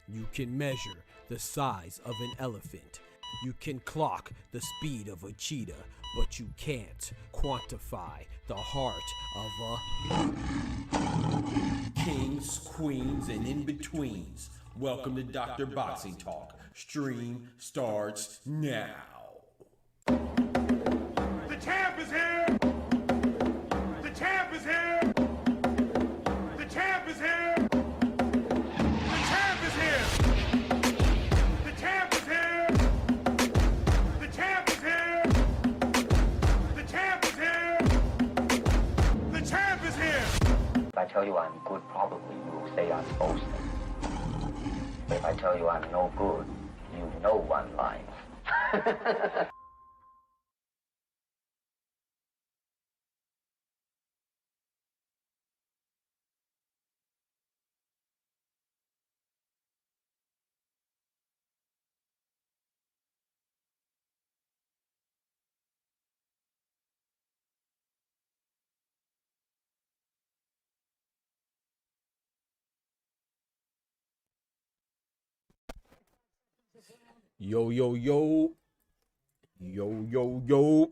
You can measure the size of an elephant. You can clock the speed of a cheetah, but you can't quantify the heart of a kings, queens, and in-betweens. Welcome to Dr. Boxing Talk. Stream starts now. The champ is here! The champ is here! The champ is here! The champ is here! The champ is here! The champ is here! The champ is here! The champ is here! If I tell you I'm good, probably you will say I'm boasting. If I tell you I'm no good, you know one line. Yo, yo, yo. Yo, yo, yo.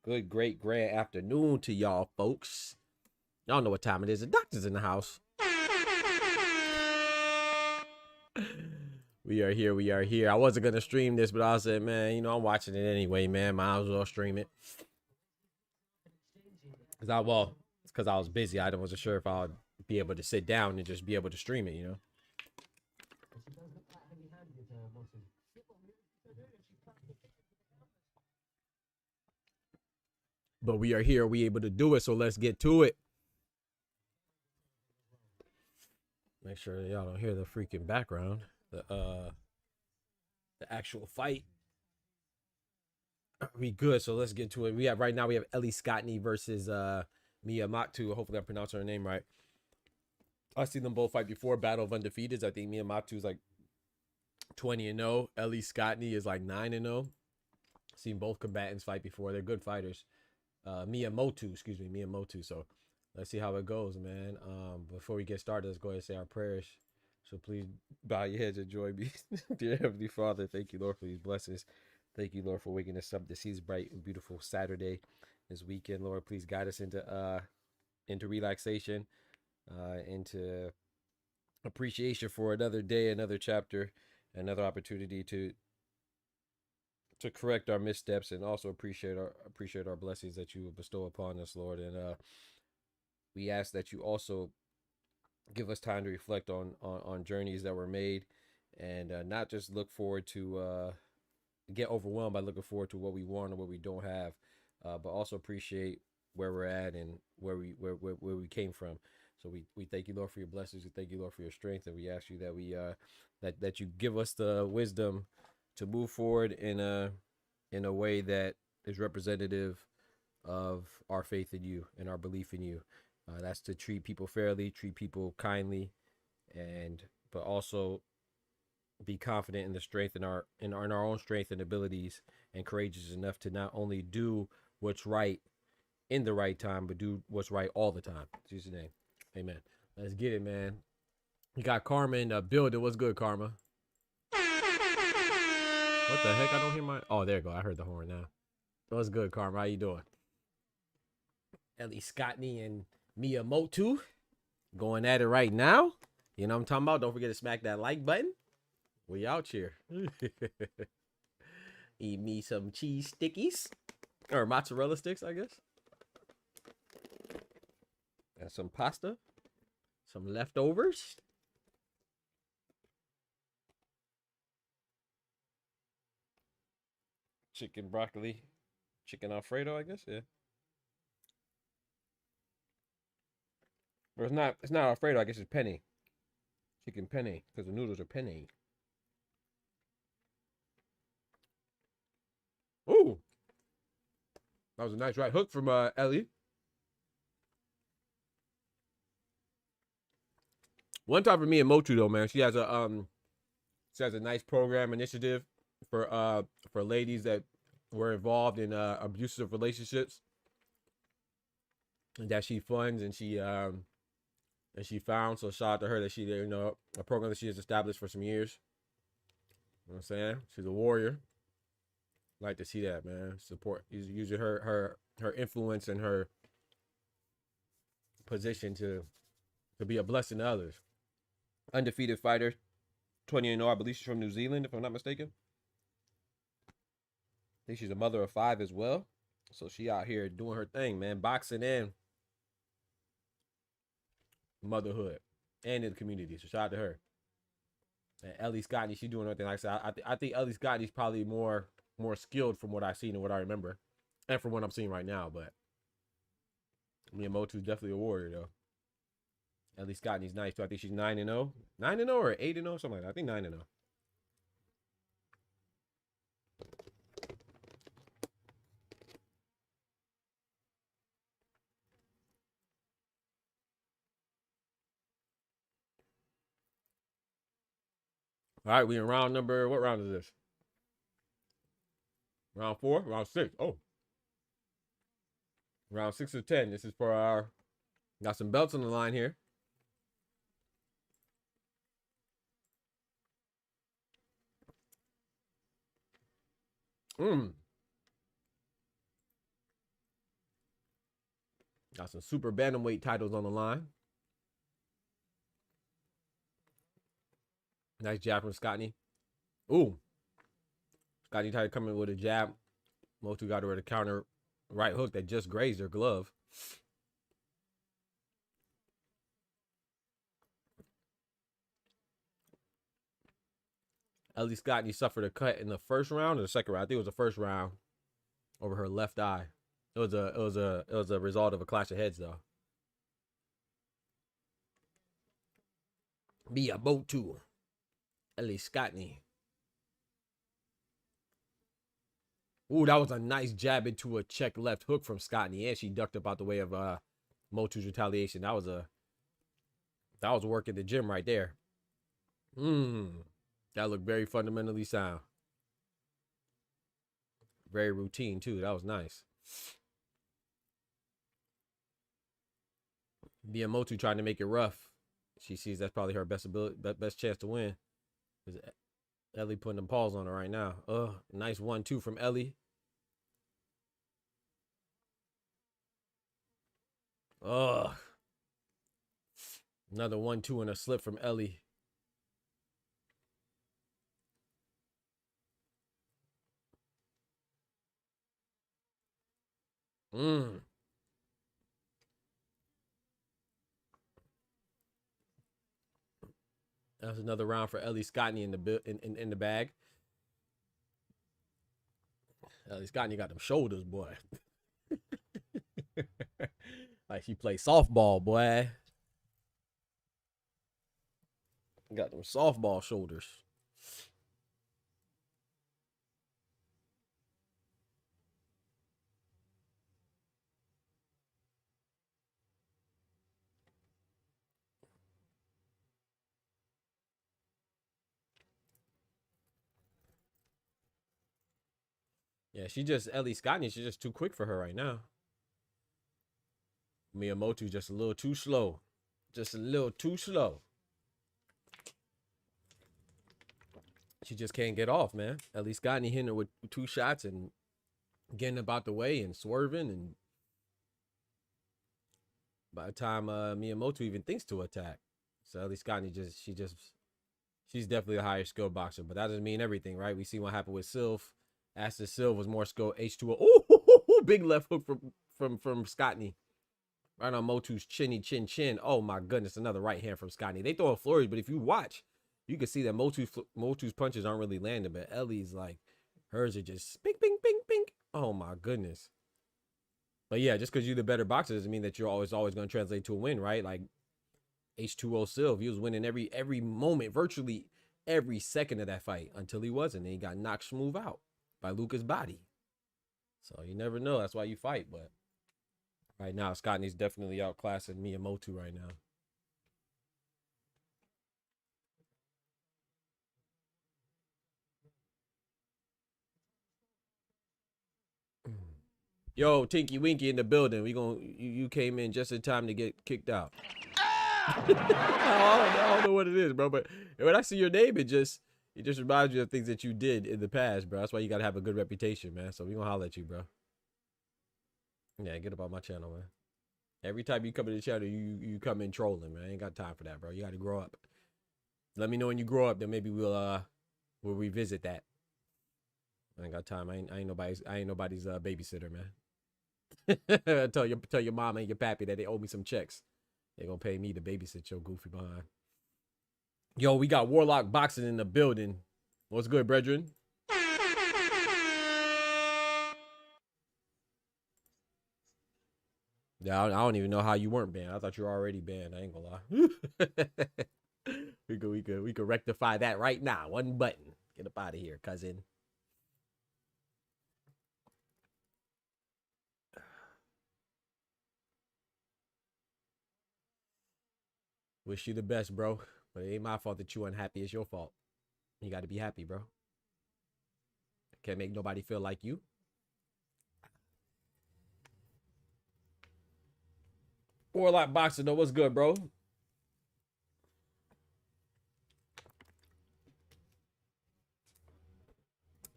Good, great, grand afternoon to y'all, folks. Y'all know what time it is. The doctor's in the house. We are here. We are here. I wasn't going to stream this, but I said, man, you know, I'm watching it anyway, man. Might as well stream it. It's because I was busy. I wasn't sure if I would be able to sit down and just be able to stream it, you know. But we are here. We able to do it. So let's get to it. Make sure y'all don't hear the freaking background. The actual fight. We good. So let's get to it. We have right now. We have Ellie Scottney versus Mia Mocktu. Hopefully I'm pronouncing her name right. I've seen them both fight before. Battle of Undefeateds. I think Mia Mocktu is like 20-0. Ellie Scottney is like 9-0. Seen both combatants fight before. They're good fighters. Mia Motu. So let's see how it goes, man. Before we get started, let's go ahead and say our prayers. So please bow your heads and join me. Dear Heavenly Father, thank you, Lord, for these blessings. Thank you, Lord, for waking us up to see this bright and beautiful Saturday, this weekend. Lord, please guide us into relaxation, into appreciation for another day, another chapter, another opportunity to correct our missteps, and also appreciate our blessings that you bestow upon us, Lord. And we ask that you also give us time to reflect on journeys that were made, and not just look forward to get overwhelmed by looking forward to what we want or what we don't have, but also appreciate where we're at and where we came from. So we thank you, Lord, for your blessings. We thank you, Lord, for your strength, and we ask you that we that you give us the wisdom to move forward in a way that is representative of our faith in you and our belief in you. That's to treat people fairly, treat people kindly, and but also be confident in the strength in our own strength and abilities, and courageous enough to not only do what's right in the right time, but do what's right all the time. In Jesus' name, amen. Let's get it, man. You got Karma in the building. What's good, Karma? What the heck? I don't hear my. Oh, there you go. I heard the horn now. What's good, Karma? How you doing? Ellie Scottney and Miyamoto going at it right now. You know what I'm talking about? Don't forget to smack that like button. We out here. Eat me some cheese stickies. Or mozzarella sticks, I guess. And some pasta. Some leftovers. Chicken broccoli. Chicken Alfredo, I guess, yeah. Or it's not Alfredo, I guess it's penne. Chicken penne, because the noodles are penne. Ooh. That was a nice right hook from Ellie. One time for me and Motu though, man. She has a nice program initiative for ladies that were involved in abusive relationships that she funds and she found. So shout out to her that she, a program that she has established for some years. You know what I'm saying? She's a warrior. Like to see that, man. Support, using her influence and her position to be a blessing to others. Undefeated fighter, 20-0. I believe she's from New Zealand, if I'm not mistaken. I think she's a mother of 5 as well. So she out here doing her thing, man. Boxing and motherhood and in the community. So shout out to her. And Ellie Scottney, she's doing her thing. Like I said, I think Ellie Scottney's probably more skilled from what I've seen and what I remember, and from what I'm seeing right now. But Miyamoto's definitely a warrior though. Ellie Scottney's nice too. I think she's 9-0, 9-0 or 8-0, something like that. I think 9-0. All right, we in round number. What round is this? Round 4, round 6. Oh, round 6 of 10. This is for our. Got some belts on the line here. Got some super bantamweight titles on the line. Nice jab from Scottney. Ooh. Scottney tried to come in with a jab. Motu got her with a counter right hook that just grazed her glove. Ellie Scottney suffered a cut in the first round or the second round. I think it was the first round over her left eye. It was a result of a clash of heads though. Miyamoto. Ellie Scottney. Ooh, that was a nice jab into a check left hook from Scottney, and she ducked up out the way of Motu's retaliation. That was work at the gym right there. That looked very fundamentally sound. Very routine too. That was nice. Miyamoto trying to make it rough. She sees that's probably her best chance to win. Ellie putting them paws on her right now. Nice 1-2 from Ellie. Another 1-2 and a slip from Ellie. That's another round for Ellie Scottney in the bag. Ellie Scottney got them shoulders, boy. Like she play softball, boy. Got them softball shoulders. Yeah, she just Ellie Scotty. She's just too quick for her right now. Miyamoto just a little too slow. Just a little too slow. She just can't get off, man. Ellie Scotty hitting her with 2 shots and getting about the way and swerving. And by the time Miyamoto even thinks to attack, so Ellie Scotty she's definitely a higher skill boxer. But that doesn't mean everything, right? We see what happened with Sylph. Aston Sylph was more skill. H2O. Oh, big left hook from Scotty. Right on Motu's chin. Oh my goodness, another right hand from Scotty. They throw a flurry, but if you watch, you can see that Motu's punches aren't really landing, but Ellie's like, hers are just ping. Oh my goodness. But yeah, just because you're the better boxer doesn't mean that you're always going to translate to a win, right? Like H2O Sylph, he was winning every moment, virtually every second of that fight until he wasn't. And he got knocked smooth out by Luca's body. So you never know. That's why you fight, but right now, Scotty's definitely outclassing Miyamoto right now. Yo, Tinky Winky in the building. You came in just in time to get kicked out. I don't know what it is, bro. But when I see your name, it just reminds you of things that you did in the past, bro. That's why you gotta have a good reputation, man. So we gonna holler at you, bro. Yeah, get up on my channel, man. Every time you come in the channel, you come in trolling, man. I ain't got time for that, bro. You got to grow up. Let me know when you grow up, then maybe we'll revisit that. I ain't got time. I ain't nobody's babysitter, man. tell your mom and your pappy that they owe me some checks. They gonna pay me to babysit your goofy behind. Yo, we got Warlock Boxing in the building. What's good, brethren? Yeah, I don't even know how you weren't banned. I thought you were already banned. I ain't gonna lie. we could rectify that right now. One button. Get up out of here, cousin. Wish you the best, bro. But it ain't my fault that you unhappy. It's your fault. You got to be happy, bro. Can't make nobody feel like you. Warlock Boxing, though. What's good, bro?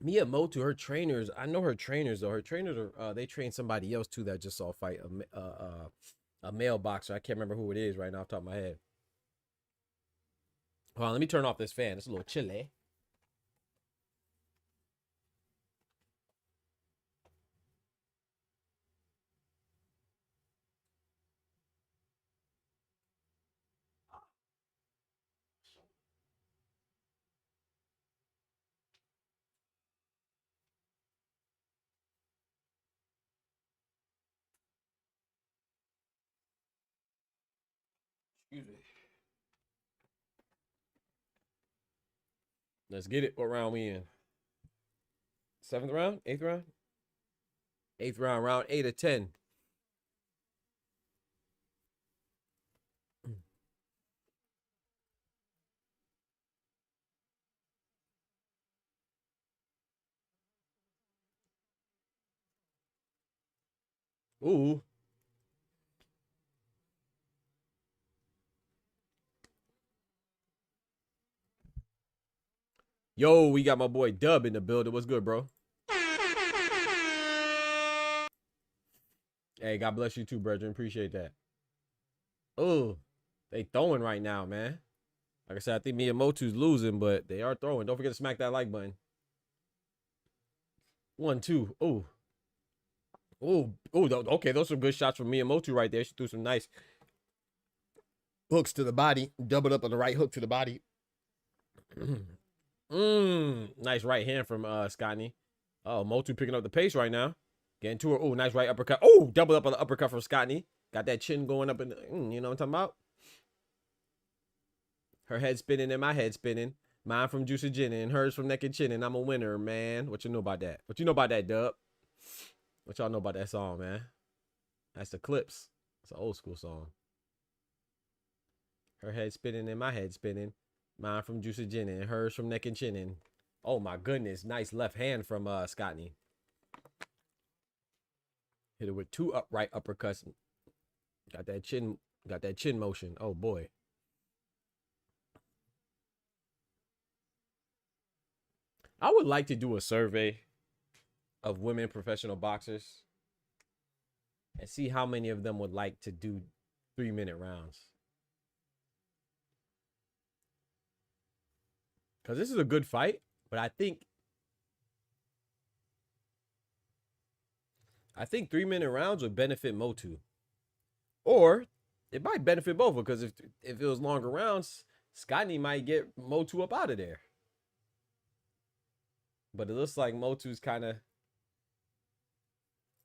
Miyamoto, her trainers. I know her trainers, though. Her trainers are they train somebody else too that just saw fight a male boxer. I can't remember who it is right now off the top of my head. Hold on, let me turn off this fan. It's a little chilly. Excuse me. Let's get it. What round we in? 7th round? 8th round? 8th round, round 8 of 10. Ooh. Yo, we got my boy Dub in the building. What's good, bro? Hey, God bless you too, brethren. Appreciate that. Oh, they throwing right now, man. Like I said, I think Miyamoto's losing, but they are throwing. Don't forget to smack that like button. 1, 2. Oh. Oh, okay. Those are some good shots from Miyamoto right there. She threw some nice hooks to the body. Doubled up on the right hook to the body. Nice right hand from Scotty. Oh, Motu picking up the pace right now. Getting to her. Oh, nice right uppercut. Oh, double up on the uppercut from Scottney. Got that chin going up in the, you know what I'm talking about? Her head spinning and my head spinning. Mine from Juicy Gin and hers from Neck and Chin, and I'm a winner, man. What you know about that? What you know about that, Dub? What y'all know about that song, man? That's the Clips. It's an old school song. Her head spinning and my head spinning. Mine from Juicy Gin and hers from Neck and Chin. And oh my goodness, nice left hand from Scottney. Hit it with 2 upright uppercuts. Got that chin motion. Oh boy. I would like to do a survey of women professional boxers and see how many of them would like to do 3-minute rounds. Because this is a good fight, but I think 3-minute rounds would benefit Motu. Or it might benefit both, because if it was longer rounds, Scottney might get Motu up out of there. But it looks like Motu's kind of,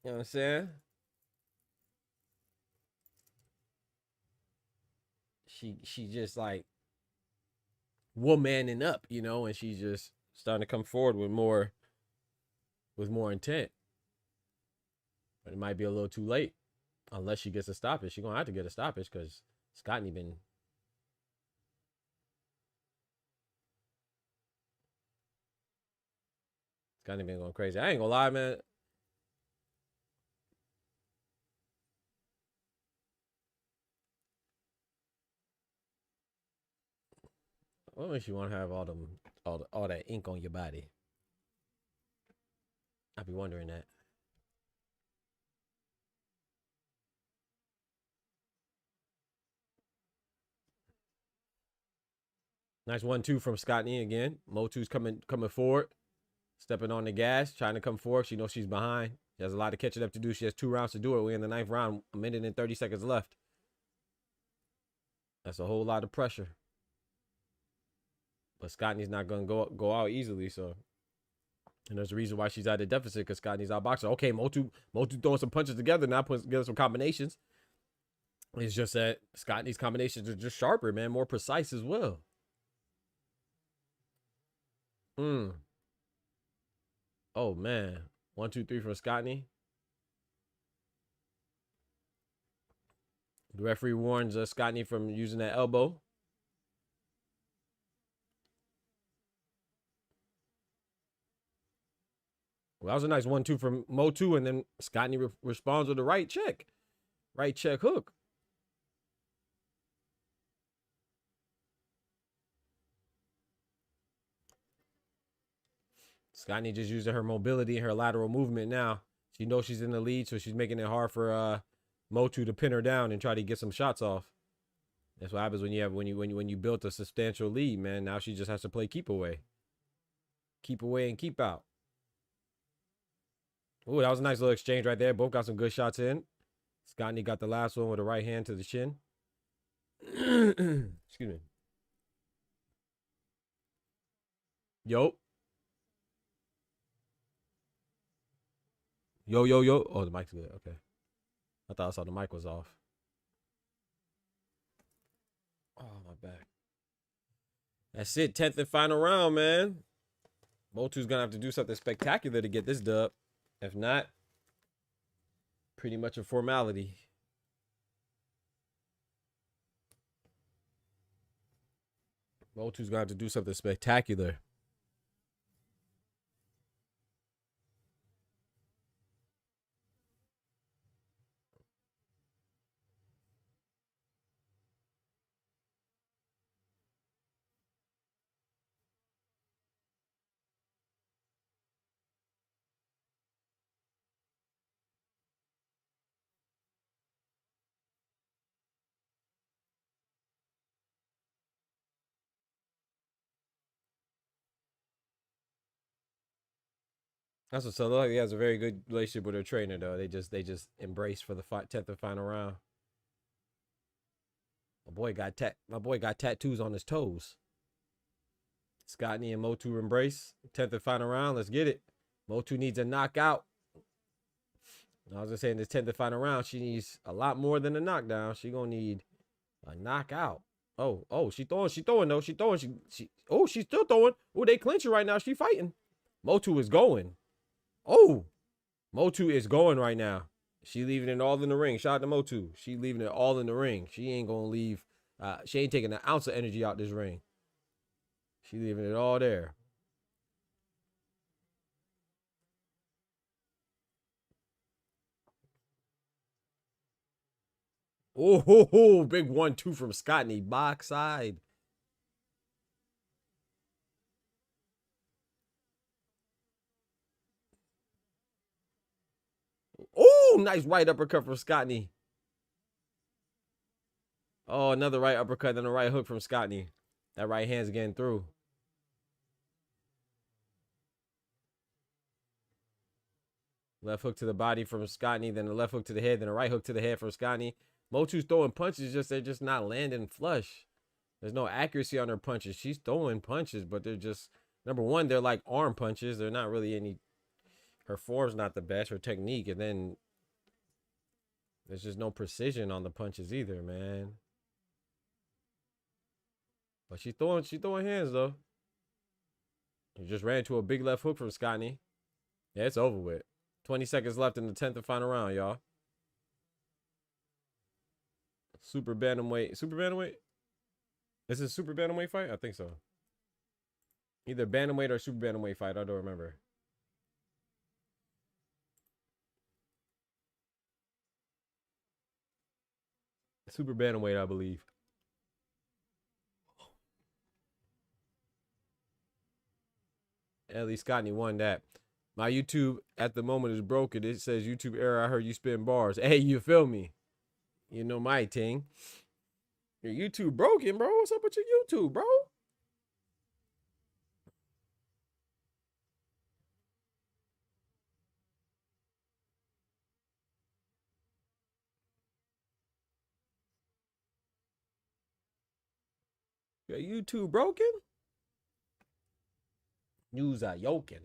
you know what I'm saying? She just like womaning up, you know, and she's just starting to come forward with more intent. But it might be a little too late unless she gets a stoppage. She's gonna have to get a stoppage because Scottney been. Scottney been going crazy. I ain't gonna lie, man. What makes you want to have all that ink on your body? I'd be wondering that. Nice 1-2 from Scottney again. Motu's coming forward, stepping on the gas, trying to come forward. She knows she's behind. She has a lot of catching up to do. She has 2 rounds to do it. We're in the 9th round, 1 minute and 30 seconds left. That's a whole lot of pressure. But Scottney's not gonna go out easily, so. And there's a reason why she's at a deficit, because Scottney's out boxer. Okay, Motu throwing some punches together, now putting together some combinations. It's just that Scottney's combinations are just sharper, man, more precise as well. Oh man, 1, 2, 3 from Scottney. The referee warns Scottney from using that elbow. Well, that was a nice 1-2 from Motu, and then Scottney responds with a right check hook. Scottney just using her mobility and her lateral movement now. She knows she's in the lead, so she's making it hard for Motu to pin her down and try to get some shots off. That's what happens when you built a substantial lead, man. Now she just has to play keep away. Keep away and keep out. Ooh, that was a nice little exchange right there. Both got some good shots in. Scottney got the last one with a right hand to the chin. Excuse me. Yo. Yo. Oh, the mic's good. Okay. I thought I saw the mic was off. Oh, my back. That's it. 10th and final round, man. Motu's going to have to do something spectacular to get this dub. If not, pretty much a formality. Motu's going to have to do something spectacular. That's what's so like. He has a very good relationship with her trainer, though. They just embrace for the 10th and final round. My boy got tattoos on his toes. Scottney and Motu embrace. 10th and final round. Let's get it. Motu needs a knockout. I was just saying this 10th final round, she needs a lot more than a knockdown. She gonna need a knockout. Oh, she throwing though. She's still throwing. Oh, they clinching right now. She fighting. Motu is going. Oh, Motu is going right now. She leaving it all in the ring. Shout out to Motu. She leaving it all in the ring. She ain't gonna leave. She ain't taking an ounce of energy out this ring. She leaving it all there. Oh, big 1-2 from Scotty. Box side. Oh, nice right uppercut from Scotty. Oh, another right uppercut, then a right hook from Scotty. That right hand's getting through. Left hook to the body from Scotty, then the left hook to the head, then a right hook to the head from Scotty. Motu's throwing punches, they're just not landing flush. There's no accuracy on her punches. She's throwing punches, but they're just, number one, they're like arm punches. They're not really any, her form's not the best, her technique, and then there's just no precision on the punches either, man. But she's throwing hands though. He just ran into a big left hook from Scotty. Yeah, it's over with. 20 seconds left in the 10th and final round, y'all. Super bantamweight. Super bantamweight? Is it a super bantamweight fight? I think so. Either bantamweight or super bantamweight fight. I don't remember. Super bantamweight, I believe. At least Scotty won that. My YouTube at the moment is broken. It says YouTube error. I heard you spin bars. Hey, you feel me? You know my thing. Your YouTube broken, bro. What's up with your YouTube, bro? Your YouTube broken? News are yoking.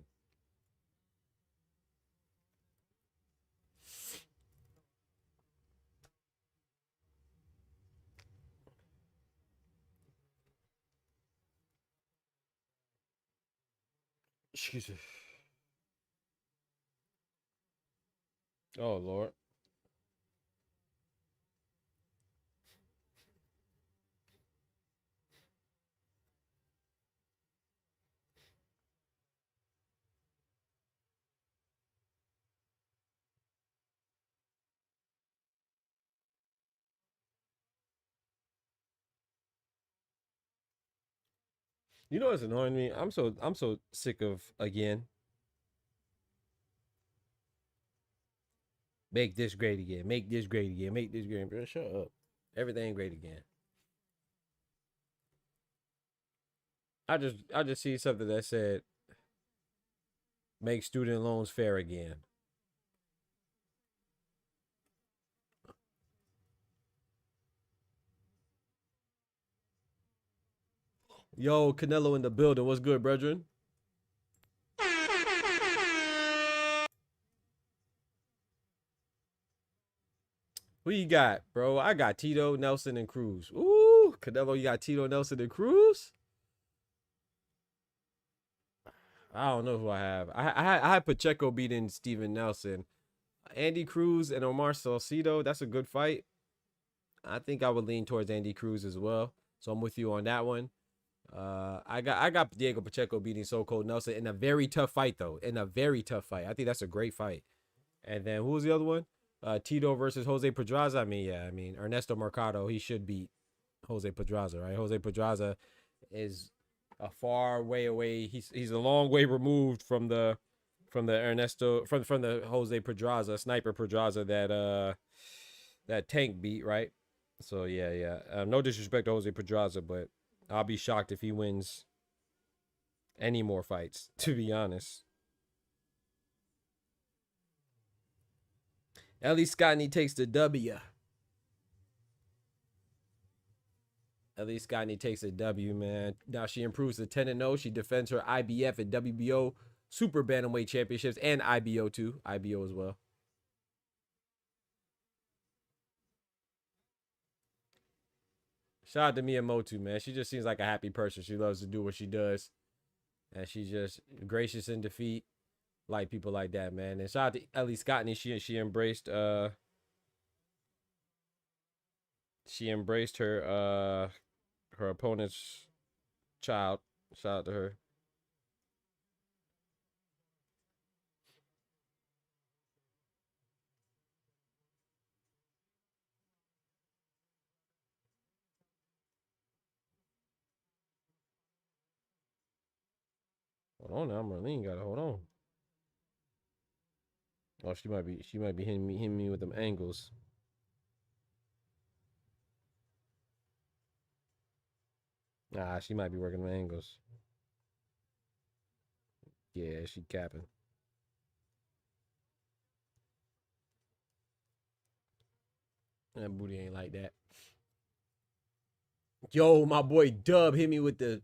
Excuse me. Oh, Lord. You know what's annoying me? I'm so sick of, again, make this great again, make this great again, make this great again. Shut up. Everything great again. I just see something that said make student loans fair again. Yo, Canelo in the building. What's good, brethren? Who you got, bro? I got Tito, Nelson, and Cruz. Ooh, Canelo, you got Tito, Nelson, and Cruz? I don't know who I have. I had Pacheco beating Steven Nelson. Andy Cruz and Omar Salcido. That's a good fight. I think I would lean towards Andy Cruz as well. So I'm with you on that one. I got Diego Pacheco beating So Cold Nelson in a very tough fight, though. In a very tough fight. I think that's a great fight. And then who was the other one? Tito versus Jose Pedraza. I mean, Ernesto Mercado, he should beat Jose Pedraza, right? Jose Pedraza is a far way away. He's a long way removed from the Ernesto from the Jose Pedraza, Sniper Pedraza that Tank beat, right? So yeah. No disrespect to Jose Pedraza, but I'll be shocked if he wins any more fights, to be honest. At least Scotty takes the W. At least Scotty takes a W, man. Now she improves to 10-0. She defends her IBF and WBO Super Bantamweight Championships and IBO too. IBO as well. Shout out to Miyamoto, man. She just seems like a happy person. She loves to do what she does. And she's just gracious in defeat. Like people like that, man. And shout out to Ellie Scottney. She embraced her her opponent's child. Shout out to her. Hold on now, Marlene gotta hold on. Oh, she might be hitting me with them angles. Nah, she might be working them angles. Yeah, she capping. That booty ain't like that. Yo, my boy Dub hit me with the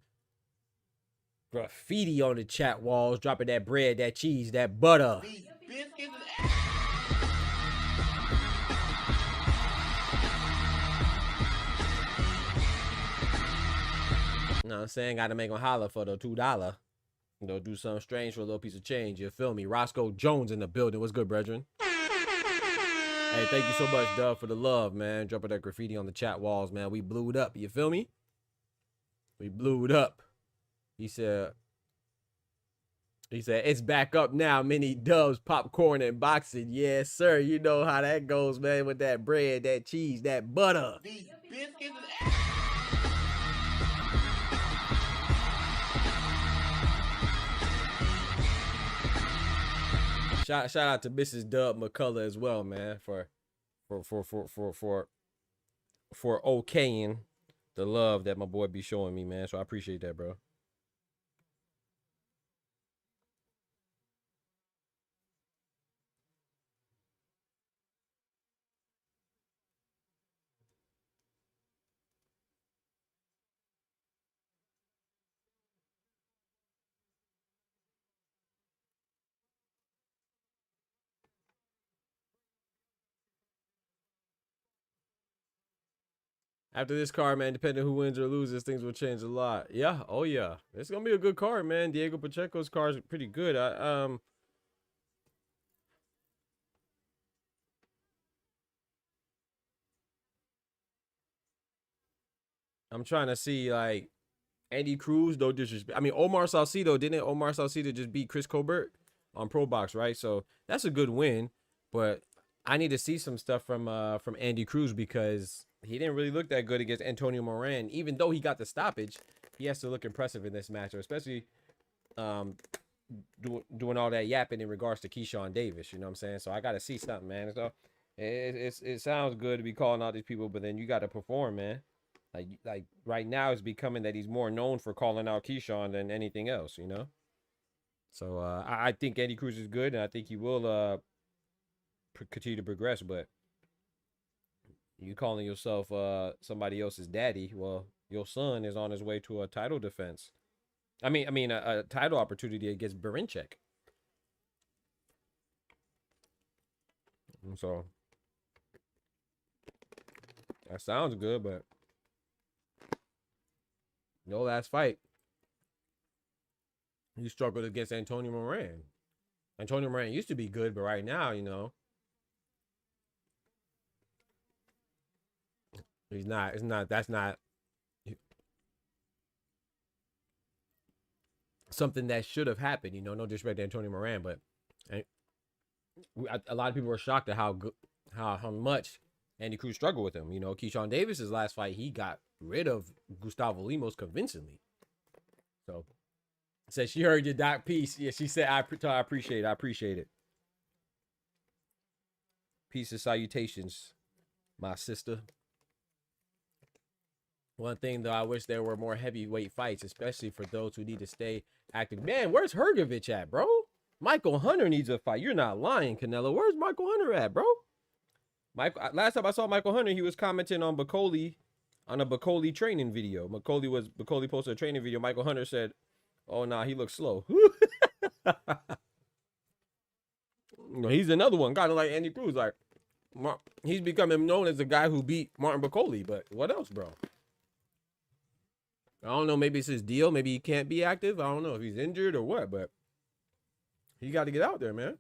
graffiti on the chat walls, dropping that bread, that cheese, that butter. You know what I'm saying? Gotta make them holler for the $2. You know, do something strange for a little piece of change. You feel me? Roscoe Jones in the building. What's good, brethren? Hey, thank you so much, Dub, for the love, man. Dropping that graffiti on the chat walls, man. We blew it up. You feel me? We blew it up. He said, it's back up now. Mini Dubs, popcorn, and boxing. Yes, sir. You know how that goes, man, with that bread, that cheese, that butter. These biscuits and Shout out to Mrs. Dub McCullough as well, man, for okaying the love that my boy be showing me, man. So I appreciate that, bro. After this card, man, depending who wins or loses, things will change a lot. Yeah, oh yeah. It's gonna be a good card, man. Diego Pacheco's card is pretty good. I'm trying to see, like, Andy Cruz, no disrespect. I mean, Omar Salcido, didn't Omar Salcido just beat Chris Colbert on Pro Box, right? So that's a good win, but I need to see some stuff from Andy Cruz because he didn't really look that good against Antonio Moran. Even though he got the stoppage, he has to look impressive in this match, especially doing all that yapping in regards to Keyshawn Davis. You know what I'm saying? So I got to see something, man. So it sounds good to be calling out these people, but then you got to perform, man. Like right now, it's becoming that he's more known for calling out Keyshawn than anything else, you know? So I think Andy Cruz is good, and I think he will continue to progress, but you calling yourself somebody else's daddy, well, your son is on his way to a title defense. I mean a title opportunity against Berinchek. So that sounds good, but no last fight, he struggled against Antonio Moran. Antonio Moran used to be good, but right now, you know, he's not. That's not something that should have happened. You know, no disrespect to Antonio Moran, but a lot of people were shocked at how much Andy Cruz struggled with him. You know, Keyshawn Davis's last fight, he got rid of Gustavo Lemos convincingly. So, said she heard your doc piece. Yeah, she said I appreciate it. I appreciate it. Peace and salutations, my sister. One thing though, I wish there were more heavyweight fights, especially for those who need to stay active. Man, where's Hrgovic at, bro? Michael Hunter needs a fight. You're not lying, Canelo. Where's Michael Hunter at, bro? Last time I saw Michael Hunter, he was commenting on Bacoli, on a Bacoli training video. Bacoli posted a training video. Michael Hunter said, "Oh nah, he looks slow." No, he's another one, kind of like Andy Cruz. Like, he's becoming known as the guy who beat Martin Bacoli. But what else, bro? I don't know. Maybe it's his deal. Maybe he can't be active. I don't know if he's injured or what, but he got to get out there, man.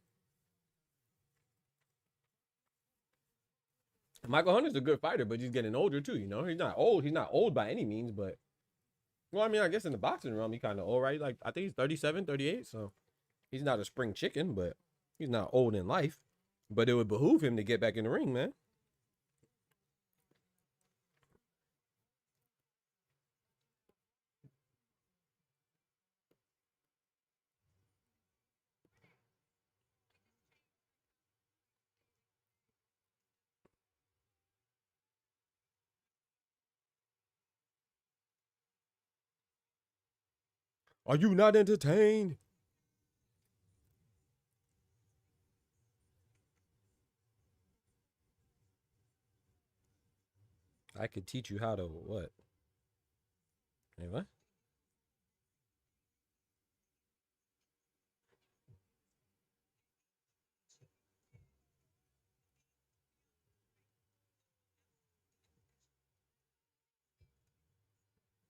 Michael Hunter's a good fighter, but he's getting older too. You know, he's not old. He's not old by any means, but well, I mean, I guess in the boxing realm, he kind of old, right? Like I think he's 37, 38, so he's not a spring chicken, but he's not old in life. But it would behoove him to get back in the ring, man. Are you not entertained? I could teach you how to what? Hey, what?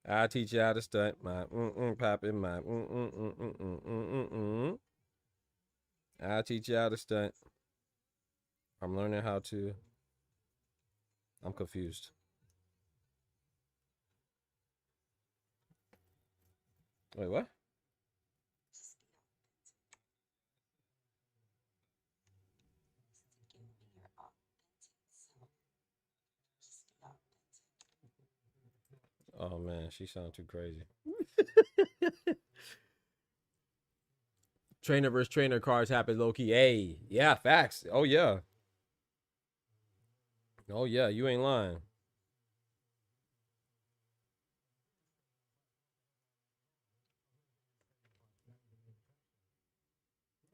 I'll teach you how to stunt my popping my I'll teach you how to stunt. I'm learning how to. I'm confused. Wait, what? Oh man, she sounds too crazy. Trainer versus trainer cards happen low key. Hey, yeah, facts. Oh yeah. Oh yeah, you ain't lying.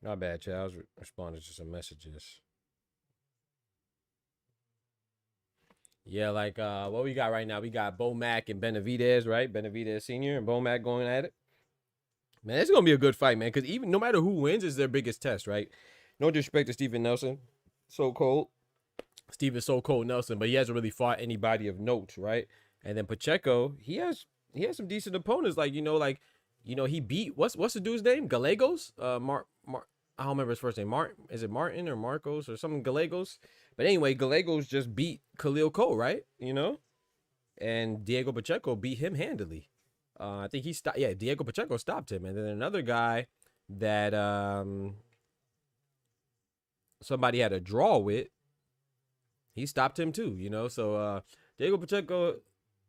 Not bad, Chad. I was responding to some messages. Yeah, like what we got right now? We got Bo Mack and Benavidez, right? Benavidez Sr. and Bo Mack going at it. Man, it's gonna be a good fight, man. Because even no matter who wins, is their biggest test, right? No disrespect to Steven Nelson, so cold. Steven's so cold Nelson, but he hasn't really fought anybody of note, right? And then Pacheco, he has some decent opponents, like he beat what's the dude's name? Gallegos? I don't remember his first name. Is it Martin or Marcos or something? Gallegos. But anyway, Gallegos just beat Khalil Cole, right? You know, and Diego Pacheco beat him handily. I think he stopped. Yeah, Diego Pacheco stopped him, and then another guy that somebody had a draw with, he stopped him too. You know, so Diego Pacheco,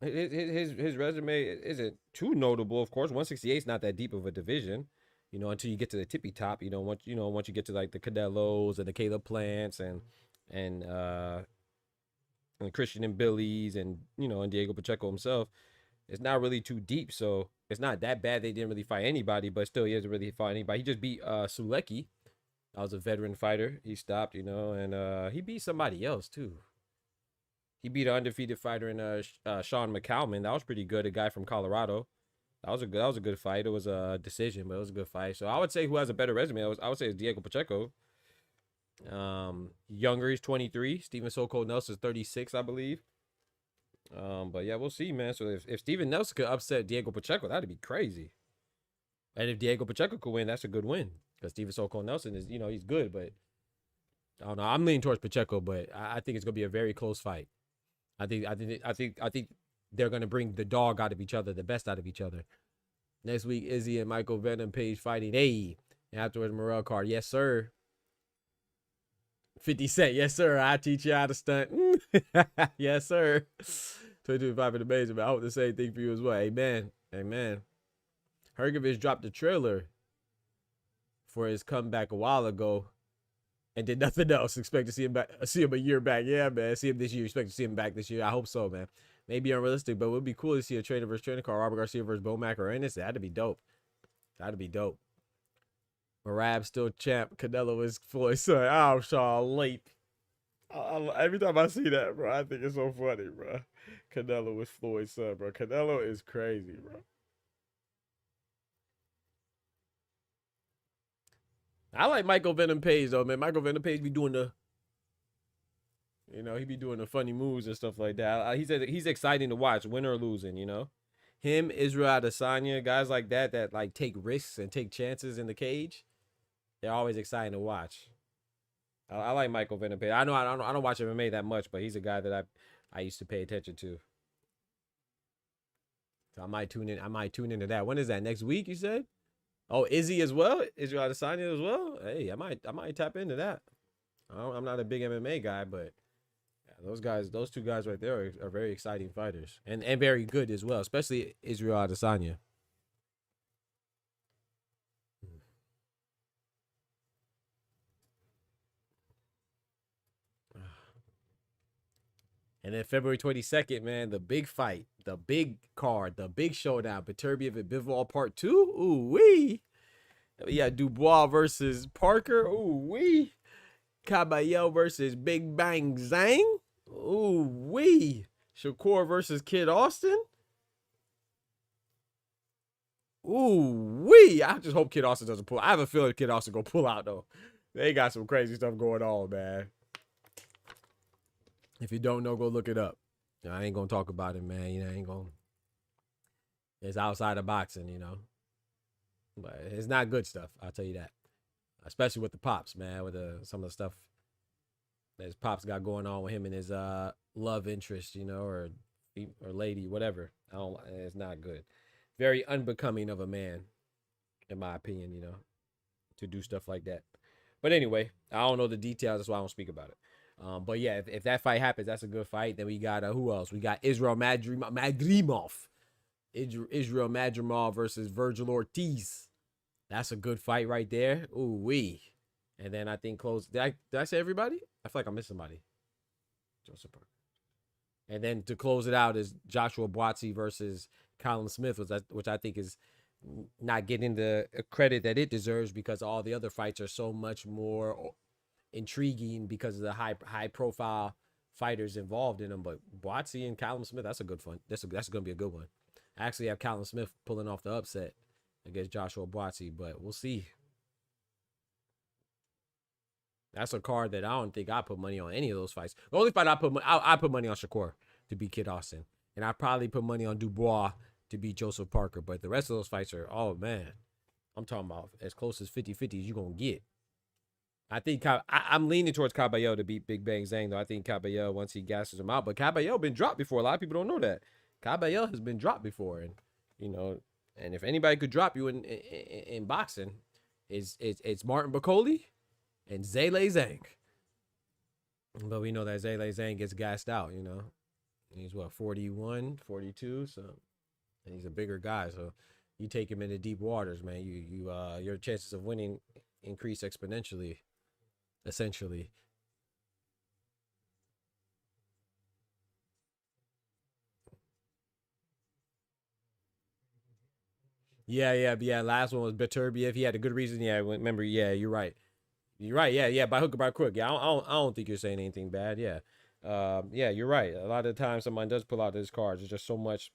his resume isn't too notable. Of course, 168 is not that deep of a division. You know, until you get to the tippy top. Once you get to like the Canelos and the Caleb Plants and Christian and Billy's and and Diego Pacheco himself, it's not really too deep. So it's not that bad. They didn't really fight anybody, but still he hasn't really fought anybody. He just beat Sulecki. That was a veteran fighter. He stopped, and he beat somebody else too. He beat an undefeated fighter in Sean McCalman. That was pretty good. A guy from Colorado. That was a good fight. It was a decision, but it was a good fight. So I would say who has a better resume, I would say it's Diego Pacheco. Younger, he's 23. Steven So Cold Nelson's 36, I believe. But yeah, we'll see, man. So if Steven Nelson could upset Diego Pacheco, that'd be crazy. And if Diego Pacheco could win, that's a good win. Because Steven So Cold Nelson is, he's good, but I don't know. I'm leaning towards Pacheco, but I think it's gonna be a very close fight. I think they're gonna bring the dog out of each other, the best out of each other. Next week, Izzy and Michael Venom Page fighting. Hey, and afterwards, Morel card. Yes, sir. 50 Cent. Yes, sir. I teach you how to stunt. Yes, sir. 22.5 in the basement. I hope the same thing for you as well. Amen. Amen. Hergovich dropped the trailer for his comeback a while ago and did nothing else. Expect to see him back. See him a year back. Yeah, man. See him this year. Expect to see him back this year. I hope so, man. Maybe unrealistic, but it would be cool to see a trainer versus trainer card. Robert Garcia versus Bo Mack or Ennis. That'd be dope. That'd be dope. Marab still champ. Canelo is Floyd son. Oh, Sean late. Every time I see that, bro, I think it's so funny, bro. Canelo is Floyd's son, bro. Canelo is crazy, bro. I like Michael Venom Page though, man. Michael Venom Page be doing he be doing the funny moves and stuff like that. He's exciting to watch, win or losing, him, Israel Adesanya, guys like that like take risks and take chances in the cage. They're always exciting to watch. I like Michael Venom Page. I know I don't watch MMA that much, but he's a guy that I used to pay attention to. So I might tune in. I might tune into that. When is that? Next week? You said? Oh, Izzy as well. Israel Adesanya as well. Hey, I might tap into that. I'm not a big MMA guy, but yeah, those two guys right there are very exciting fighters and very good as well, especially Israel Adesanya. And then February 22nd, man, the big fight, the big card, the big showdown, Beterbiev and Bivol Part 2. Ooh wee. Yeah, Dubois versus Parker. Ooh wee. Caballero versus Big Bang Zhang. Ooh wee. Shakur versus Kid Austin. Ooh wee. I just hope Kid Austin doesn't pull. I have a feeling Kid Austin gonna pull out though. They got some crazy stuff going on, man. If you don't know, go look it up. I ain't gonna talk about it, man. You know, I ain't gonna. It's outside of boxing, you know. But it's not good stuff. I'll tell you that. Especially with the pops, man. With some of the stuff that his pops got going on with him and his love interest, you know, or lady, whatever. It's not good. Very unbecoming of a man, in my opinion, you know, to do stuff like that. But anyway, I don't know the details. That's why I don't speak about it. But yeah, if that fight happens, that's a good fight. Then we got who else? We got Israel Madrimov. Israel Madrimov versus Virgil Ortiz. That's a good fight right there. Ooh wee. And then I think close. Did I say everybody? I feel like I missed somebody. Joseph Parker. And then to close it out is Joshua Buatsi versus Colin Smith, which I think is not getting the credit that it deserves because all the other fights are so much more intriguing because of the high profile fighters involved in them. But Buatsi and Callum Smith, that's a good one. That's gonna be a good one. I actually have Callum Smith pulling off the upset against Joshua Buatsi, but we'll see. That's a card that I don't think I put money on any of those fights. The only fight I put money on Shakur to beat Kid Austin, and I probably put money on Dubois to beat Joseph Parker. But the rest of those fights are, oh man, I'm talking about as close as 50-50 as you're gonna get. I think I'm leaning towards Caballero to beat Big Bang Zhang, though. I think Caballero, once he gasses him out, but Caballero been dropped before. A lot of people don't know that. Caballero has been dropped before, and you know, and if anybody could drop you in boxing, it's Martin Bakoli and Zhale Zhang. But we know that Zhale Zhang gets gassed out, you know. He's what, 41, 42, so, and he's a bigger guy, so you take him into deep waters, man. Your chances of winning increase exponentially, essentially. Yeah. Last one was Beterbiev. He had a good reason. Yeah, remember. Yeah, you're right. You're right. Yeah. By hook or by crook. Yeah, I don't think you're saying anything bad. Yeah. Yeah, you're right. A lot of the time, someone does pull out his cards. It's just so much.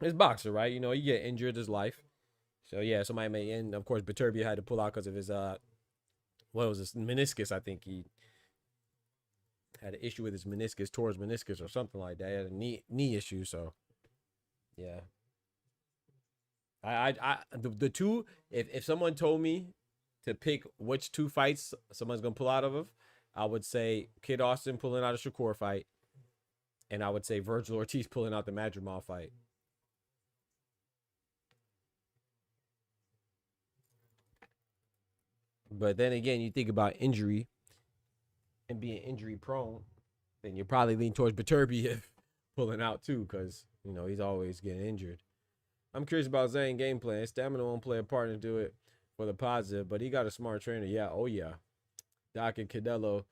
It's boxer, right? You know, you get injured. His life. So yeah, somebody may end. Of course, Beterbiev had to pull out because of his what was this, meniscus? I think he had an issue with his meniscus, tore his meniscus or something like that. He had a knee issue. So yeah. The two, if someone told me to pick which two fights someone's gonna pull out of, I would say Kid Austin pulling out a Shakur fight, and I would say Virgil Ortiz pulling out the Madrimov fight. But then again, you think about injury and being injury prone, then you probably lean towards Beterbiev pulling out too, because you know he's always getting injured. I'm curious about Zane game plan. His stamina won't play a part and do it for the positive, but he got a smart trainer. Yeah, oh yeah. Doc and Canelo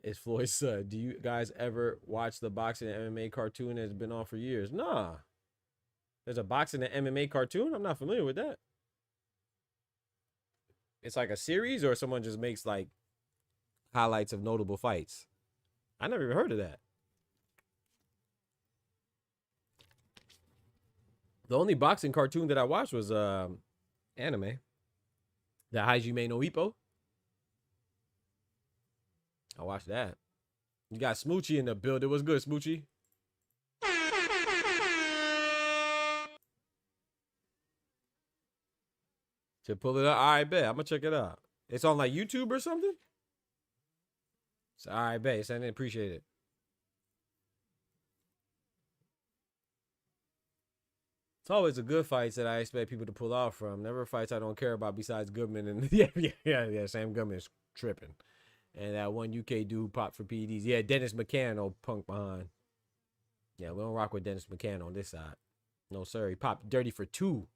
is Floyd's son. Do you guys ever watch the boxing and MMA cartoon that's been on for years? Nah. There's a boxing and MMA cartoon? I'm not familiar with that. It's like a series, or someone just makes like highlights of notable fights? I never even heard of that. The only boxing cartoon that I watched was anime. The Hajime no Ippo. I watched that. You got Smoochie in the building. What's good, Smoochie? To pull it up. All right, bet. I'm gonna check it out. It's on like YouTube or something. So, all right, bet. I didn't appreciate it. It's always the good fights that I expect people to pull off from. Never fights I don't care about besides Goodman and yeah. Sam Goodman is tripping, and that one UK dude popped for PEDs. Yeah, Dennis McCann, old punk behind. Yeah, we don't rock with Dennis McCann on this side. No sir, he popped dirty for 2.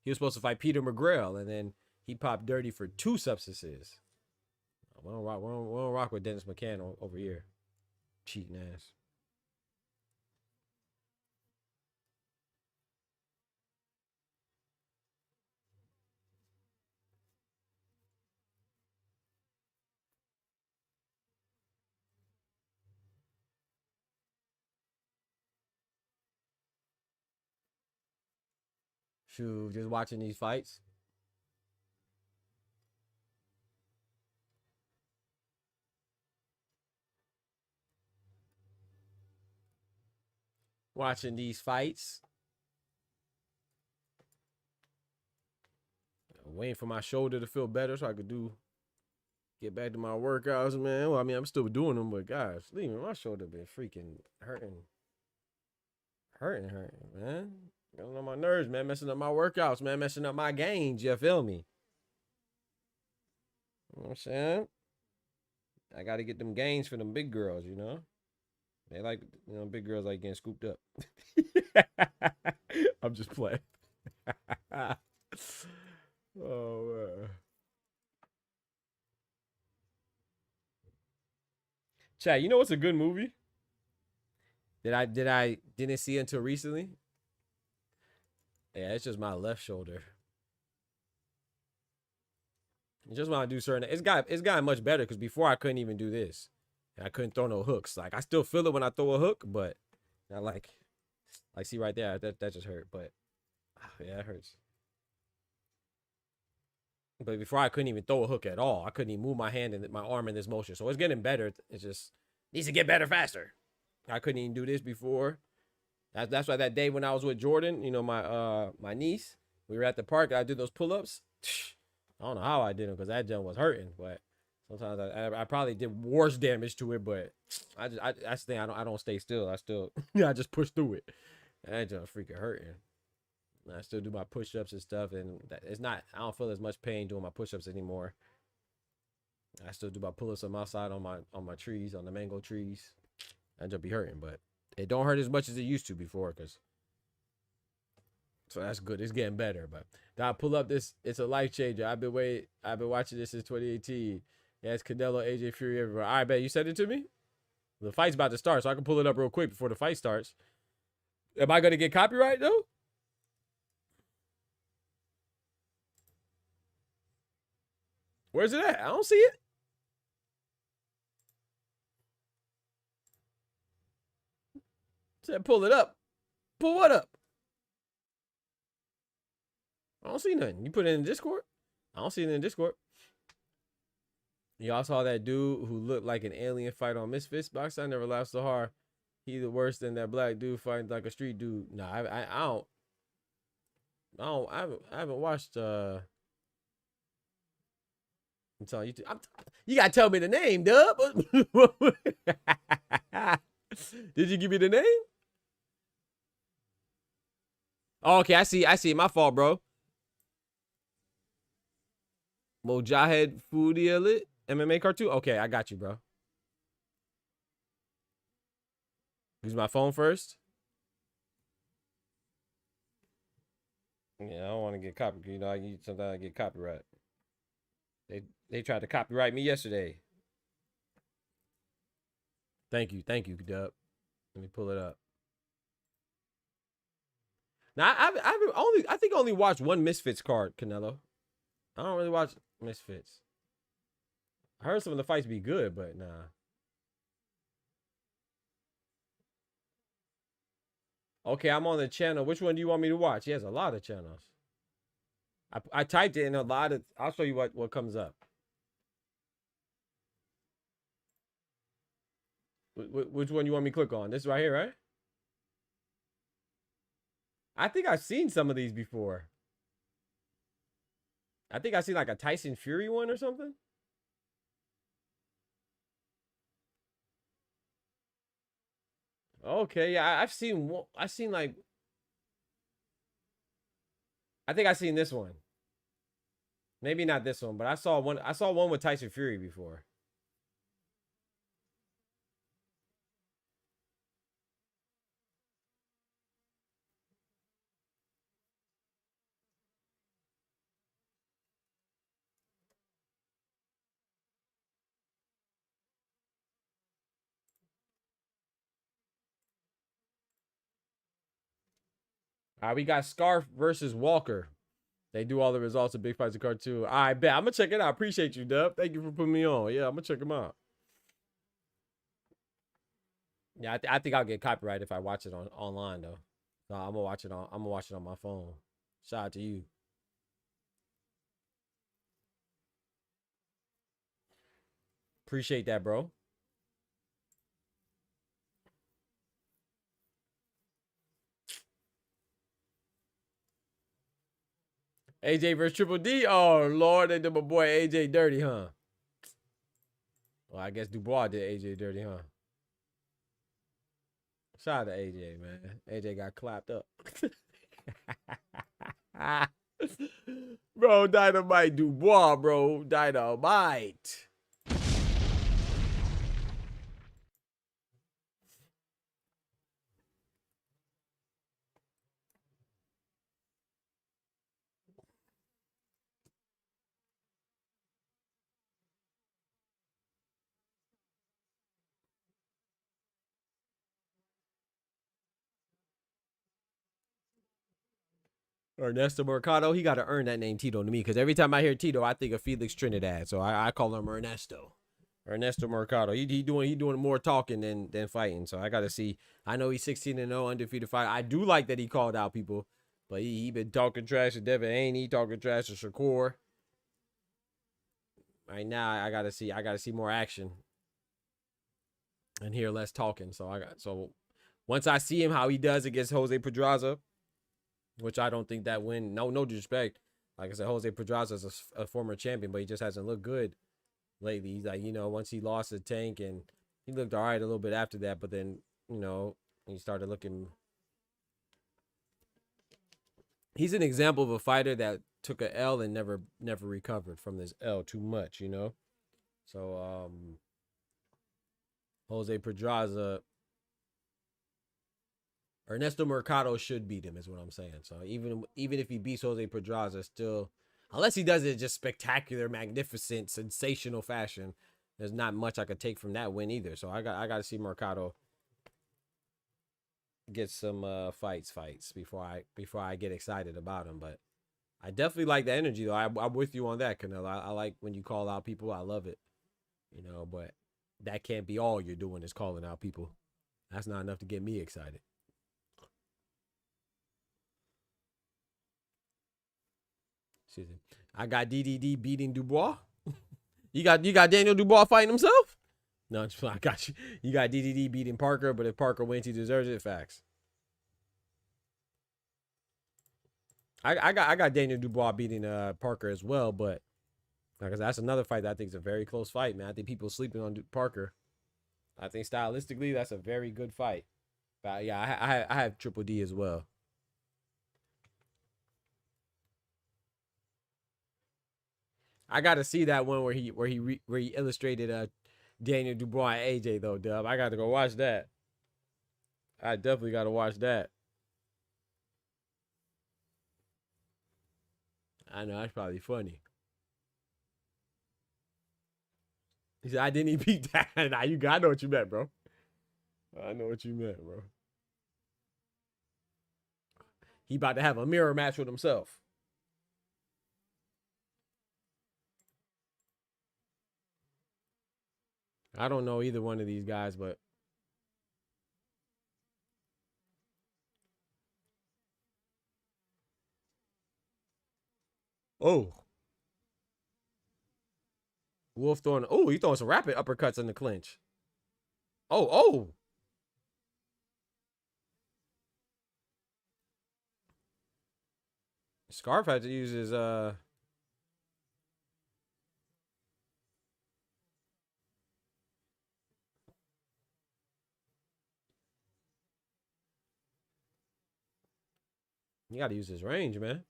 He was supposed to fight Peter McGrail, and then he popped dirty for 2 substances. We don't rock with Dennis McCann over here. Cheating ass. Shoot, just watching these fights. Watching these fights. I'm waiting for my shoulder to feel better so I could get back to my workouts, man. Well, I mean, I'm still doing them, but guys, leaving my shoulder been freaking hurting, man. Getting on my nerves, man. Messing up my workouts, man. Messing up my gains. You feel me? You know what I'm saying? I got to get them gains for them big girls, you know? They like, you know, big girls like getting scooped up. I'm just playing. Oh, man. Chat, you know what's a good movie that I didn't see until recently? Yeah, it's just my left shoulder. Just when I do certain, it's gotten much better because before I couldn't even do this. I couldn't throw no hooks. Like I still feel it when I throw a hook, but I like see right there, that just hurt. But yeah, it hurts. But before I couldn't even throw a hook at all. I couldn't even move my hand and my arm in this motion. So it's getting better. It just needs to get better faster. I couldn't even do this before. That's why that day when I was with Jordan, you know, my niece, we were at the park. I did those pull-ups. I don't know how I did them because that jump was hurting, but sometimes I probably did worse damage to it. But I don't stay still. I just push through it. That jump freaking hurting. I still do my push-ups and stuff, and I don't feel as much pain doing my push-ups anymore. I still do my pull-ups on my side on my trees, on the mango trees. That jump be hurting, but it don't hurt as much as it used to before, so that's good. It's getting better. But I pull up this. It's a life changer. I've been watching this since 2018. Yeah, it's Canelo, AJ Fury everywhere. All right, bet you sent it to me. The fight's about to start, so I can pull it up real quick before the fight starts. Am I gonna get copyright though? Where's it at? I don't see it. Said pull it up. Pull what up? I don't see nothing. You put it in Discord? I don't see it in Discord. Y'all saw that dude who looked like an alien fight on Misfits box. I never laughed so hard. He the worse than that black dude fighting like a street dude. Nah, I haven't watched I'm telling you, you gotta tell me the name, Dub. Did you give me the name? Oh, okay, I see. My fault, bro. Mojahed Foodie MMA cartoon. Okay, I got you, bro. Use my phone first. Yeah, I don't want to get copyright. You know, sometimes I get copyright. They tried to copyright me yesterday. Thank you, Dub. Let me pull it up. Now I think I only watched one Misfits card, Canelo. I don't really watch Misfits. I heard some of the fights be good, but nah. Okay, I'm on the channel. Which one do you want me to watch? He has a lot of channels. I typed it in a lot of. I'll show you what comes up. Which one you want me to click on? This right here, right? I think I've seen some of these before. I think I seen like a Tyson Fury one or something. Okay, yeah, I've seen one. I seen like I think I seen this one. Maybe not this one, but I saw one. I saw one with Tyson Fury before. All right, we got Scarf versus Walker. They do all the results of Big Fights of Card 2. I bet. I'm going to check it out. Appreciate you, Dub. Thank you for putting me on. Yeah, I'm going to check them out. Yeah, I think I'll get copyright if I watch it online, though. No, I'm going to watch it on my phone. Shout out to you. Appreciate that, bro. AJ versus Triple D. Oh, Lord. They did my boy AJ dirty, huh? Well, I guess Dubois did AJ dirty, huh? Shout out to AJ, man. AJ got clapped up. Bro, Dynamite Dubois, bro. Dynamite. Ernesto Mercado, he got to earn that name Tito to me because every time I hear Tito, I think of Felix Trinidad. So I call him Ernesto. Ernesto Mercado. He doing more talking than fighting. So I got to see. I know he's 16-0 undefeated fight. I do like that he called out people, but he been talking trash to Devin Haney, talking trash to Shakur. Right now, I gotta see more action and hear less talking. So once I see him how he does against Jose Pedraza, which I don't think that win. No disrespect. Like I said, Jose Pedraza is a former champion, but he just hasn't looked good lately. He's like, once he lost the Tank, and he looked all right a little bit after that, but then, he started looking. He's an example of a fighter that took a L and never recovered from this L too much, So, Jose Pedraza, Ernesto Mercado should beat him, is what I'm saying. So even if he beats Jose Pedraza, still, unless he does it just spectacular, magnificent, sensational fashion, there's not much I could take from that win either. So I got to see Mercado get some fights before I get excited about him. But I definitely like the energy though. I'm with you on that, Canelo. I like when you call out people. I love it, But that can't be all you're doing is calling out people. That's not enough to get me excited. I got DDD beating Dubois. You got Daniel Dubois fighting himself? No, I got you. You got DDD beating Parker, but if Parker wins, he deserves it. Facts. I got Daniel Dubois beating Parker as well, but because that's another fight that I think is a very close fight, man. I think people sleeping on Parker. I think stylistically that's a very good fight. But yeah, I have Triple D as well. I got to see that one where he illustrated Daniel Dubois and AJ though, Dub. I got to go watch that. I definitely got to watch that. I know that's probably funny. He said, "I didn't even beat that." Nah, I know what you meant, bro. I know what you meant, bro. He about to have a mirror match with himself. I don't know either one of these guys, but oh, Wolf throwing. Oh, he throwing some rapid uppercuts in the clinch. Oh. Scarf had to use his You got to use his range, man.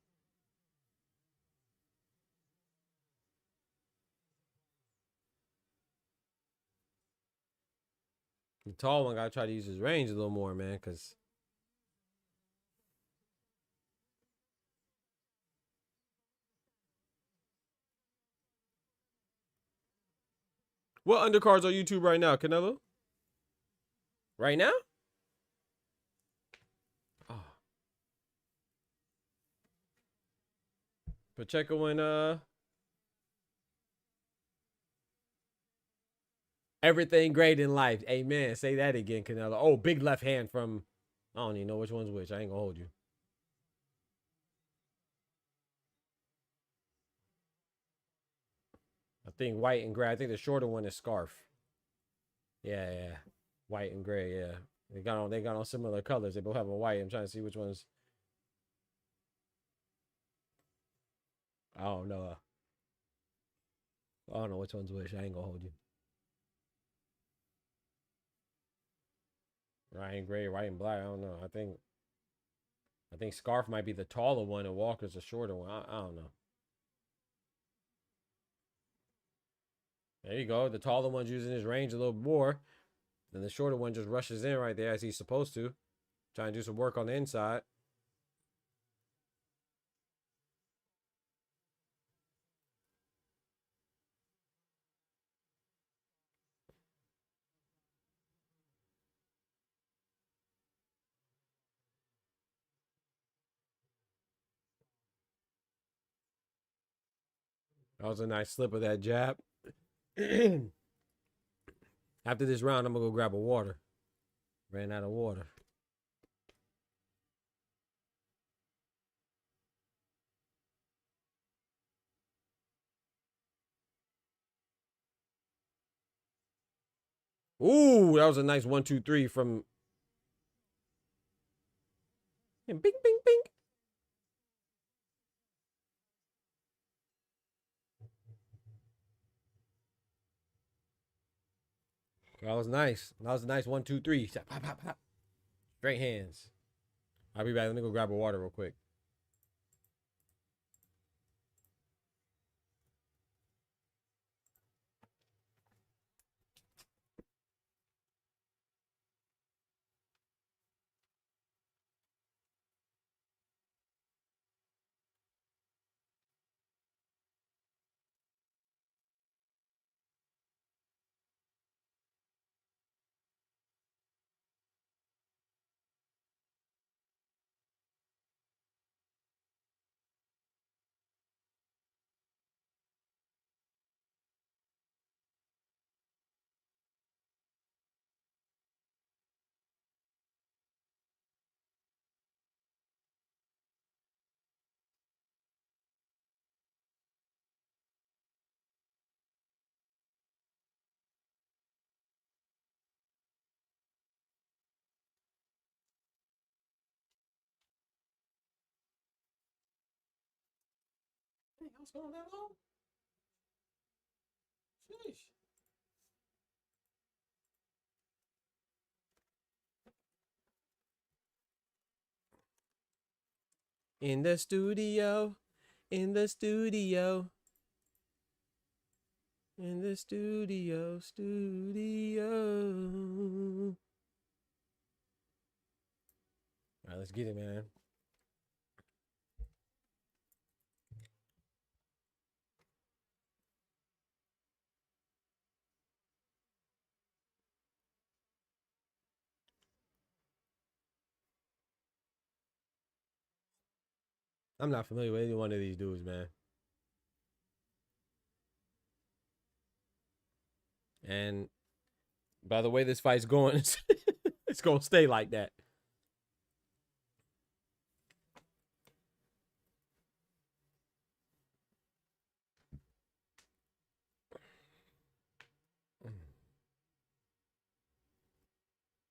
The tall one got to try to use his range a little more, man, because... What undercards on YouTube right now, Canelo? Right now? Oh. Pacheco and everything great in life. Amen. Say that again, Canelo. Oh, big left hand from... I don't even know which one's which. I ain't gonna hold you. I think white and gray. I think the shorter one is scarf. Yeah, yeah. White and gray, yeah. They got on similar colors. They both have a white. I'm trying to see which one's... I don't know. I don't know which one's which. I ain't gonna hold you. White and gray, white and black. I don't know. I think scarf might be the taller one and Walker's the shorter one. I don't know. There you go. The taller one's using his range a little more. Then the shorter one just rushes in right there as he's supposed to. Trying to do some work on the inside. That was a nice slip of that jab. After this round, I'm going to go grab a water. Ran out of water. Ooh, that was a nice 1-2-3 from... And bing, bing, bing. That was nice. That was a nice 1-2-3. Pop, pop, pop. Straight hands. I'll be back. Let me go grab a water real quick. Hey, how's going that long? Sheesh. In the studio. In the studio. In the studio. All right, let's get it, man. I'm not familiar with any one of these dudes, man. And by the way this fight's going, it's going to stay like that.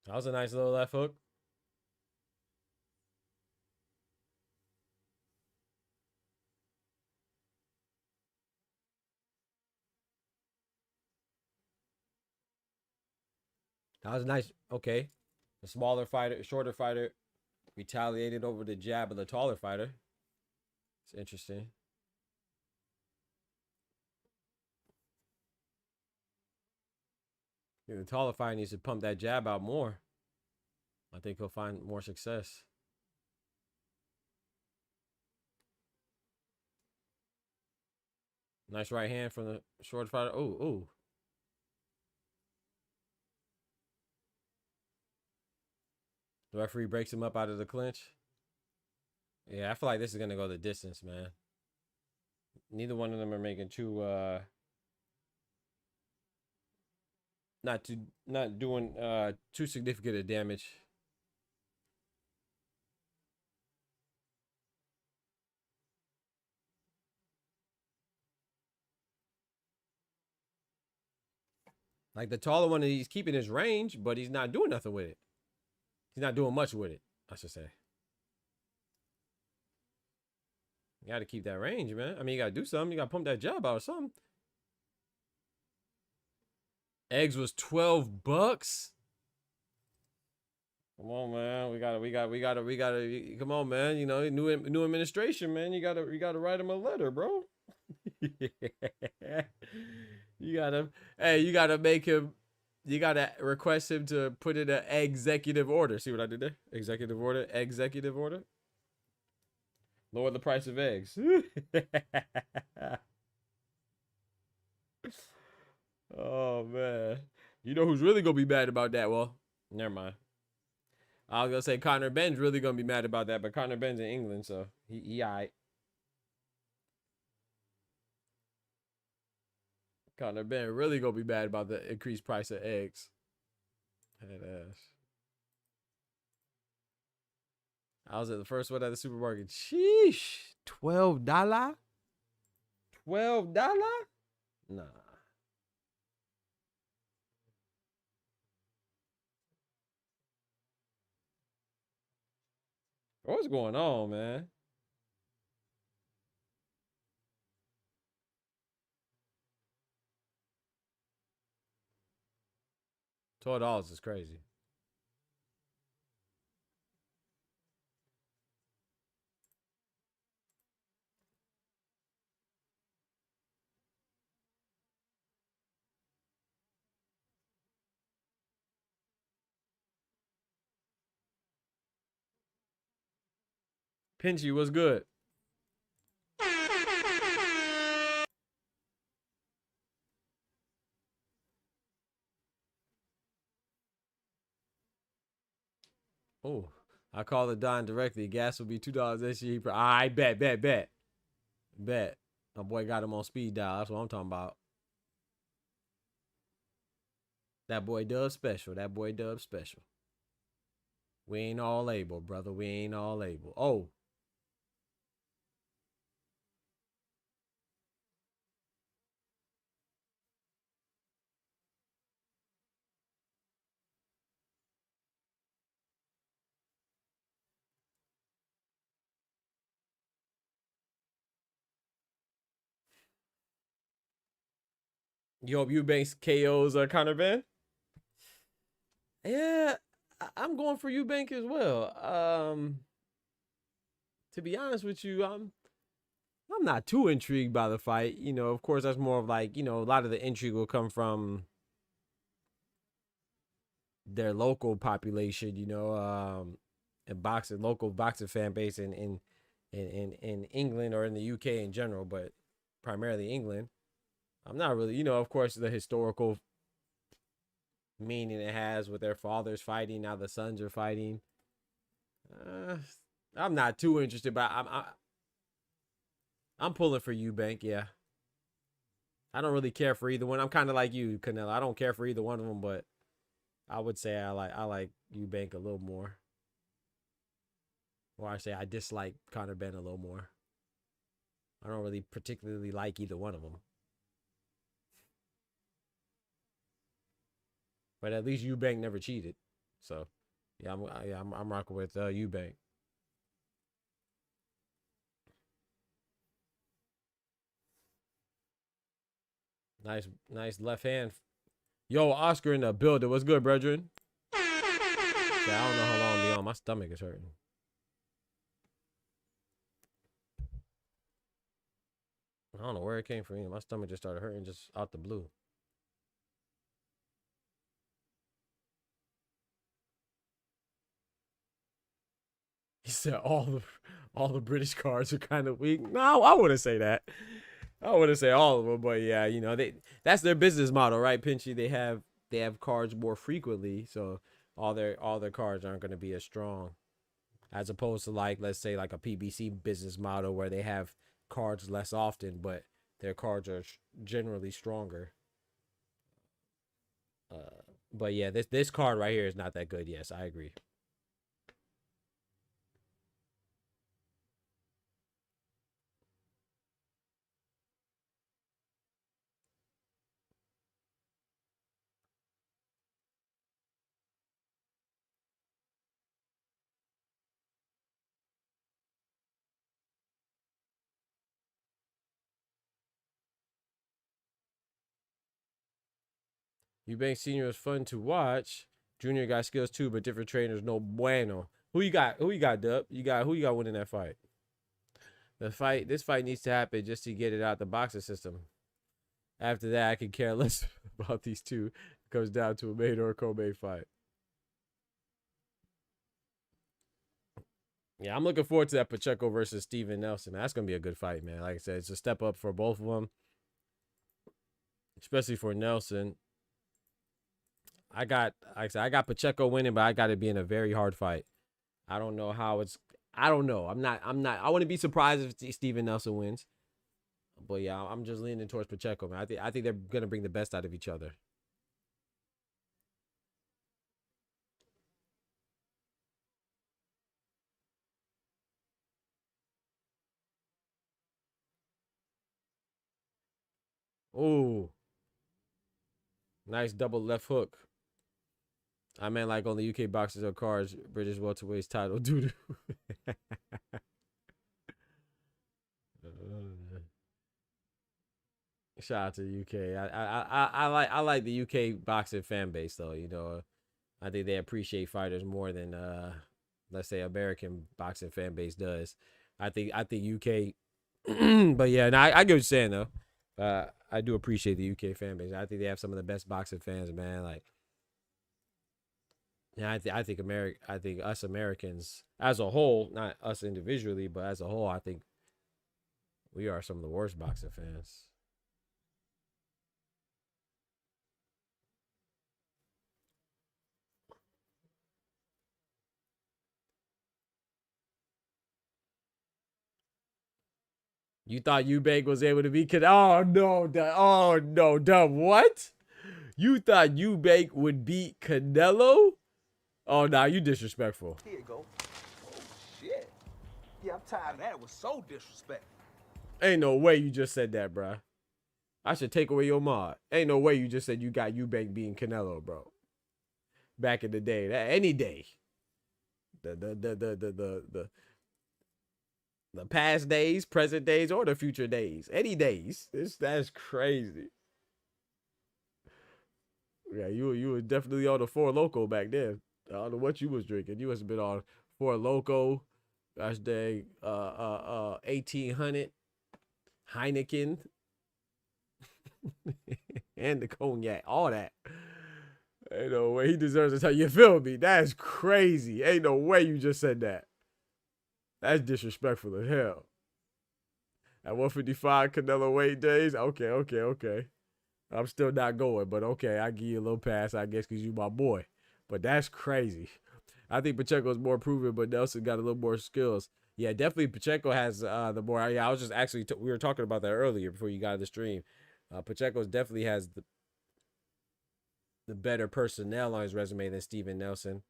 That was a nice little left hook. That was nice. Okay. The smaller fighter, shorter fighter Retaliated over the jab of the taller fighter. It's interesting. Yeah, the taller fighter needs to pump that jab out more. I think he'll find more success. Nice right hand from the short fighter. Oh, oh. The referee breaks him up out of the clinch. Yeah, I feel like this is going to go the distance, man. Neither one of them are making too, not doing too significant a damage. Like the taller one, he's keeping his range, but he's not doing nothing with it. He's not doing much with it, I should say. You got to keep that range, man. I mean, you got to do something. You got to pump that jab out or something. Eggs was $12. Come on, man. We gotta. Come on, man. You know, new administration, man. You gotta write him a letter, bro. You gotta make him. You gotta request him to put in an executive order. See what I did there? Executive order. Executive order. Lower the price of eggs. Oh man, you know who's really gonna be mad about that? Well, never mind. I was gonna say Conor Ben's really gonna be mad about that, but Conor Ben's in England, so he alright. Conor Ben really gonna be mad about the increased price of eggs. Head ass. I was at the first one at the supermarket. Sheesh, $12. $12? Nah. What's going on, man? $12 is crazy. Pinchy, what's good? Oh, I call the Don directly. Gas will be $2 SGE per. I bet. My boy got him on speed dial. That's what I'm talking about. That boy Dub special. That boy Dub special. We ain't all able, brother. We ain't all able. Oh. You hope Eubanks KOs Conor Ben? Yeah, I'm going for Eubank as well. To be honest with you, I'm not too intrigued by the fight. You know, of course, that's more of like, you know, a lot of the intrigue will come from their local population, you know, and local boxing fan base in England or in the UK in general, but primarily England. I'm not really, you know, of course, the historical meaning it has with their fathers fighting, now the sons are fighting. I'm not too interested, but I'm pulling for Eubank, yeah. I don't really care for either one. I'm kind of like you, Canelo. I don't care for either one of them, but I would say I like Eubank a little more. Or I say I dislike Conor Ben a little more. I don't really particularly like either one of them. But at least Eubank never cheated. So, yeah, I'm rocking with Eubank. Nice left hand. Yo, Oscar in the building. What's good, brethren? Yeah, I don't know how long I'll be on. My stomach is hurting. I don't know where it came from. You know, my stomach just started hurting just out the blue. He said all the British cars are kind of weak. No, I wouldn't say that. I wouldn't say all of them, but yeah, you know, that's their business model, right, Pinchy? They have cards more frequently, so all their cards aren't going to be as strong as opposed to like let's say like a PBC business model where they have cards less often, but their cards are generally stronger. But yeah, this card right here is not that good. Yes, I agree. Eubanks Senior is fun to watch. Junior got skills too, but different trainers. No bueno. Who you got? Who you got, Dub? Who you got winning that fight? This fight needs to happen just to get it out the boxing system. After that, I could care less about these two. It comes down to a main or a co-main fight. Yeah, I'm looking forward to that Pacheco versus Steven Nelson. Man, that's gonna be a good fight, man. Like I said, it's a step up for both of them, especially for Nelson. Like I said, I got Pacheco winning, but I got it being a very hard fight. I don't know how it's. I don't know. I'm not. I wouldn't be surprised if Steven Nelson wins. But yeah, I'm just leaning towards Pacheco, man. I think they're gonna bring the best out of each other. Ooh, nice double left hook. I meant like on the UK boxers or cards, British welterweights title doo doo. Shout out to the UK. I like the UK boxing fan base though. You know, I think they appreciate fighters more than let's say American boxing fan base does. I think UK, but yeah, no, I get what you're saying though. I do appreciate the UK fan base. I think they have some of the best boxing fans, man. Like, yeah, I think us Americans as a whole, not us individually, but as a whole, I think we are some of the worst boxing fans. You thought Eubank was able to be Oh no, oh no, dumb. What? You thought Eubank would beat Canelo? Oh nah, you disrespectful. Here you go. Oh shit. Yeah, I'm tired of that. It was so disrespectful. Ain't no way you just said that, bruh. I should take away your mod. Ain't no way you just said you got Eubank beating Canelo, bro. Back in the day, any day. The past days, present days, or the future days. Any days. That's crazy. Yeah, you were definitely on the Four Loco back then. I don't know what you was drinking. You must have been on Four Loco. Gosh dang, 1800 Heineken and the cognac, all that. Ain't no way he deserves to tell you. Feel me? That's crazy. Ain't no way you just said that. That's disrespectful as hell. At 155 Canelo weight days, okay. I'm still not going, but okay, I give you a little pass, I guess, because you my boy. But that's crazy. I think Pacheco's more proven, but Nelson got a little more skills. Yeah, definitely Pacheco has the more. Yeah, I was just actually we were talking about that earlier before you got in the stream. Pacheco's definitely has the better personnel on his resume than Steven Nelson.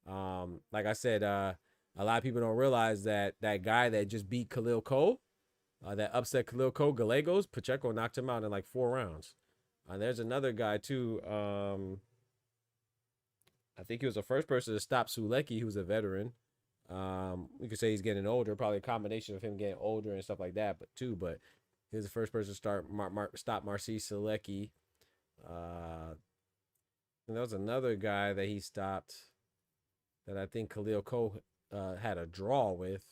Like I said, a lot of people don't realize that that guy that just beat Khalil Cole, that upset Khalil Cole, Gallegos, Pacheco knocked him out in like 4 rounds. There's another guy too. I think he was the first person to stop Sulecki, who's a veteran. We could say he's getting older, probably a combination of him getting older and stuff like that, but he was the first person to stop Marcin Sulecki. And there was another guy that he stopped that I think Khalil Cole had a draw with.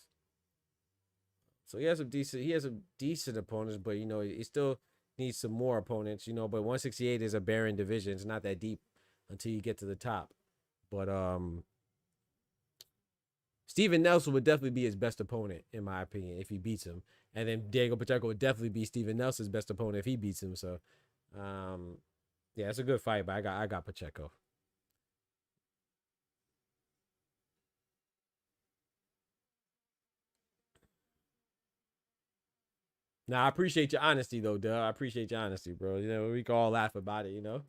So he has some decent opponents, but you know, he still needs some more opponents, you know, but 168 is a barren division. It's not that deep until you get to the top. But Steven Nelson would definitely be his best opponent, in my opinion, if he beats him. And then Diego Pacheco would definitely be Steven Nelson's best opponent if he beats him. So yeah, it's a good fight, but I got Pacheco. Now, I appreciate your honesty, though, Doug. I appreciate your honesty, bro. You know, we can all laugh about it, you know?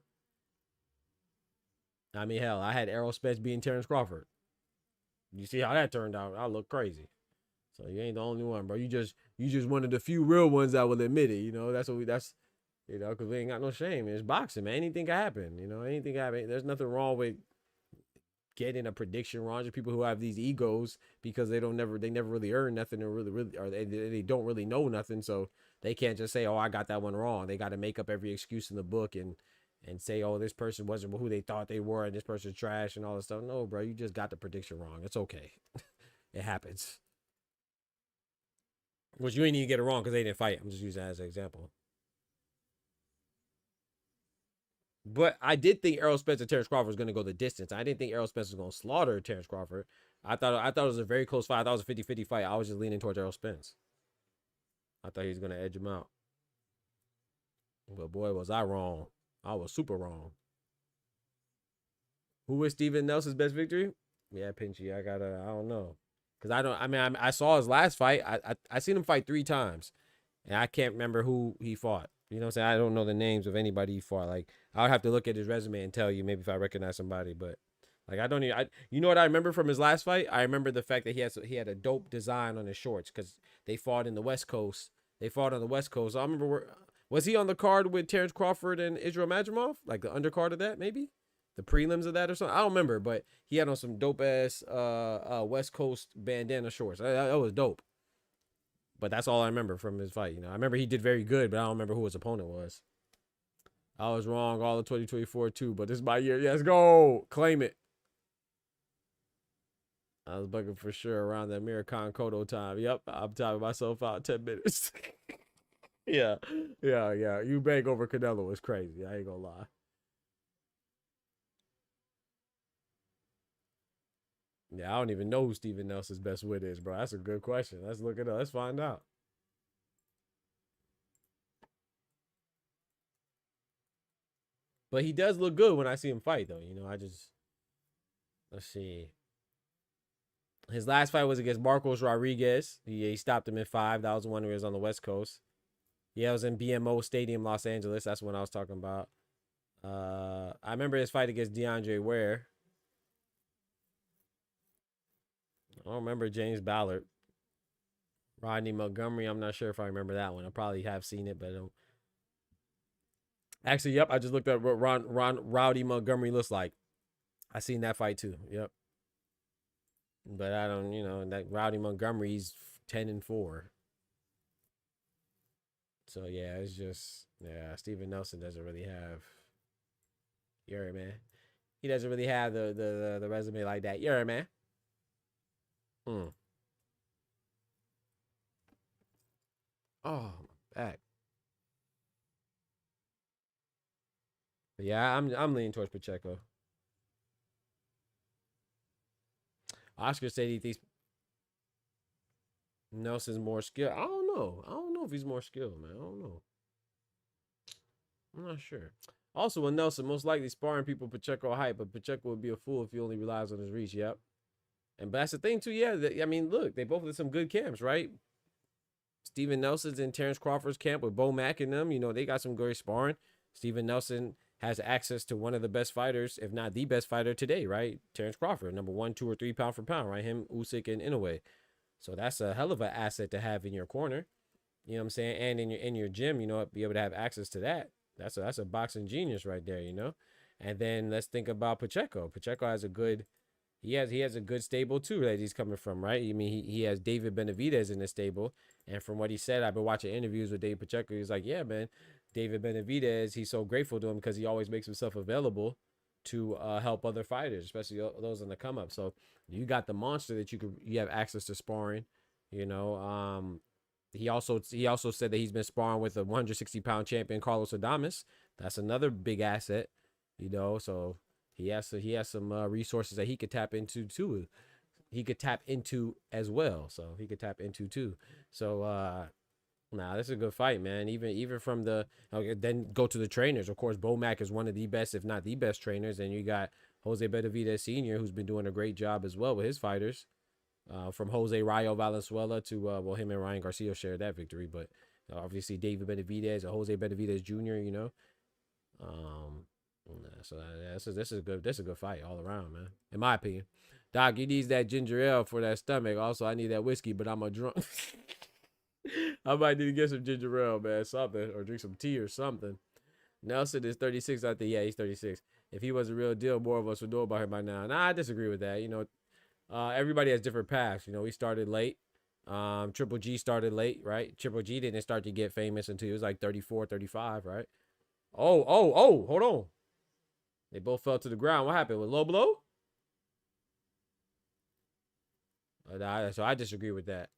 I mean, hell, I had Errol Spence beating Terrence Crawford. You see how that turned out? I look crazy. So you ain't the only one, bro. You just one of the few real ones that will admit it, you know? That's you know, because we ain't got no shame. It's boxing, man. Anything can happen, you know? Anything can happen. There's nothing wrong with getting a prediction wrong. Just people who have these egos because they never really earn nothing or or they don't really know nothing, so they can't just say, oh, I got that one wrong. They got to make up every excuse in the book and say, oh, this person wasn't who they thought they were and this person's trash and all this stuff. No, bro, you just got the prediction wrong. It's okay. It happens. Which you ain't even get it wrong because they didn't fight. I'm just using that as an example. But I did think Errol Spence and Terrence Crawford was going to go the distance. I didn't think Errol Spence was going to slaughter Terrence Crawford. I thought it was a very close fight. I thought it was a 50-50 fight. I was just leaning towards Errol Spence. I thought he was going to edge him out. But boy, was I wrong. I was super wrong. Who is Steven Nelson's best victory? Yeah, Pinchy, I don't know. Because I saw his last fight. I seen him fight 3 times. And I can't remember who he fought. You know what I'm saying? I don't know the names of anybody he fought. Like, I would have to look at his resume and tell you maybe if I recognize somebody. But, like, you know what I remember from his last fight? I remember the fact that he had a dope design on his shorts because they fought in the West Coast. They fought on the West Coast. So I remember, was he on the card with Terrence Crawford and Israel Madrimov? Like the undercard of that, maybe? The prelims of that or something? I don't remember, but he had on some dope-ass West Coast bandana shorts. That was dope. But that's all I remember from his fight. You know, I remember he did very good, but I don't remember who his opponent was. I was wrong all of 2024 too, but this is my year. Let's go. Claim it. I was bugging for sure around the Amir Khan Kodo time. Yep, I'm talking myself out 10 minutes. Yeah. You bang over Canelo is crazy. I ain't gonna lie. Yeah, I don't even know who Steven Nelson's best wit is, bro. That's a good question. Let's look it up. Let's find out. But he does look good when I see him fight, though. You know, let's see. His last fight was against Marcos Rodriguez. He stopped him in 5. That was the one where he was on the West Coast. Yeah, it was in BMO Stadium, Los Angeles. That's what I was talking about. I remember his fight against DeAndre Ware. I don't remember James Ballard. Rodney Montgomery, I'm not sure if I remember that one. I probably have seen it, but I don't. Actually, yep, I just looked up what Rowdy Montgomery looks like. I seen that fight too. Yep. But I don't, you know, that Rowdy Montgomery's 10-4. So yeah, it's just, yeah, Steven Nelson doesn't really have, you heard, man. He doesn't really have the resume like that. You heard, man. Oh, my back. But yeah, I'm leaning towards Pacheco. Oscar said he thinks Nelson's more skilled. I don't know. I don't know if he's more skilled, man. I don't know. I'm not sure. Also, with Nelson, most likely sparring people Pacheco hype, but Pacheco would be a fool if he only relies on his reach. Yep. And but that's the thing too. Yeah, I mean, look, they both did some good camps, right? Steven Nelson's in Terrence Crawford's camp with Bo Mack and them. You know, they got some great sparring. Steven Nelson has access to one of the best fighters, if not the best fighter today, right? Terrence Crawford, number 1, 2, or 3 pound for pound, right? Him, Usyk, and Inoue. So that's a hell of an asset to have in your corner. You know what I'm saying? And in your gym, you know, be able to have access to that. That's a boxing genius right there, you know? And then let's think about Pacheco. Pacheco has a good, he has a good stable too that he's coming from, right? I mean, he has David Benavidez in the stable. And from what he said, I've been watching interviews with Dave Pacheco. He's like, yeah, man, David Benavidez, he's so grateful to him because he always makes himself available to help other fighters, especially those on the come up. So you got the monster that you have access to sparring, you know. he also said that he's been sparring with a 160-pound champion, Carlos Adames. That's another big asset, you know. So he has some resources that he could tap into too. He could tap into as well. So he could tap into too. So nah, this is a good fight, man. Even from the then go to the trainers. Of course, Bomac is one of the best, if not the best trainers. And you got Jose Benavidez Sr., who's been doing a great job as well with his fighters. From Jose Rayo Valenzuela to well, him and Ryan Garcia shared that victory, but obviously David Benavidez and Jose Benavidez Jr., you know. So this is good. This is a good fight all around, man. In my opinion, Doc, he needs that ginger ale for that stomach. Also, I need that whiskey, but I'm a drunk. I might need to get some ginger ale, man, something, or drink some tea or something. Nelson is 36. I think, yeah, he's 36. If he was a real deal, more of us would know about him by now. Nah, I disagree with that. You know, everybody has different paths. You know, he started late. Triple G started late, right? Triple G didn't start to get famous until he was like 34, 35, right? Oh, hold on. They both fell to the ground. What happened? With low blow? So I disagree with that.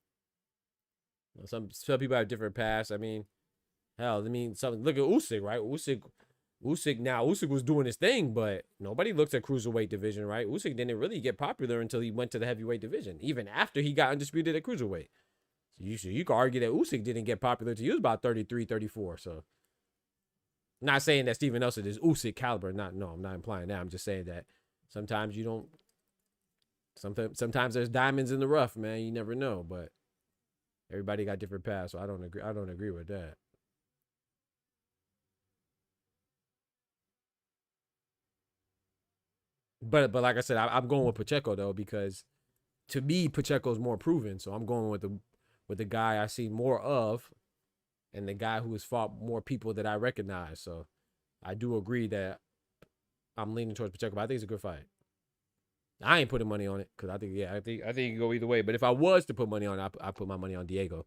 Some people have different paths. I mean, hell, look at Usyk, right? Usyk was doing his thing, but nobody looks at cruiserweight division, right? Usyk didn't really get popular until he went to the heavyweight division, even after he got undisputed at cruiserweight. So you could argue that Usyk didn't get popular until he was about 33, 34. So, not saying that Steven Nelson is Usyk caliber. No, I'm not implying that. I'm just saying that sometimes you don't. Sometimes there's diamonds in the rough, man. You never know, but everybody got different paths, so I don't agree with that. But like I said, I'm going with Pacheco though, because to me Pacheco's more proven. So I'm going with the guy I see more of, and the guy who has fought more people that I recognize. So I do agree that I'm leaning towards Pacheco, but I think it's a good fight. I ain't putting money on it because I think it can go either way. But if I was to put money on it, I put my money on Diego.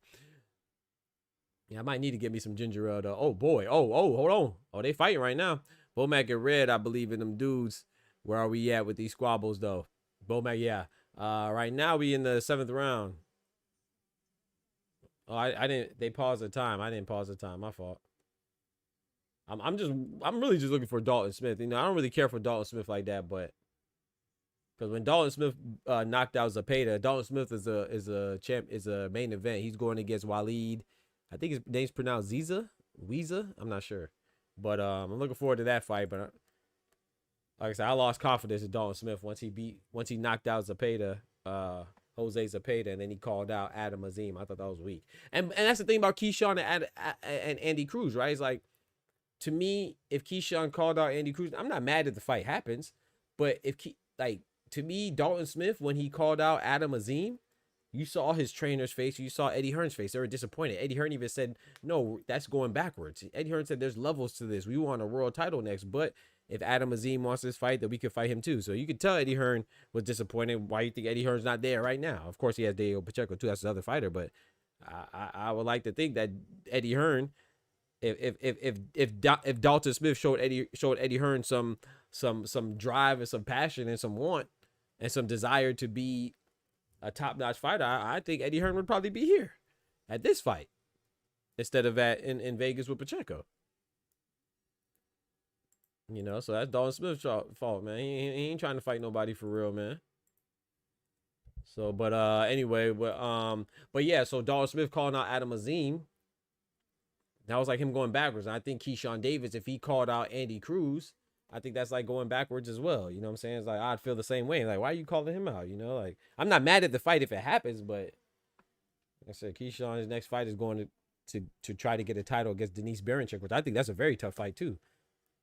Yeah, I might need to get me some ginger ale though. Oh boy. Oh, hold on. Oh, they fighting right now. Bomac and Red, I believe in them dudes. Where are we at with these squabbles though? Bomac, yeah. Right now we in the 7th round. Oh, I didn't. They paused the time. I didn't pause the time. My fault. I'm really just looking for Dalton Smith. You know, I don't really care for Dalton Smith like that, but because when Dalton Smith knocked out Zepeda, Dalton Smith is a main event. He's going against Walid. I think his name's pronounced Ouizzza. I'm not sure, but I'm looking forward to that fight. But like I said, I lost confidence in Dalton Smith once he knocked out Zepeda, Jose Zepeda, and then he called out Adam Azim. I thought that was weak. And that's the thing about Keyshawn and Andy Cruz, right? It's like, to me, if Keyshawn called out Andy Cruz, I'm not mad that the fight happens, but to me, Dalton Smith, when he called out Adam Azim, you saw his trainer's face. You saw Eddie Hearn's face. They were disappointed. Eddie Hearn even said, no, that's going backwards. Eddie Hearn said there's levels to this. We want a world title next. But if Adam Azim wants this fight, then we could fight him too. So you could tell Eddie Hearn was disappointed. Why you think Eddie Hearn's not there right now? Of course, he has Diego Pacheco too. That's his other fighter. But I would like to think that Eddie Hearn, if Dalton Smith showed Eddie Hearn some drive and some passion and some want and some desire to be a top-notch fighter, I think Eddie Hearn would probably be here at this fight instead of in Vegas with Pacheco. You know, so that's Dalton Smith's fault, man. He ain't trying to fight nobody for real, man. So, but anyway, but yeah, so Dalton Smith calling out Adam Azim, that was like him going backwards. And I think Keyshawn Davis, if he called out Andy Cruz, I think that's like going backwards as well. You know what I'm saying? It's like, I'd feel the same way. Like, why are you calling him out? You know, like, I'm not mad at the fight if it happens, but like I said, Keyshawn's next fight is going to try to get a title against Denise Berenchik, which I think that's a very tough fight too.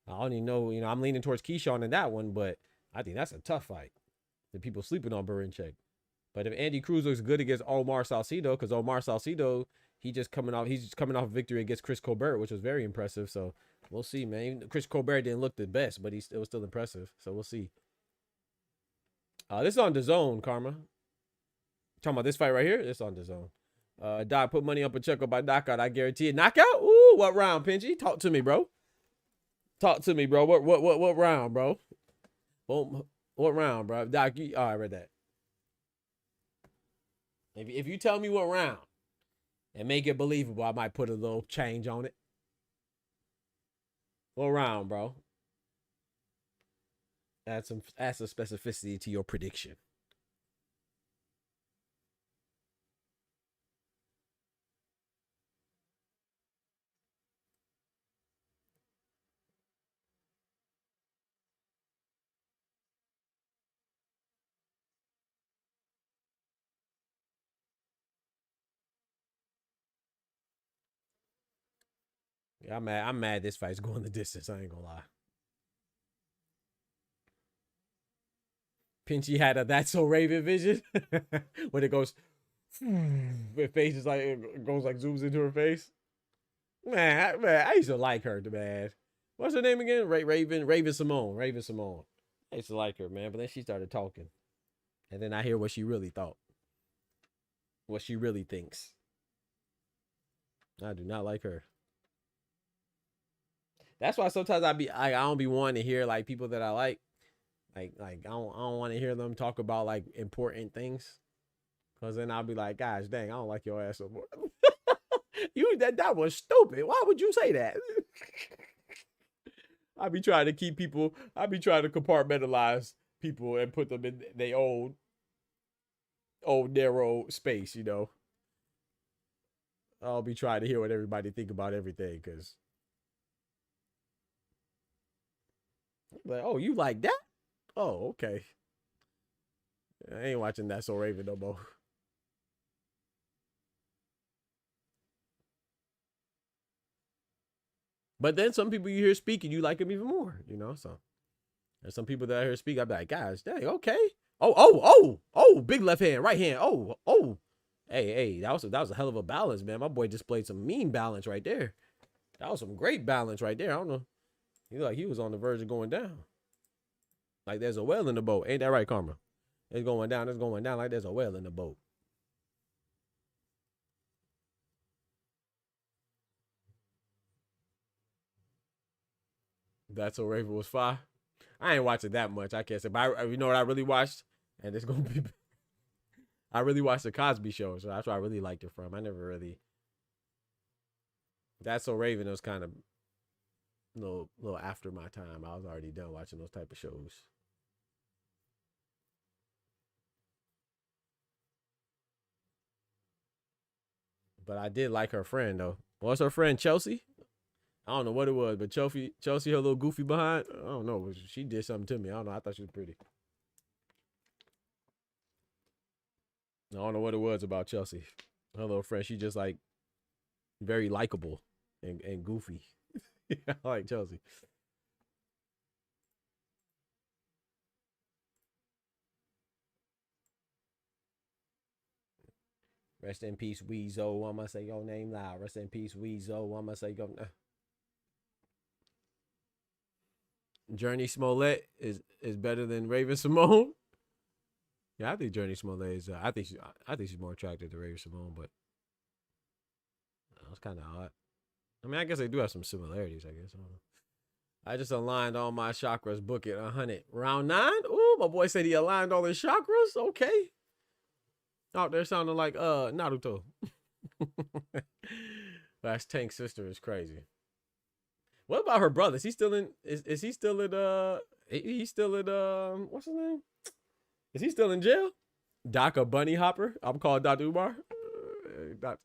I don't even know, you know, I'm leaning towards Keyshawn in that one, but I think that's a tough fight. The people sleeping on Berenchik. But if Andy Cruz looks good against Omar Salcido, because Omar Salcido, he's just coming off a victory against Chris Colbert, which was very impressive. So we'll see, man. Even Chris Colbert didn't look the best, but it was still impressive. So we'll see. This is on DAZN, Karma. Talking about this fight right here? It's on DAZN. Doc, put money on Pacheco by knockout. I guarantee it. Knockout? Ooh, what round, Pinchy? Talk to me, bro. Talk to me, bro. What round, bro? Boom. What round, bro? Doc, I read that. If you tell me what round, and make it believable, I might put a little change on it. Little round, bro. Add some specificity to your prediction. Yeah, I'm mad this fight's going the distance. I ain't gonna lie. Pinchy had a That's So Raven vision when it goes, her face is like, it goes like zooms into her face. Man, I used to like her, man. What's her name again? Raven Simone. Raven Simone. I used to like her, man, but then she started talking. And then I hear what she really thought. What she really thinks. I do not like her. That's why sometimes I don't be wanting to hear like people that I like. Like I don't want to hear them talk about like important things. Cause then I'll be like, gosh dang, I don't like your ass no more. That was stupid. Why would you say that? I be trying to keep people, I be trying to compartmentalize people and put them in their old narrow space, you know. I'll be trying to hear what everybody think about everything, cause like, oh, you like that? Oh, okay. I ain't watching That So Raven no more. But then some people you hear speaking, you like them even more, you know. So there's some people that I hear speak, I be like, guys, dang, okay. Oh, big left hand, right hand. Oh. Hey, that was a hell of a balance, man. My boy displayed some mean balance right there. That was some great balance right there. I don't know. He was on the verge of going down. Like there's a whale in the boat. Ain't that right, Karma? It's going down like there's a whale in the boat. That's So Raven was fire. I ain't watching that much. I can't say. But you know what I really watched? And it's going to be... I really watched the Cosby Show. So that's where I really liked it from. I never really... That's So Raven was kind of a little after my time. I was already done watching those type of shows. But I did like her friend, though. What's her friend, Chelsea? I don't know what it was, but Chelsea, her little goofy behind. I don't know. She did something to me. I don't know. I thought she was pretty. I don't know what it was about Chelsea. Her little friend, she just like very likable and goofy. I like Chelsea. Rest in peace, Weezo. I'm gonna say your name loud. Rest in peace, Weezo. I'm gonna say your Journey Smollett is better than Raven Simone. Yeah, I think Journey Smollett is. I think she's more attractive than Raven Simone, but it's kind of odd. I mean, I guess they do have some similarities. I guess I don't know. I just aligned all my chakras. Book it 100. Round 9. Ooh, my boy said he aligned all his chakras. Okay. Out there sounding like Naruto. That's Tank's sister is crazy. What about her brother? Is he still in? Is he still in? He's still in. What's his name? Is he still in jail? Dr. Bunny Hopper. I'm calling Dr. Umar.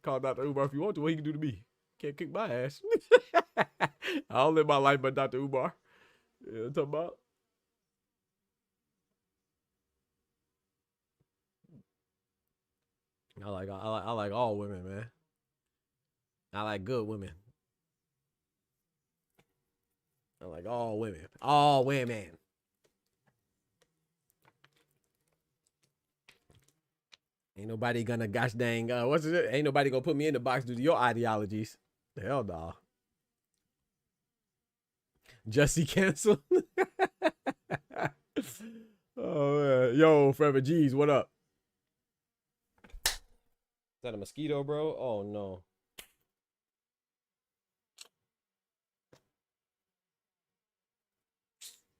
Call Dr. Umar if you want to. What he can do to me? Can't kick my ass. I don't live my life by Dr. Umar. You know what I'm talking about? I like all women, man. I like good women. I like all women. All women. Ain't nobody gonna gosh dang what's it? Ain't nobody gonna put me in the box due to your ideologies. Hell no. Jussie cancel. Oh man. Yo, Forever G's, what up? Is that a mosquito, bro? Oh no.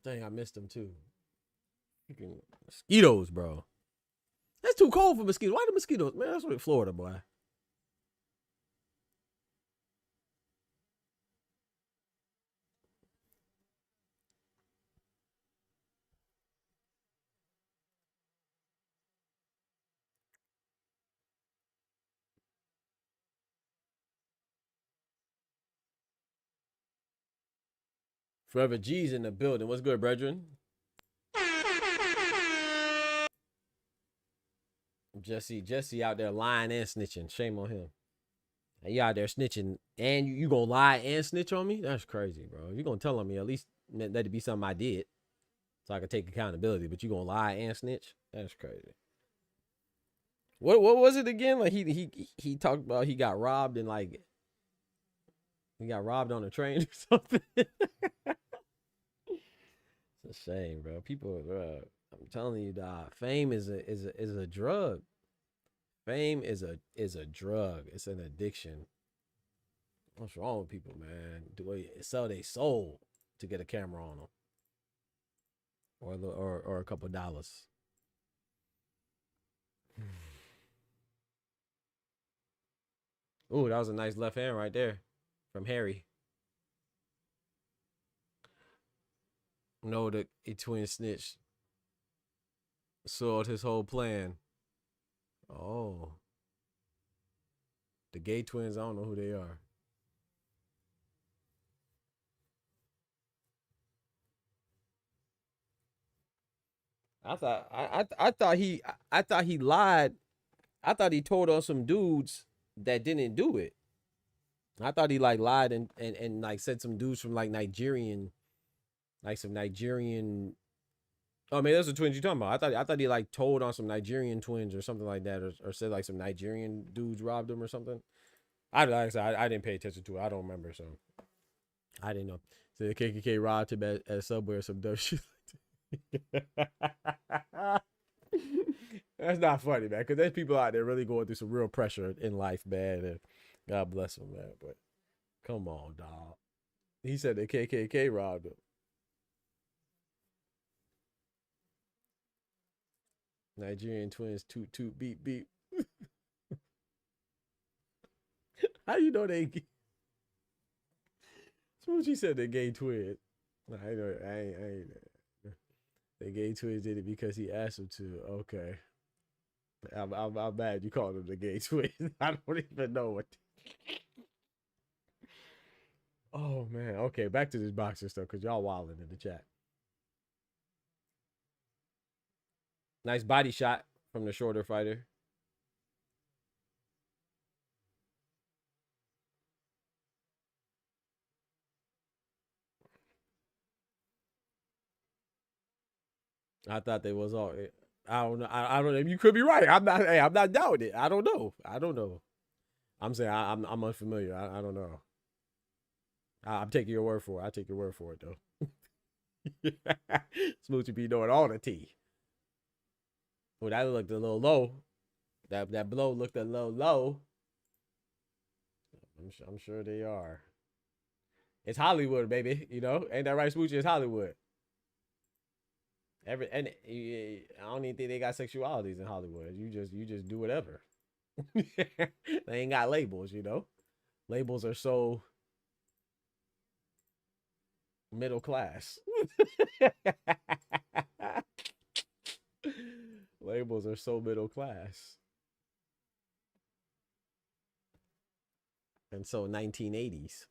Dang, I missed them too. Freaking mosquitoes, bro. That's too cold for mosquitoes. Why the mosquitoes? Man, that's what Florida, boy. Forever G's in the building. What's good, brethren? Jesse out there lying and snitching. Shame on him. You out there snitching and you gonna lie and snitch on me? That's crazy, bro. You gonna tell on me, at least let it be something I did so I can take accountability. But you gonna lie and snitch? That's crazy. What was it again? Like he talked about he got robbed and like he got robbed on a train or something. It's a shame, bro. People, bro, I'm telling you, dog. Fame is a drug. Fame is a drug. It's an addiction. What's wrong with people, man? Do they sell their soul to get a camera on them, or a couple dollars? Ooh, that was a nice left hand right there from Harry. No, the twin snitch soiled his whole plan. Oh. The gay twins, I don't know who they are. I thought he lied. I thought he told on some dudes that didn't do it. I thought he like lied and like said some dudes from like Nigerian, like some Nigerian. Oh man, those are twins you talking about. I thought he like told on some Nigerian twins or something like that, or said like some Nigerian dudes robbed him or something. I didn't pay attention to it. I don't remember, so I didn't know. So the KKK robbed him at a Subway or some dumb shit. That's not funny, man, because there's people out there really going through some real pressure in life, man, and God bless them, man. But come on, dog. He said the KKK robbed him. Nigerian twins, toot toot, beep beep. How you know they? Smoochie said they gay twins. I know. I ain't. The gay twins did it because he asked them to. Okay. I'm mad you called them the gay twins. I don't even know what. Oh man. Okay, back to this boxing stuff because y'all wilding in the chat. Nice body shot from the shorter fighter. I thought they was all. I don't know. I don't know. You could be right. I'm not. Hey, I'm not doubting it. I don't know. I'm saying I'm unfamiliar. I don't know. I'm taking your word for it. I take your word for it though. Smoochie be knowing all the tea. Well, that looked a little low. That blow looked a little low. I'm sure they are. It's Hollywood, baby. You know, ain't that right, Smoochie? It's Hollywood. I don't even think they got sexualities in Hollywood. You just do whatever. They ain't got labels, you know. Labels are so middle class. Labels are so middle class. And so 1980s.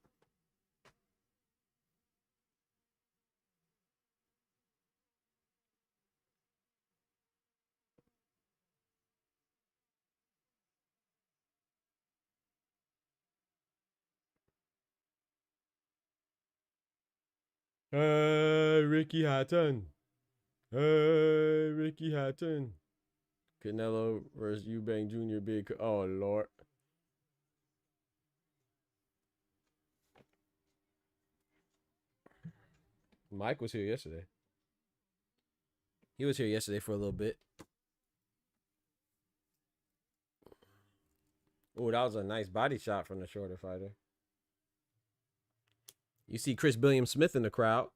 Ricky Hatton. Ricky Hatton. Canelo versus Eubank Jr. Big. Oh, Lord. Mike was here yesterday. He was here yesterday for a little bit. Oh, that was a nice body shot from the shorter fighter. You see Chris Billiam Smith in the crowd.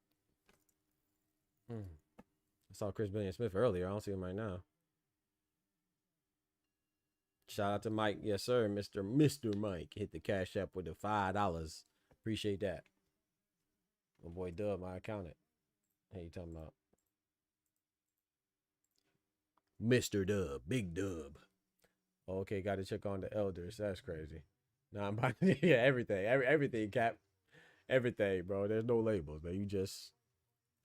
I saw Chris Billiam Smith earlier. I don't see him right now. Shout out to Mike. Yes, sir. Mr. Mike hit the cash app with the $5. Appreciate that. My boy Dub, my accountant. Hey, you talking about? Mr. Dub, Big Dub. Okay, got to check on the elders. That's crazy. Nah, I'm about to, yeah, everything, everything, Cap. Everything, bro. There's no labels, man. You just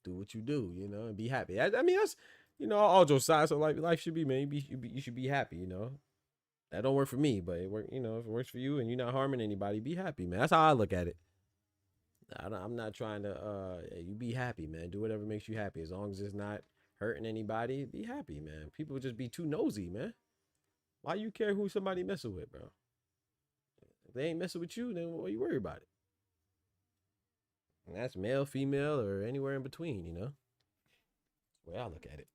do what you do, you know, and be happy. I mean, that's, you know, all jokes aside. So like life should be, man. You should be happy, you know. That don't work for me, but it work, you know, if it works for you and you're not harming anybody, be happy, man. That's how I look at it. I'm not trying to you be happy, man. Do whatever makes you happy. As long as it's not hurting anybody, be happy, man. People just be too nosy, man. Why you care who somebody messing with, bro? If they ain't messing with you, then what you worry about it? And that's male, female, or anywhere in between, you know? That's the way I look at it.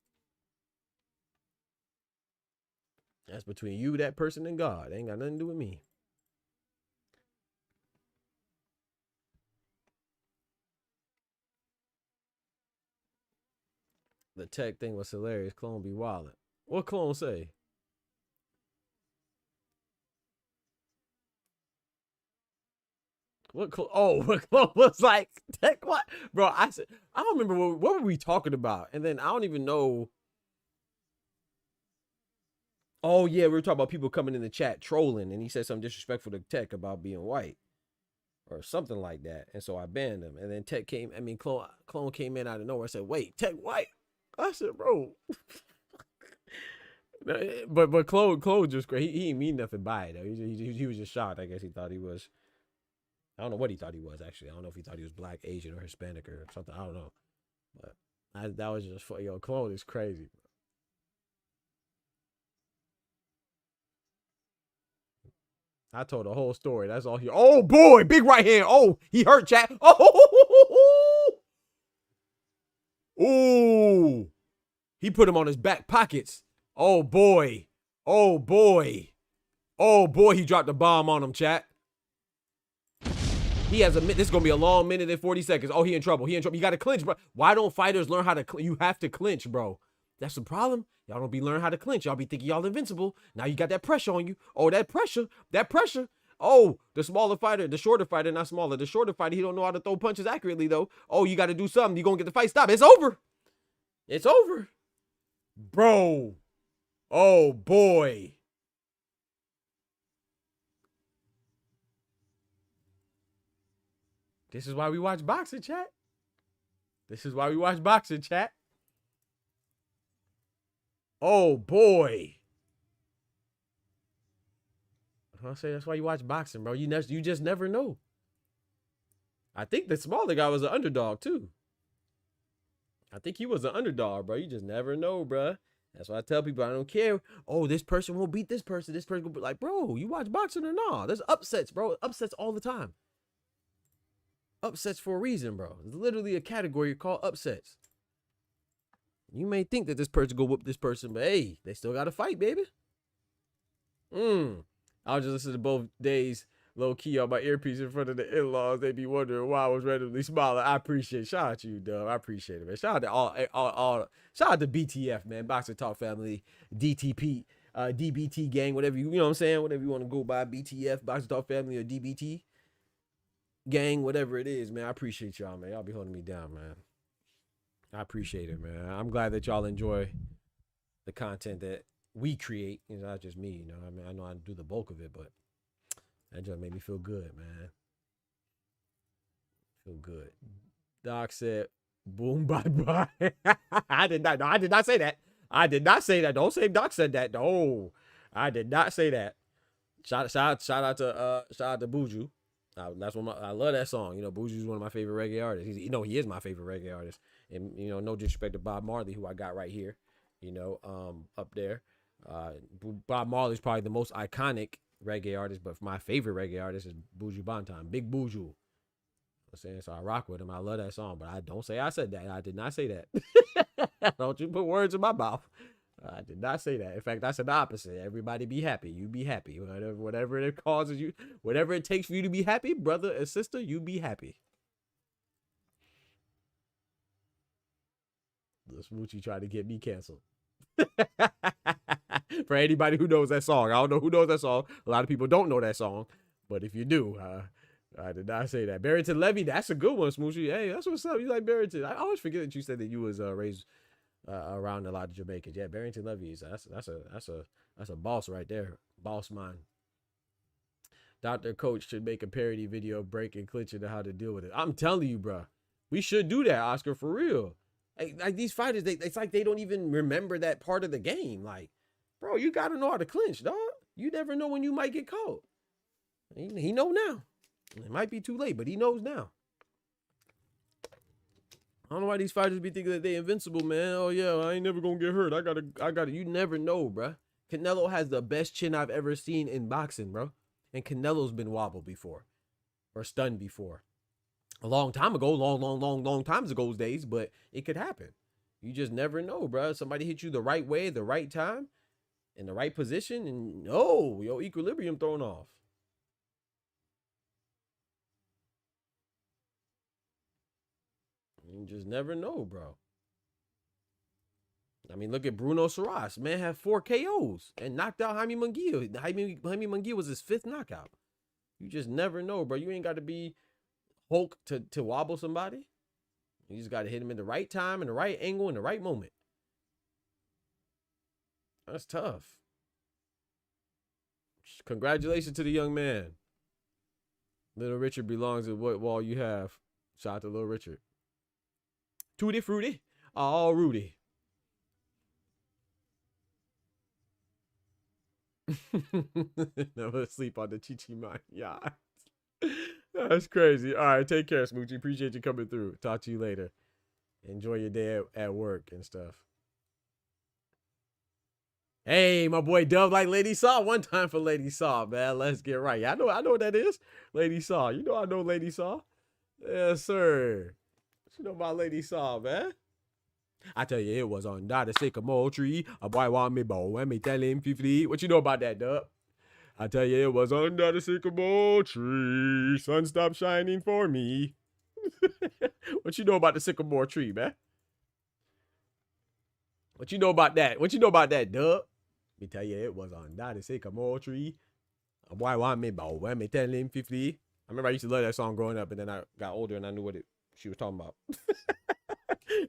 That's between you, that person, and God. Ain't got nothing to do with me. The tech thing was hilarious. Clone be wildin'. What Clone say? What Clone was like? Tech what? Bro, I said, I don't remember what were we talking about? And then I don't even know. Oh, yeah, we were talking about people coming in the chat trolling, and he said something disrespectful to Tech about being white or something like that. And so I banned him. And then Tech came, I mean, Clone came in out of nowhere and said, wait, Tech white? I said, bro. but Clone just crazy. He didn't mean nothing by it, though. He was just shocked. I guess he thought he was. I don't know what he thought he was, actually. I don't know if he thought he was black, Asian, or Hispanic or something. I don't know. But that was just, yo, Clone is crazy. I told the whole story. That's all he. Oh, boy. Big right hand. Oh, he hurt, chat. Oh. Ooh. He put him on his back pockets. Oh, boy. Oh, boy. Oh, boy. He dropped a bomb on him, chat. He has this is going to be a long minute and 40 seconds. Oh, he in trouble. He in trouble. You got to clinch, bro. Why don't fighters learn how to clinch? You have to clinch, bro. That's the problem. Y'all don't be learning how to clinch. Y'all be thinking y'all invincible. Now you got that pressure on you. Oh, that pressure. That pressure. Oh, the smaller fighter, the shorter fighter, not smaller. The shorter fighter, he don't know how to throw punches accurately, though. Oh, you got to do something. You're going to get the fight stopped. It's over. It's over. Bro. Oh, boy. This is why we watch boxing, chat. This is why we watch boxing, chat. Oh, boy. I say that's why you watch boxing, bro. You just never know. I think the smaller guy was an underdog, too. I think he was an underdog, bro. You just never know, bro. That's why I tell people I don't care. Oh, this person won't beat this person. This person will be like, bro, you watch boxing or not? There's upsets, bro. Upsets all the time. Upsets for a reason, bro. It's literally a category called upsets. You may think that this person go whoop this person, but hey, they still got to fight, baby. I was just listening to both days low key on my earpiece in front of the in-laws. They be wondering why I was randomly smiling. I appreciate it. Shout out to you, Dub. I appreciate it, man. Shout out to all shout out to BTF, man. Boxer Talk family, DTP, DBT gang, whatever you know what I'm saying? Whatever you want to go by, BTF, Boxer Talk family, or DBT gang, whatever it is, man. I appreciate y'all, man. Y'all be holding me down, man. I appreciate it, man. I'm glad that y'all enjoy the content that we create. It's not just me, you know. I mean, I know I do the bulk of it, but that just made me feel good, man. Feel good. Doc said, boom, bye. I did not say that. I did not say that. Don't say Doc said that. No, I did not say that. Shout out to Buju. That's one I love that song. You know, Buju's one of my favorite reggae artists. He is my favorite reggae artist. And, you know, no disrespect to Bob Marley, who I got right here, you know, up there. Bob Marley's probably the most iconic reggae artist, but my favorite reggae artist is Buju Banton, Big Buju. I'm saying, so I rock with him. I love that song, but I don't say I said that. I did not say that. Don't you put words in my mouth. I did not say that. In fact, I said the opposite. Everybody be happy. You be happy. Whatever it causes you, whatever it takes for you to be happy, brother and sister, you be happy. The Smoochie tried to get me canceled. For anybody who knows that song. I don't know who knows that song. A lot of people don't know that song. But if you do, I did not say that. Barrington Levy, that's a good one, Smoochie. Hey, that's what's up. You like Barrington. I always forget that you said that you was raised around a lot of Jamaicans. Yeah, Barrington Levy is that's a boss right there. Boss man. Dr. Coach should make a parody video of breaking, clinching, and how to deal with it. I'm telling you, bro. We should do that, Oscar, for real. Like these fighters, it's like they don't even remember that part of the game. Like, bro, you got to know how to clinch, dog. You never know when you might get caught. He know now. It might be too late, but he knows now. I don't know why these fighters be thinking that they invincible, man. Oh, yeah, I ain't never going to get hurt. I gotta. You never know, bro. Canelo has the best chin I've ever seen in boxing, bro. And Canelo's been wobbled before. Or stunned before. A long time ago, long times ago days, but it could happen. You just never know, bro. Somebody hit you the right way, the right time, in the right position, and no, your equilibrium thrown off. You just never know, bro. I mean, look at Bruno Saras. Man had 4 KOs and knocked out Jaime Munguia. Jaime Munguia was his 5th knockout. You just never know, bro. You ain't got to be Hulk to wobble somebody. You just got to hit him in the right time, in the right angle, in the right moment. That's tough. Congratulations to the young man. Little Richard belongs at what wall you have. Shout out to Little Richard. Tutti Frutti. Oh, Rudy. Never sleep on the Chichi Mine. Yeah. That's crazy. All right, take care, Smoochie. Appreciate you coming through. Talk to you later. Enjoy your day at work and stuff. Hey, my boy Dub like Lady Saw. One time for Lady Saw, man. Let's get right. I know what that is. Lady Saw. You know I know Lady Saw. Yes, sir. What you know about Lady Saw, man? I tell you, it was under the sycamore tree. A boy want me bow and me tell him 50. What you know about that, Dub? I tell you, it was under the sycamore tree. Sun stopped shining for me. What you know about the sycamore tree, man? What you know about that? What you know about that, Dub? Me tell you, it was under the sycamore tree. A boy want me bow and me tell him 50. I remember I used to love that song growing up, and then I got older and I knew what she was talking about.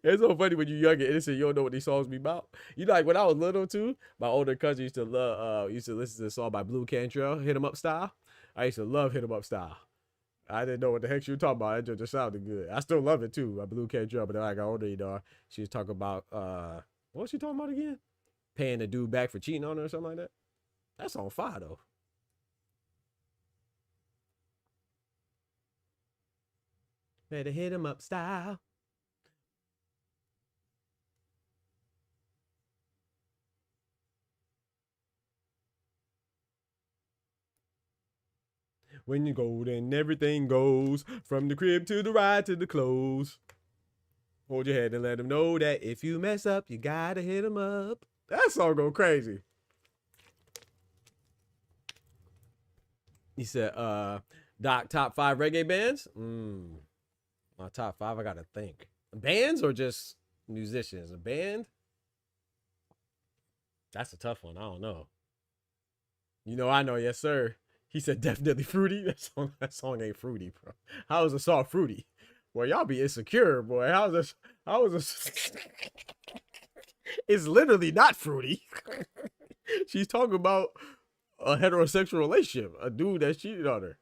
It's so funny when you're young and innocent, you don't know what these songs be about. You know, like when I was little too, my older cousin used to listen to the song by Blue Cantrell, Hit 'Em Up Style. I used to love Hit 'Em Up Style. I didn't know what the heck she was talking about. It just sounded good. I still love it too, by Blue Cantrell, but then I got older, you know, she was talking about what was she talking about again? Paying the dude back for cheating on her or something like that. That's on fire though. Better hit 'em up style. When you go, then everything goes. From the crib to the ride to the clothes. Hold your head and let them know that if you mess up, you gotta hit them up. That song go crazy. He said, Doc, top 5 reggae bands? My top 5, I gotta think. Bands or just musicians? A band? That's a tough one. I don't know. You know, I know, yes, sir. He said definitely fruity. That song ain't fruity, bro. How is a song fruity? Boy, y'all be insecure, boy. How is this? It's literally not fruity. She's talking about a heterosexual relationship, a dude that cheated on her.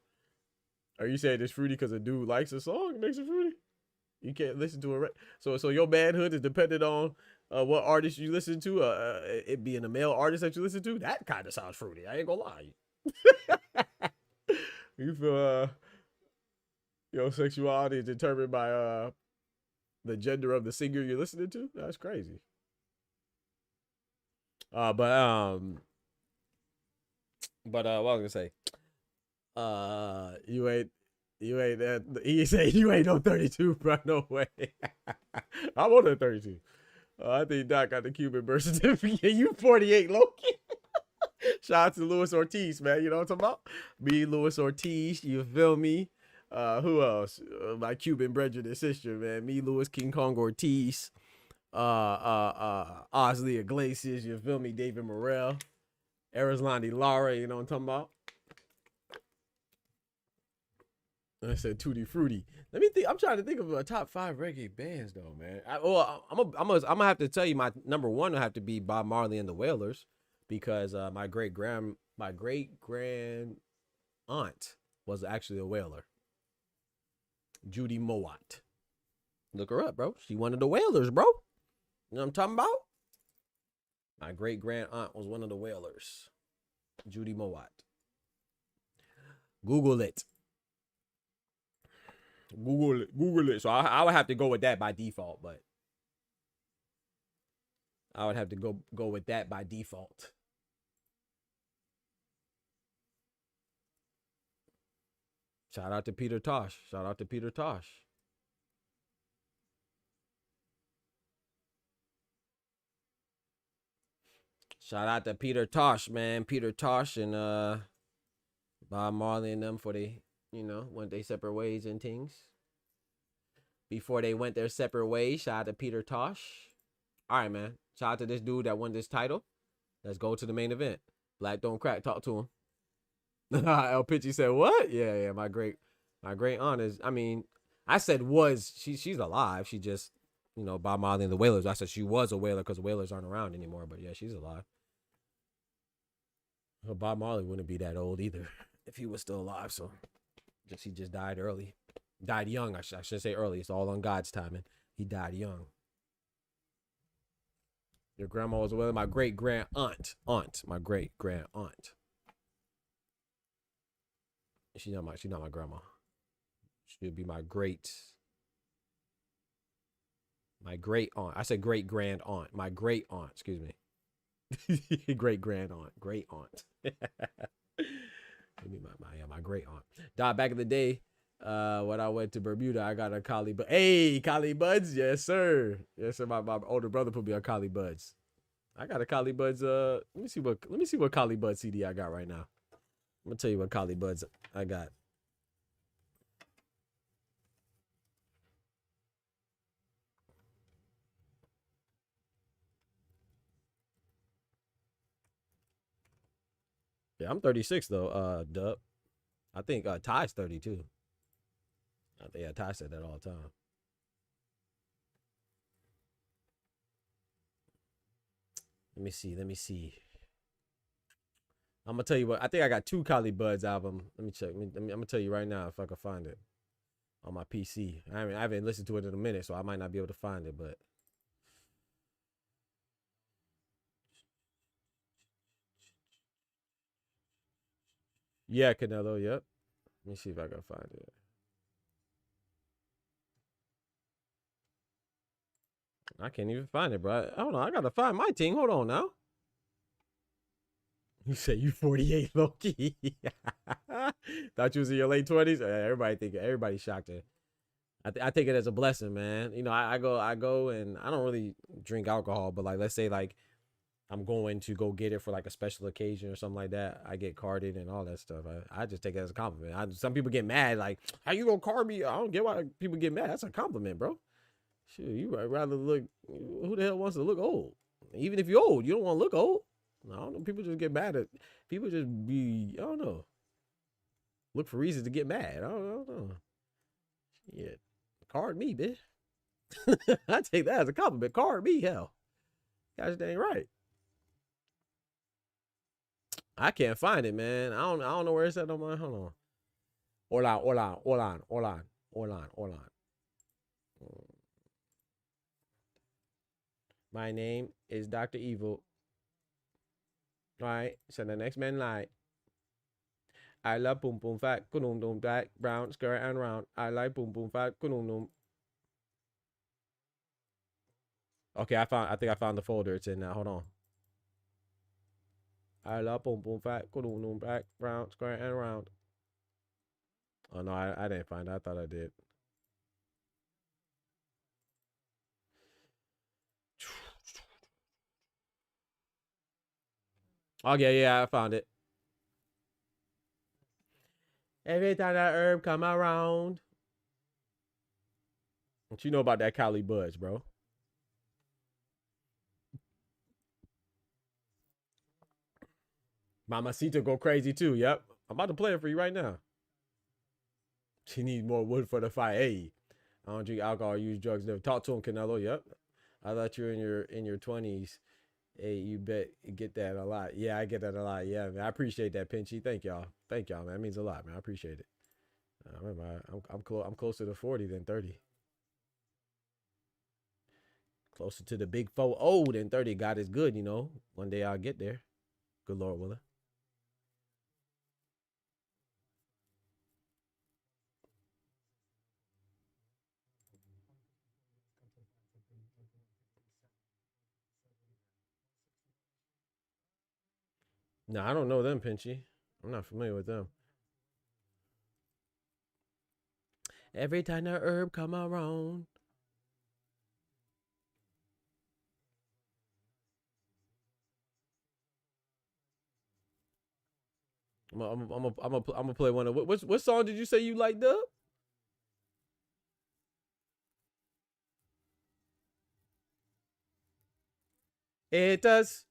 Are you saying it's fruity because a dude likes a song? It makes it fruity? You can't listen to it. So your manhood is dependent on what artist you listen to. It being a male artist that you listen to. That kind of sounds fruity. I ain't gonna lie. You feel your sexuality is determined by the gender of the singer you're listening to? That's crazy. What was I gonna say? You ain't that. He said you ain't no 32, bro. No way. I'm on that 32. I think Doc got the Cuban birth certificate. You 48, Loki. Shout out to Luis Ortiz, man. You know what I'm talking about? Me, Luis Ortiz. You feel me? Who else? My Cuban brethren and sister, man. Me, Luis King Kong Ortiz. Osley Iglesias. You feel me? David Morrell. Arislandi Lara. You know what I'm talking about? I said Tutti Frutti. Let me think. I'm trying to think of a top 5 reggae bands, though, man. I'm gonna have to tell you my number 1 will have to be Bob Marley and the Wailers, because my great grand aunt was actually a whaler. Judy Mowat. Look her up, bro. She one of the whalers, bro. You know what I'm talking about? My great grand aunt was one of the whalers. Judy Mowat. Google it. Google it. So I would have to go with that by default, but I would have to go with that by default. Shout out to Peter Tosh. Shout out to Peter Tosh. Shout out to Peter Tosh, man. Peter Tosh and Bob Marley and them for they, you know, went their separate ways and things. Before they went their separate ways, shout out to Peter Tosh. All right, man. Shout out to this dude that won this title. Let's go to the main event. Black Don't Crack. Talk to him. El Pitchy said, what? Yeah. My great aunt is, I mean, I said was, she's alive. She just, you know, Bob Marley and the Whalers. I said she was a whaler because the Whalers aren't around anymore. But yeah, she's alive. Well, Bob Marley wouldn't be that old either if he was still alive. So he just died early. Died young. I shouldn't say early. It's all on God's timing. He died young. Your grandma was a whaler. My great grand aunt. My great grand aunt. She's not my grandma. She'd be my great aunt. I said great grand aunt. My great aunt, excuse me. Great grand aunt. Great aunt. my great aunt. Died back in the day. When I went to Bermuda, I got a Collie Bud. Hey, Collie Buds, yes sir. Yes sir. My older brother put me on Collie Buds. I got a Collie Buds. Let me see what Collie Bud CD I got right now. I'm gonna tell you what Collie Buds I got. Yeah, I'm 36 though, Dub. I think Ty's 32. I think Ty said that all the time. Let me see. I'm gonna tell you what. I think I got 2 Collie Buds album. Let me check. I'm gonna tell you right now if I can find it on my PC. I haven't listened to it in a minute, so I might not be able to find it. But yeah, Canelo. Yep. Let me see if I can find it. I can't even find it, bro. Hold on. I gotta find my team. Hold on now. You say you 48, low-key. Thought you was in your late 20s. Everybody shocked her. I take it as a blessing, man. You know, I go and I don't really drink alcohol, but like, let's say like I'm going to go get it for like a special occasion or something like that. I get carded and all that stuff. I just take it as a compliment. Some people get mad, like, how you gonna card me? I don't get why people get mad. That's a compliment, bro. Shoot, you rather look, who the hell wants to look old? Even if you're old, you don't want to look old. I don't know. People just get mad at, people just be, I don't know. Look for reasons to get mad. I don't know. Yeah. Card me, bitch. I take that as a compliment. Card me, hell. Gosh dang right. I can't find it, man. I don't know where it's at on my, hold on. Orlan. My name is Dr. Evil. All right, so the next man lied. I love boom boom fat, kunum dum black, brown, skirt and round. I like boom boom fat, kunum dum. Okay, I think I found the folder it's in now. Hold on. I love boom boom fat, kunum dum black, brown, skirt and round. Oh no, I didn't find it. I thought I did. Okay, yeah, I found it. Every time that herb come around. What you know about that Collie Buds, bro? Mamacita go crazy too. Yep. I'm about to play it for you right now. She needs more wood for the fire. Hey, I don't drink alcohol, use drugs. Never talk to him, Canelo. Yep. I thought you were in your 20s Hey, you bet you get that a lot. Yeah, I get that a lot. Yeah, man. I appreciate that, Pinchy. Thank y'all. Thank y'all, man. That means a lot, man. I appreciate it. Remember, I'm closer to 40 than 30. Closer to the big 4-0 than 30. God is good, you know. One day I'll get there. Good Lord willing. No, I don't know them, Pinchy. I'm not familiar with them. Every time the herb come around. I'm gonna play one of what song did you say you liked up? It does.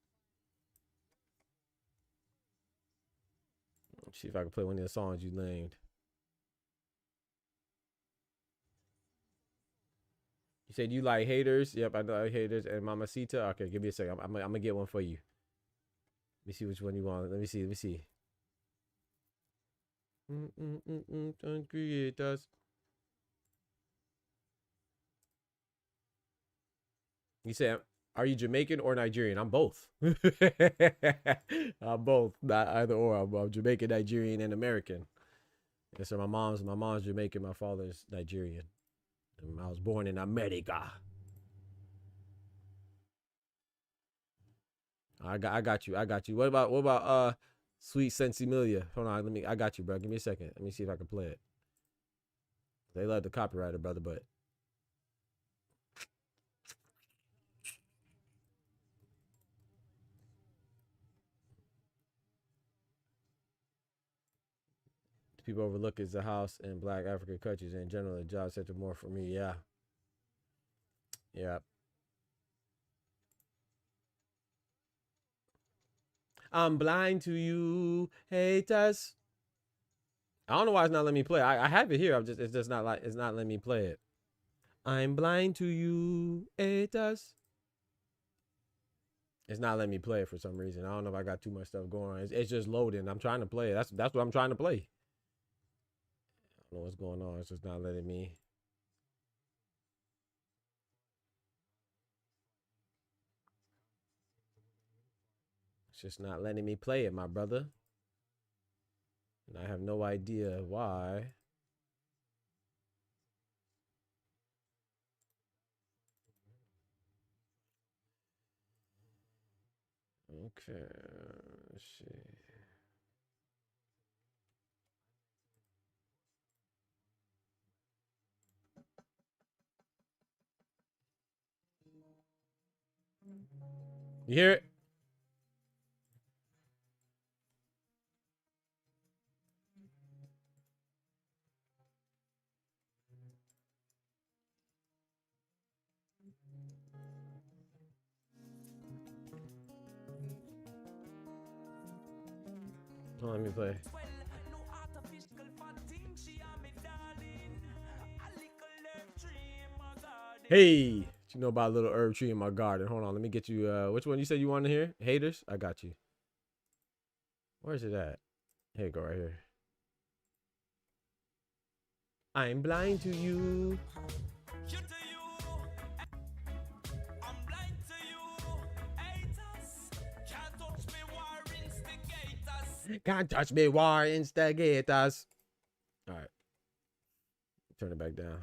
Let's see if I can play one of the songs you named. You said you like Haters. Yep, I know Haters and Mamacita. Okay, give me a second. I'm gonna get one for you. Let me see which one you want. Let me see. Let me see. It does. You say, are you Jamaican or Nigerian? I'm both. I'm both. Not either or. I'm Jamaican, Nigerian, and American. And so my mom's Jamaican. My father's Nigerian. And I was born in America. I got you. What about Sweet Sensimilia? Hold on, I got you, bro. Give me a second. Let me see if I can play it. They love the copyrighted, brother, but people overlook is the house in Black African countries and in general the job sector more for me. Yeah. Yeah. I'm blind to you, haters. I don't know why it's not letting me play. I have it here. It's just not like it's not letting me play it. I'm blind to you, haters. It's not letting me play it for some reason. I don't know if I got too much stuff going on. It's just loading. I'm trying to play it. That's what I'm trying to play. I don't know what's going on. It's just not letting me. It's just not letting me play it, my brother. And I have no idea why. Okay, let's see. You hear it? Oh, let me play. Hey, what you know about a little herb tree in my garden? Hold on, let me get you. Which one you said you wanted to hear? Haters? I got you. Where's it at? Here you go, right here. I'm blind to you. Can't touch me, war instigators. All right. Turn it back down.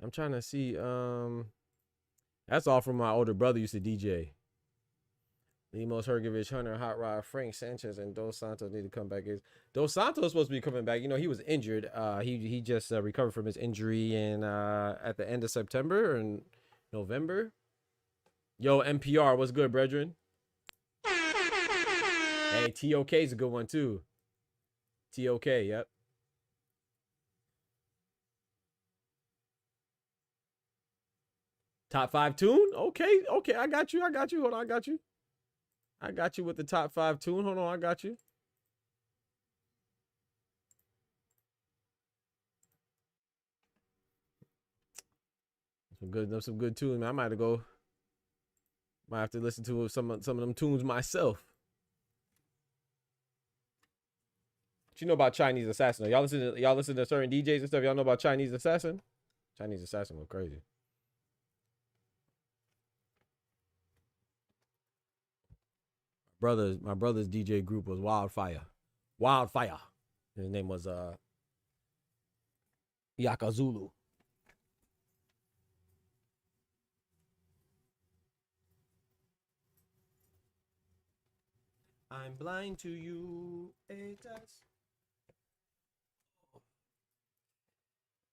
I'm trying to see. That's all from my older brother used to DJ. Limos Hergovich, Hunter, Hot Rod, Frank Sanchez, and Dos Santos need to come back. Dos Santos is supposed to be coming back. You know, he was injured. He just recovered from his injury in at the end of September and November. Yo, NPR, what's good, brethren? Hey, TOK is a good one too. TOK, yep. Top 5 tune? Okay, I got you. Hold on, I got you with the top 5 tune. Hold on, I got you. Some good tunes, man. I might have go Might have to listen to some of them tunes myself. What you know about Chinese Assassin? Y'all listen to certain DJs and stuff. Y'all know about Chinese Assassin? Chinese Assassin went crazy. My brother's DJ group was Wildfire. Wildfire. His name was Yakazulu. I'm blind to you.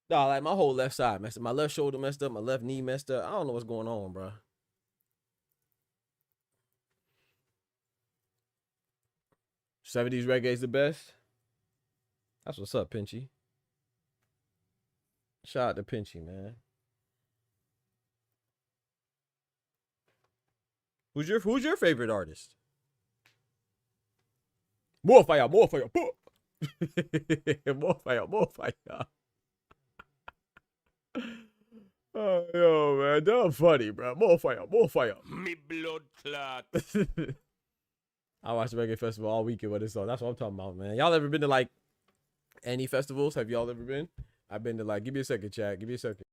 Nah, like my whole left side messed up. My left shoulder messed up. My left knee messed up. I don't know what's going on, bro. '70s reggae is the best. That's what's up, Pinchy. Shout out to Pinchy, man. Who's your favorite artist? More fire, more fire, more fire, more fire. Oh, yo, man, that's funny, bro. More fire, more fire. Me blood clot. I watched the reggae festival all weekend with this on. That's what I'm talking about, man. Y'all ever been to like any festivals? Have y'all ever been? I've been to like. Give me a second, chat. Give me a second.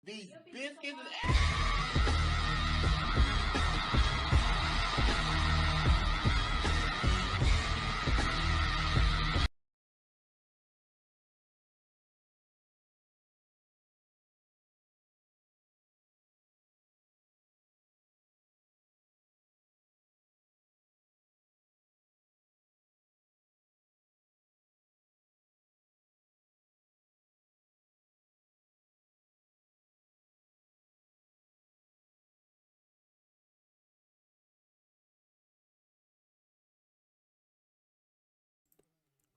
These biscuits.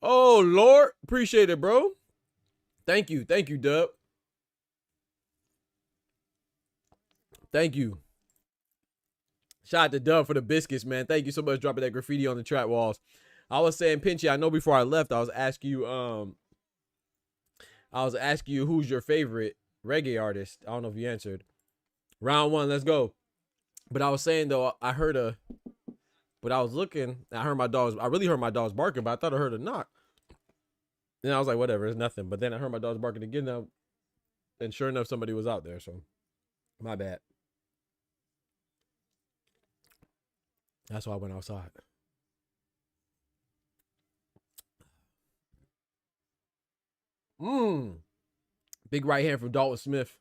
Oh Lord, appreciate it, bro. Thank you, Dub. Thank you. Shout out to Dub for the biscuits, man. Thank you so much for dropping that graffiti on the trap walls. I was saying, Pinchy, I know before I left, I was asking you who's your favorite reggae artist. I don't know if you answered. Round one, let's go. But I was saying though, I was looking, I really heard my dogs barking, but I thought I heard a knock. And I was like, whatever, it's nothing. But then I heard my dogs barking again now, and sure enough, somebody was out there. So, my bad. That's why I went outside. Big right hand from Dalton Smith.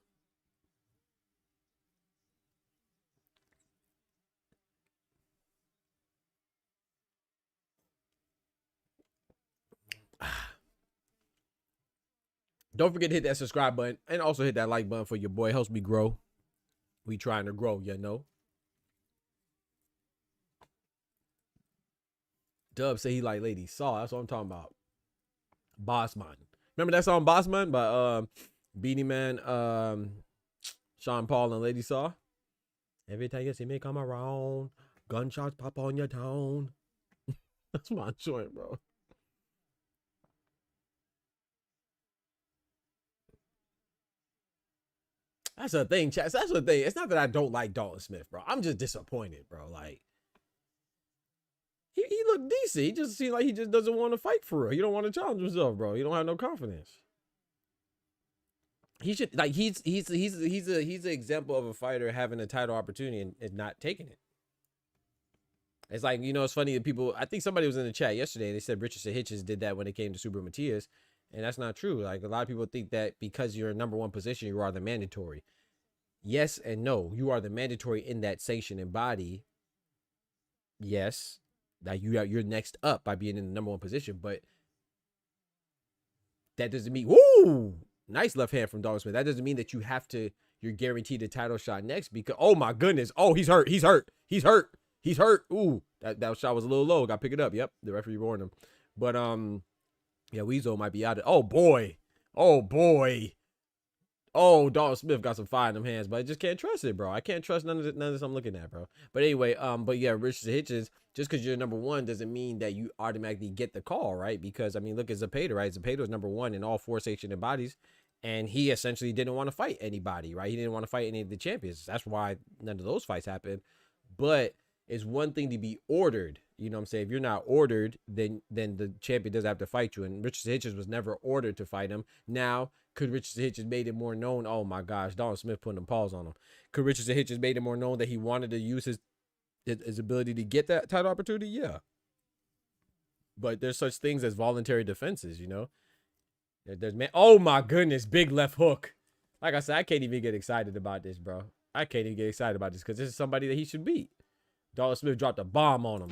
Don't forget to hit that subscribe button and also hit that like button for your boy. It helps me grow. We trying to grow, you know. Dub say he like ladies. Saw, that's what I'm talking about. Bossman. Remember that song Bossman by Beanie Man, Sean Paul and Lady Saw? Every time you see me come around, gunshots pop on your town. That's my joint, bro. That's the thing, chat. That's the thing. It's not that I don't like Dalton Smith, bro. I'm just disappointed, bro. Like, he looked decent. He just seems like he just doesn't want to fight for real. He don't want to challenge himself, bro. He don't have no confidence. He should, like, he's an example of a fighter having a title opportunity and not taking it. It's like, you know, it's funny that people, I think somebody was in the chat yesterday, they said Richardson Hitchens did that when it came to Super Matias. And that's not true. Like, a lot of people think that because you're in number one position, you are the mandatory. Yes and no. You are the mandatory in that sanction and body. Yes. Like, you're next up by being in the number one position. But that doesn't mean, woo! Nice left hand from Dalton Smith. That doesn't mean that you're guaranteed a title shot next because, oh my goodness. Oh, he's hurt. Ooh, that shot was a little low. Got to pick it up. Yep. The referee warned him. But, yeah, Weasel might be out of. Oh boy. Oh, Dalton Smith got some fire in them hands, but I just can't trust it, bro. I can't trust none of this I'm looking at, bro. But anyway, but yeah, Richardson Hitchens, just because you're number one doesn't mean that you automatically get the call, right? Because, I mean, look at Zepeda, right? Zepeda was number one in all four sanctioned bodies, and he essentially didn't want to fight anybody, right? He didn't want to fight any of the champions. That's why none of those fights happened. But it's one thing to be ordered. You know what I'm saying? If you're not ordered, then the champion doesn't have to fight you. And Richardson Hitchens was never ordered to fight him. Now, could Richardson Hitchens made it more known? Oh my gosh, Dalton Smith putting them paws on him. Could Richardson Hitchens made it more known that he wanted to use his ability to get that title opportunity? Yeah. But there's such things as voluntary defenses, you know? Oh my goodness, big left hook. Like I said, I can't even get excited about this, bro. I can't even get excited about this because this is somebody that he should beat. Dalton Smith dropped a bomb on him.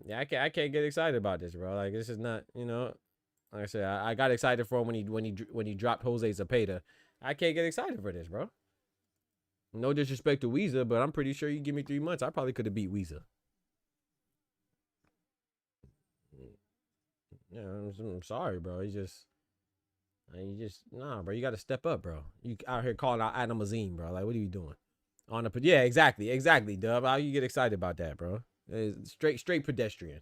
Yeah, I can't get excited about this, bro. Like, this is not, you know, like I said, I got excited for him when he dropped Jose Zepeda. I can't get excited for this, bro. No disrespect to Weizza, but I'm pretty sure you give me 3 months, I probably could have beat Weizza. Yeah, I'm sorry, bro. Nah, bro. You got to step up, bro. You out here calling out Adam Azim, bro. Like, what are you doing? Yeah, exactly, Dub. How you get excited about that, bro? It's straight pedestrian.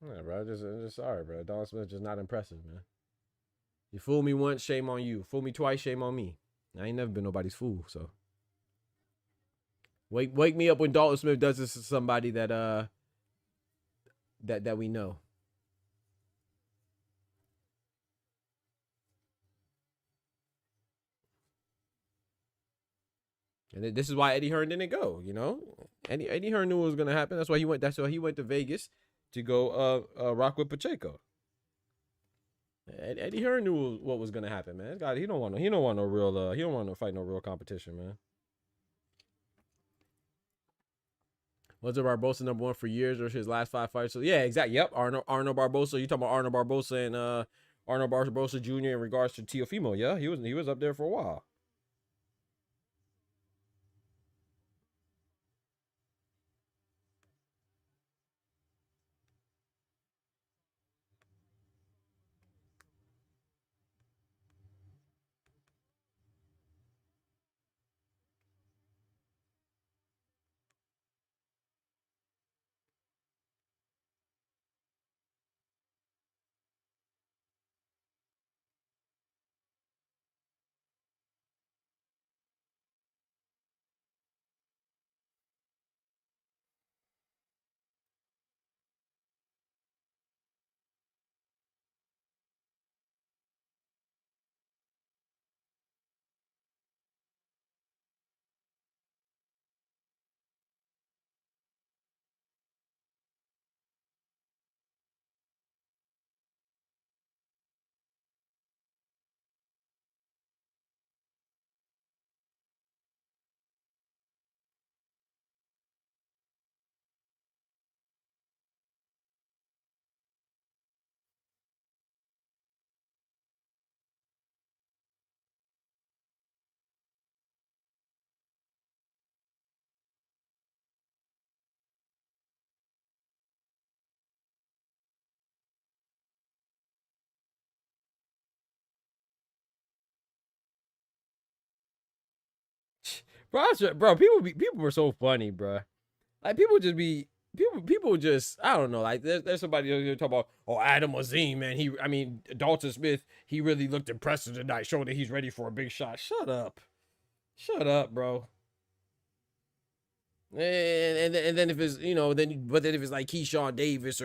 Yeah, bro. Just sorry, bro. Dalton Smith just not impressive, man. You fool me once, shame on you. Fool me twice, shame on me. I ain't never been nobody's fool, so. Wake me up when Dalton Smith does this to somebody that that we know. And this is why Eddie Hearn didn't go, you know? Eddie Hearn knew what was gonna happen. That's why he went to Vegas to go rock with Pacheco. Eddie Hearn knew what was gonna happen, man. God, he don't want no real he don't want to fight no real competition, man. Was it Barbosa #1 for years or his last 5 fights? So yeah, exactly. Yep, Arnold Barbosa. You talking about Arnold Barbosa and Arnold Barbosa Jr. in regards to Teofimo? Yeah, he was up there for a while. Bro, people were so funny, bro. Like people just I don't know. Like there's somebody who talk about, oh, Adam Azim, man. Dalton Smith, he really looked impressive tonight, showing that he's ready for a big shot. Shut up, bro. And then if it's then if it's like Keyshawn Davis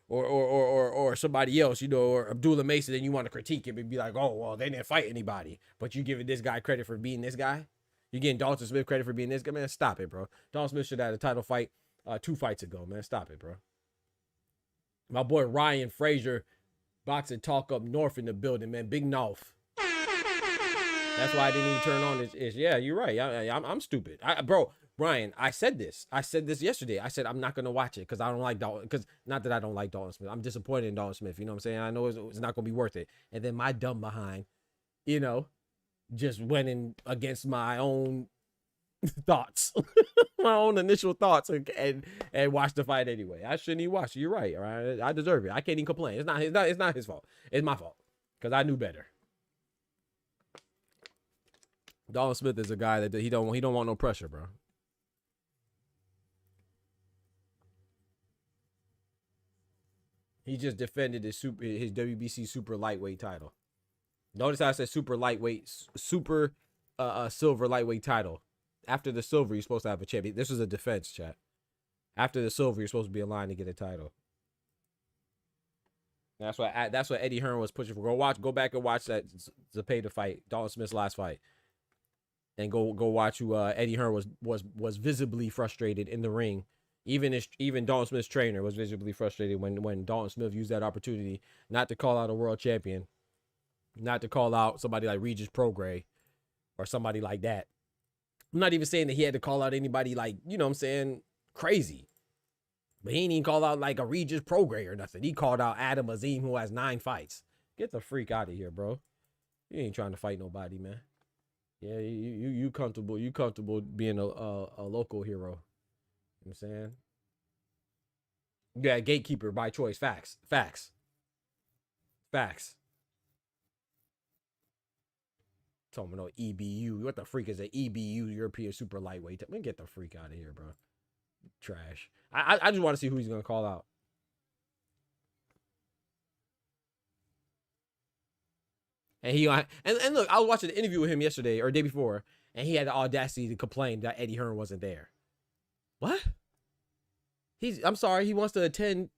or somebody else, or Abdullah Mason, then you want to critique him and be like, oh well, they didn't fight anybody, but you giving this guy credit for being this guy. You're getting Dalton Smith credit for being this guy, man. Stop it, bro. Dalton Smith should have had a title fight 2 fights ago, man. Stop it, bro. My boy Ryan Frazier, boxing talk up north in the building, man. Big North. That's why I didn't even turn on this. Yeah, you're right. I'm stupid. Bro, Ryan, I said this yesterday. I said I'm not gonna watch it because I don't like Dalton. Because not that I don't like Dalton Smith. I'm disappointed in Dalton Smith. You know what I'm saying? I know it's not gonna be worth it. And then my dumb behind, just went in against my own thoughts, my own initial thoughts, and watched the fight anyway. I shouldn't even watch it. You're right. All right, I deserve it. I can't even complain. It's not his fault. It's my fault because I knew better. Dalton Smith is a guy that he don't want no pressure, bro. He just defended his WBC super lightweight title. Notice how I said super lightweight, super silver lightweight title. After the silver, you're supposed to have a champion. This was a defense, chat. After the silver, you're supposed to be in line to get a title. That's what Eddie Hearn was pushing for. Go back and watch that Zepeda fight, Dalton Smith's last fight, and go watch who Eddie Hearn was visibly frustrated in the ring. Even Dalton Smith's trainer was visibly frustrated when Dalton Smith used that opportunity not to call out a world champion. Not to call out somebody like Regis Prograis or somebody like that. I'm not even saying that he had to call out anybody like, what I'm saying, crazy. But he ain't even call out like a Regis Prograis or nothing. He called out Adam Azim, who has 9 fights. Get the freak out of here, bro. You ain't trying to fight nobody, man. Yeah, you comfortable. You comfortable being a local hero. You know what I'm saying? Yeah, gatekeeper by choice. Facts. Talking about no EBU. What the freak is an EBU, European super lightweight? Man, get the freak out of here, bro. Trash. I just want to see who he's gonna call out. And and look, I was watching an interview with him yesterday or the day before, and he had the audacity to complain that Eddie Hearn wasn't there. What? I'm sorry, he wants to attend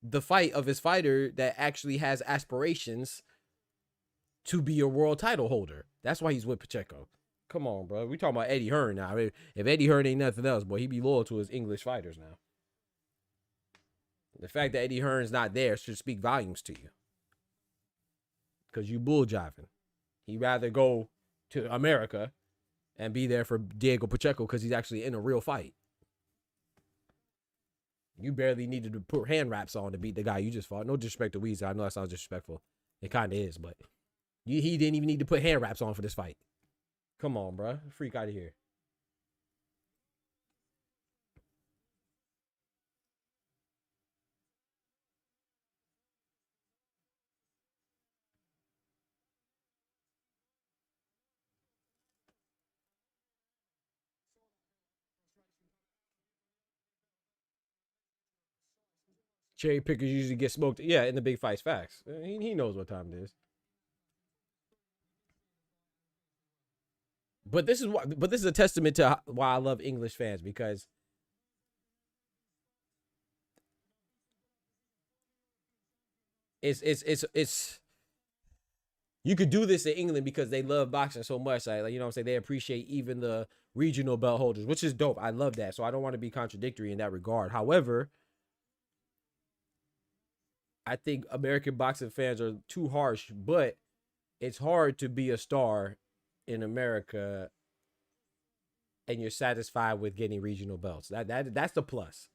the fight of his fighter that actually has aspirations to be a world title holder. That's why he's with Pacheco. Come on, bro. We talking about Eddie Hearn now. I mean, if Eddie Hearn ain't nothing else, boy, he be loyal to his English fighters now. The fact that Eddie Hearn's not there should speak volumes to you. Because you bull jiving. He'd rather go to America and be there for Diego Pacheco because he's actually in a real fight. You barely needed to put hand wraps on to beat the guy you just fought. No disrespect to Weezer. I know that sounds disrespectful. It kind of is, but he didn't even need to put hand wraps on for this fight. Come on, bro. Freak out of here. Cherry pickers usually get smoked. Yeah, in the big fights. Facts. He knows what time it is. But this is a testament to why I love English fans, because it's you could do this in England because they love boxing so much. Like, you know what I'm saying? They appreciate even the regional belt holders, which is dope. I love that. So I don't want to be contradictory in that regard. However, I think American boxing fans are too harsh, but it's hard to be a star in America and you're satisfied with getting regional belts. That's the plus.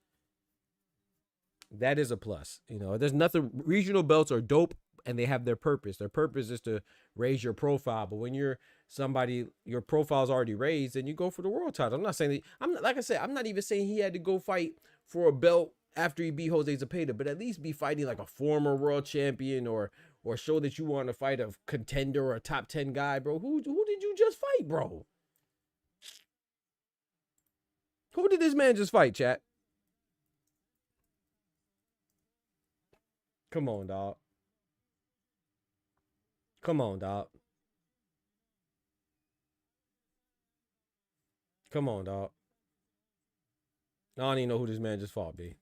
That is a plus. You know, there's nothing. Regional belts are dope and they have their purpose. Their purpose is to raise your profile. But when you're somebody, your profile's already raised, then you go for the world title. I'm not saying that, like I said, I'm not even saying he had to go fight for a belt after he beat Jose Zepeda, but at least be fighting like a former world champion, or show that you want to fight a contender or a top 10 guy, bro. Who did you just fight, bro? Who did this man just fight, chat? Come on, dog. Come on, dog. Come on, dog. I don't even know who this man just fought, B.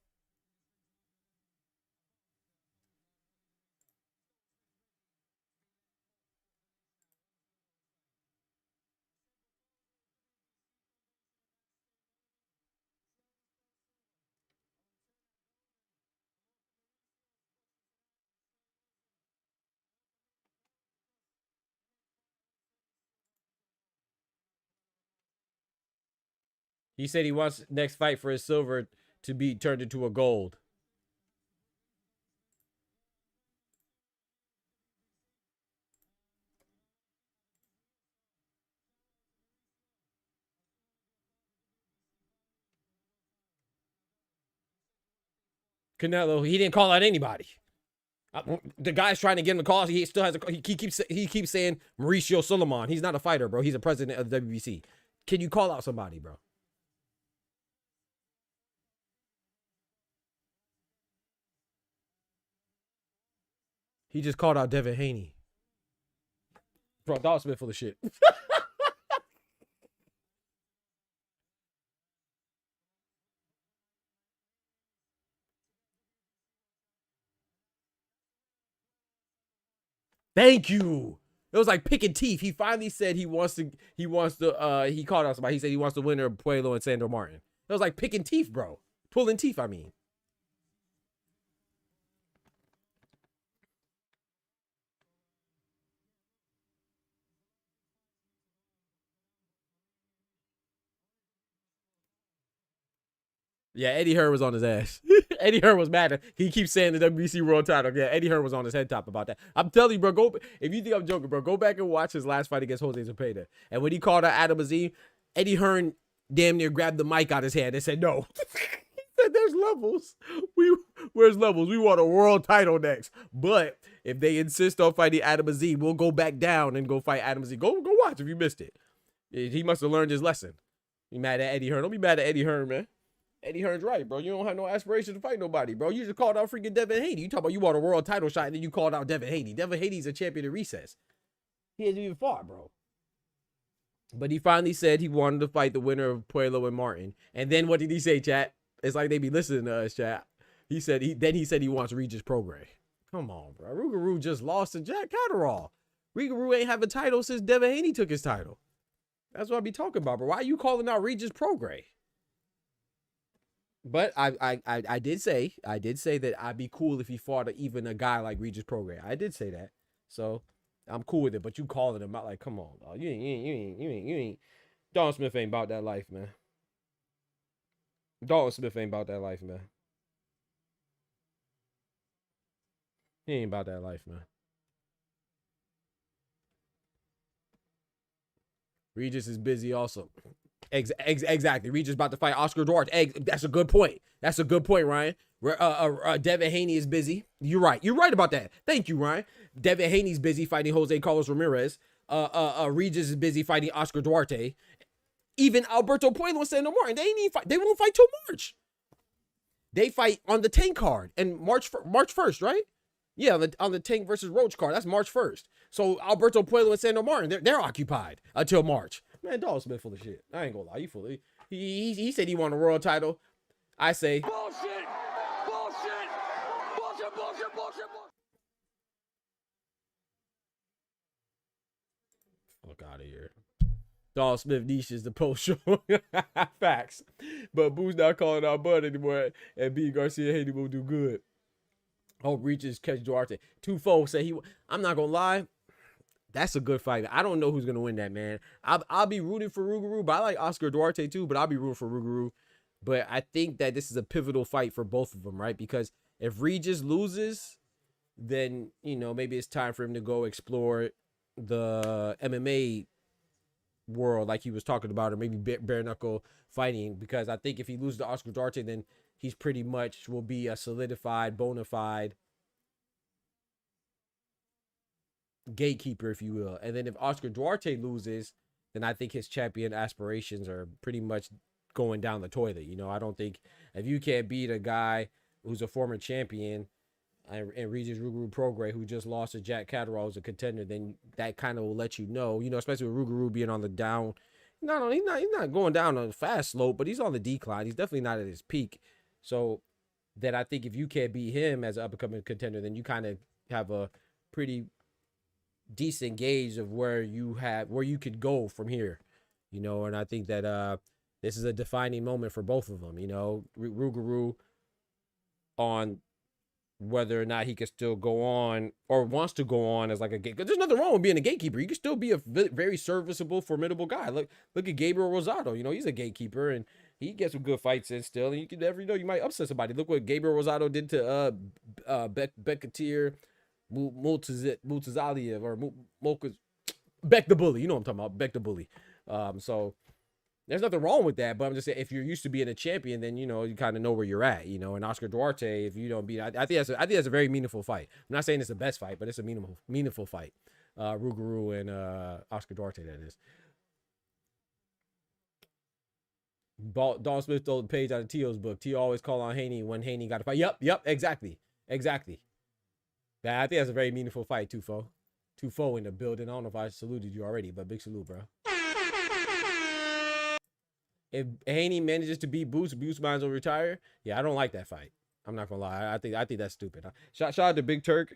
He said he wants next fight for his silver to be turned into a gold. Canelo, he didn't call out anybody. The guy's trying to get him the call. He still has he keeps saying Mauricio Suleiman. He's not a fighter, bro. He's a president of the WBC. Can you call out somebody, bro? He just called out Devin Haney. Bro, Dalton Smith full of shit. Thank you. It was like picking teeth. He finally said he called out somebody. He said he wants the winner of Puello and Sandor Martin. It was like picking teeth, bro. Pulling teeth, I mean. Yeah, Eddie Hearn was on his ass. Eddie Hearn was mad. He keeps saying the WBC world title. Yeah, Eddie Hearn was on his head top about that. I'm telling you, bro, if you think I'm joking, bro, go back and watch his last fight against Jose Zepeda. And when he called out Adam Azim, Eddie Hearn damn near grabbed the mic out his hand and said, no. He said, there's levels. Where's levels? We want a world title next. But if they insist on fighting Adam Azim, we'll go back down and go fight Adam Azim. Go watch if you missed it. He must have learned his lesson. You mad at Eddie Hearn? Don't be mad at Eddie Hearn, man. Eddie Hearn's right, bro. You don't have no aspiration to fight nobody, bro. You just called out freaking Devin Haney. You talk about you want a world title shot, and then you called out Devin Haney. Devin Haney's a champion at recess. He hasn't even fought, bro. But he finally said he wanted to fight the winner of Puello and Martin. And then what did he say, chat? It's like they be listening to us, chat. he said he wants Regis Prograis. Come on, bro. Rougarou just lost to Jack Catterall. Rougarou ain't have a title since Devin Haney took his title. That's what I be talking about, bro. Why are you calling out Regis Prograis? But I did say that I'd be cool if he fought even a guy like Regis Prograis. I did say that. So I'm cool with it. But you calling him out like, come on, dog. You ain't. Dalton Smith ain't about that life, man. Dalton Smith ain't about that life, man. He ain't about that life, man. Regis is busy also. Exactly. Regis about to fight Oscar Duarte. That's a good point. That's a good point, Ryan. Devin Haney is busy. You're right. You're right about that. Thank you, Ryan. Devin Haney's busy fighting Jose Carlos Ramirez. Regis is busy fighting Oscar Duarte. Even Alberto Puello and Sandor Martin. They ain't even fight. They won't fight till March. They fight on the Tank card and March 1st, right? Yeah, on the Tank versus Roach card. That's March 1st. So Alberto Puello and Sandor Martin, they're occupied until March. Man, Dalton Smith full of shit. I ain't gonna lie, you full of. He said he won a world title. I say Bullshit! Bullshit! Bullshit! Bullshit! Bullshit! fuck out of here. Dalton Smith niche is the post show. Facts. But Boo's not calling out Bud anymore, and B Garcia Haney will do good. Hope Regis catch Duarte. Two folks say I'm not gonna lie. That's a good fight. I don't know who's gonna win that, man. I'll be rooting for Rougarou, but I like Oscar Duarte too. But I'll be rooting for Rougarou. But I think that this is a pivotal fight for both of them, right? Because if Regis loses, then maybe it's time for him to go explore the MMA world, like he was talking about, or maybe bare knuckle fighting. Because I think if he loses to Oscar Duarte, then he's pretty much will be a solidified, bona fide gatekeeper, if you will. And then if Oscar Duarte loses, then I think his champion aspirations are pretty much going down the toilet. I don't think if you can't beat a guy who's a former champion and Regis Rougarou who just lost to Jack Catterall as a contender, then that kind of will let especially with Rougarou being on the down. He's not going down on a fast slope, but he's on the decline. He's definitely not at his peak. So that I think if you can't beat him as an up-and-coming contender, then you kind of have a pretty decent gauge of where you could go from here, and I think that this is a defining moment for both of them. Rougarou on whether or not he can still go on or wants to go on as like a gate. Because there's nothing wrong with being a gatekeeper. You can still be a very serviceable, formidable guy. Look at Gabriel Rosado. He's a gatekeeper and he gets some good fights in still. And you can never know, you might upset somebody. Look what Gabriel Rosado did to Bekatir Multazaliev or Beck the Bully. You know what I'm talking about, Beck the Bully. So there's nothing wrong with that, but I'm just saying if you're used to being a champion, then you kind of know where you're at. And Oscar Duarte, if you don't beat, I think that's a very meaningful fight. I'm not saying it's the best fight, but it's a meaningful fight. Rougarou and Oscar Duarte, that is. Dalton Smith stole the page out of Tio's book. Tio always call on Haney when Haney got a fight. Yep, exactly. I think that's a very meaningful fight, Tufo. Tufo in the building. I don't know if I saluted you already, but big salute, bro. If Haney manages to beat Boots Mines will retire. Yeah, I don't like that fight. I'm not gonna lie. I think that's stupid. Shout out to Big Turk,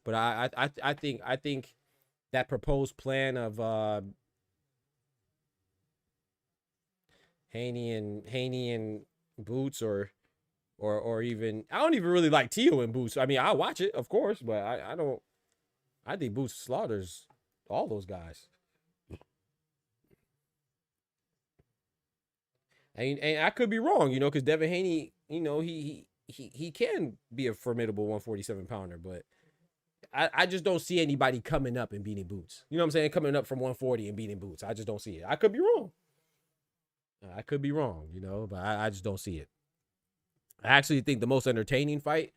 but I think that proposed plan of Haney and Boots or even I don't even really like Tio and Boots. I mean, I watch it, of course, but I don't. I think Boots slaughters all those guys. And I could be wrong, because Devin Haney, he can be a formidable 147 pounder, but I just don't see anybody coming up and beating Boots. You know what I'm saying? Coming up from 140 and beating Boots. I just don't see it. I could be wrong. But I just don't see it. I actually think the most entertaining fight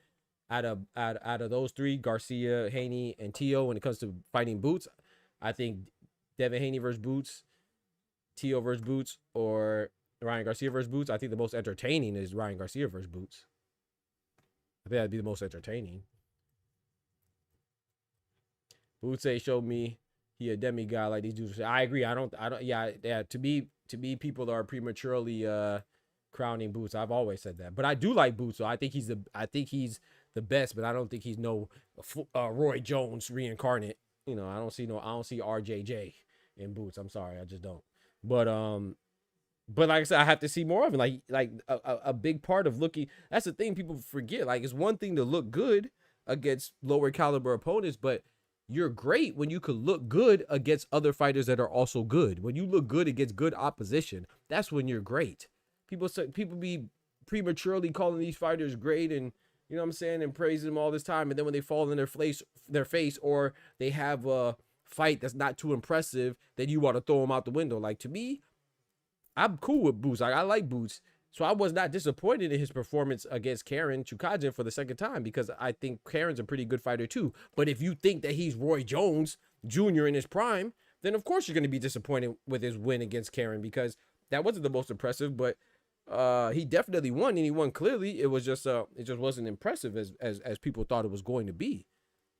out of those three, Garcia, Haney, and Tio, when it comes to fighting Boots, I think Devin Haney versus Boots, Tio versus Boots, or Ryan Garcia versus Boots. I think the most entertaining is Ryan Garcia versus Boots. I think that'd be the most entertaining. Boots showed me he a demigod like these dudes say. I agree. I don't. Yeah. To be people that are prematurely crowning Boots. I've always said that, but I do like Boots. So I think he's the best, but I don't think he's no Roy Jones reincarnate. You know, I don't see RJJ in Boots. I'm sorry, I just don't. But like I said, I have to see more of it. Like a big part of looking. That's the thing people forget. Like, it's one thing to look good against lower caliber opponents, but you're great when you could look good against other fighters that are also good. When you look good against good opposition, that's when you're great. People be prematurely calling these fighters great, and you know what I'm saying, and praising them all this time, and then when they fall in their face, or they have a fight that's not too impressive, then you want to throw them out the window. Like, to me, I'm cool with Boots. I like Boots. So I was not disappointed in his performance against Karen Chukhadzhian for the second time, because I think Karen's a pretty good fighter too. But if you think that he's Roy Jones Jr. in his prime, then of course you're going to be disappointed with his win against Karen, because that wasn't the most impressive, but he definitely won, and he won clearly. It just wasn't impressive as people thought it was going to be.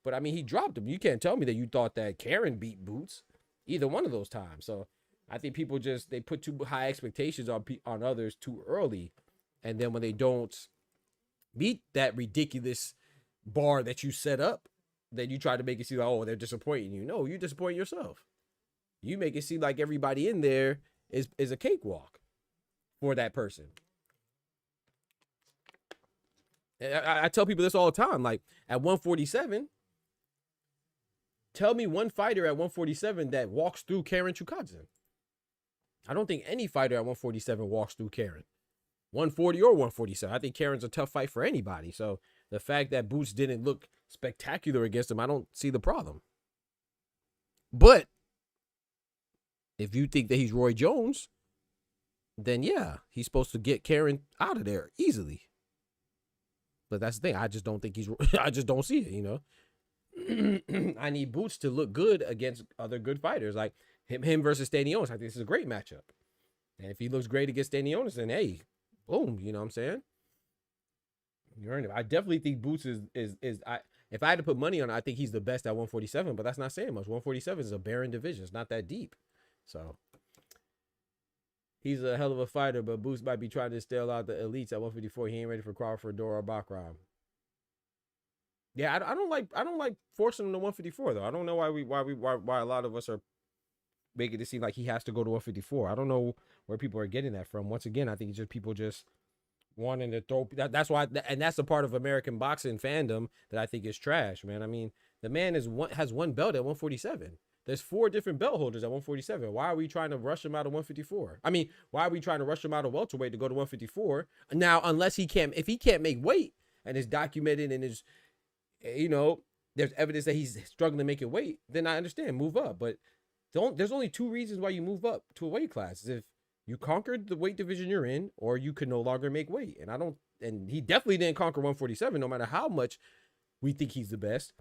But I mean, he dropped him. You can't tell me that you thought that Karen beat Boots either one of those times. So I think people they put too high expectations on others too early, and then when they don't meet that ridiculous bar that you set up, then you try to make it seem like, oh, they're disappointing you. No, you're disappointing yourself. You make it seem like everybody in there is a cakewalk for that person. I tell people this all the time. Like, at 147, tell me one fighter at 147 that walks through Karen Chukhadzhian. I don't think any fighter at 147 walks through Karen. 140 or 147. I think Karen's a tough fight for anybody. So the fact that Boots didn't look spectacular against him, I don't see the problem. But if you think that he's Roy Jones, then yeah, he's supposed to get Karen out of there easily. But that's the thing. I just don't think I just don't see it, you know. I need Boots to look good against other good fighters. Like him versus Stanionis. I think this is a great matchup. And if he looks great against Stanionis, then hey, boom, you know what I'm saying? You earned it. I definitely think Boots is if I had to put money on it, I think he's the best at 147, but that's not saying much. 147 is a barren division. It's not that deep. So he's a hell of a fighter, but Boots might be trying to steal out the elites at 154. He ain't ready for Crawford or Bakram. Yeah, I don't like forcing him to 154 though. I don't know why a lot of us are making it seem like he has to go to 154. I don't know where people are getting that from. Once again, I think it's just people just wanting to throw. That's why, and that's the part of American boxing fandom that I think is trash, man. I mean, the man has one belt at 147. There's 4 different belt holders at 147. Why are we trying to rush him out of 154? I mean, why are we trying to rush him out of welterweight to go to 154? Now, unless if he can't make weight and is documented and is, you know, there's evidence that he's struggling to make it weight, then I understand, move up. But there's only 2 reasons why you move up to a weight class. If you conquered the weight division you're in, or you could no longer make weight. And he definitely didn't conquer 147, no matter how much we think he's the best.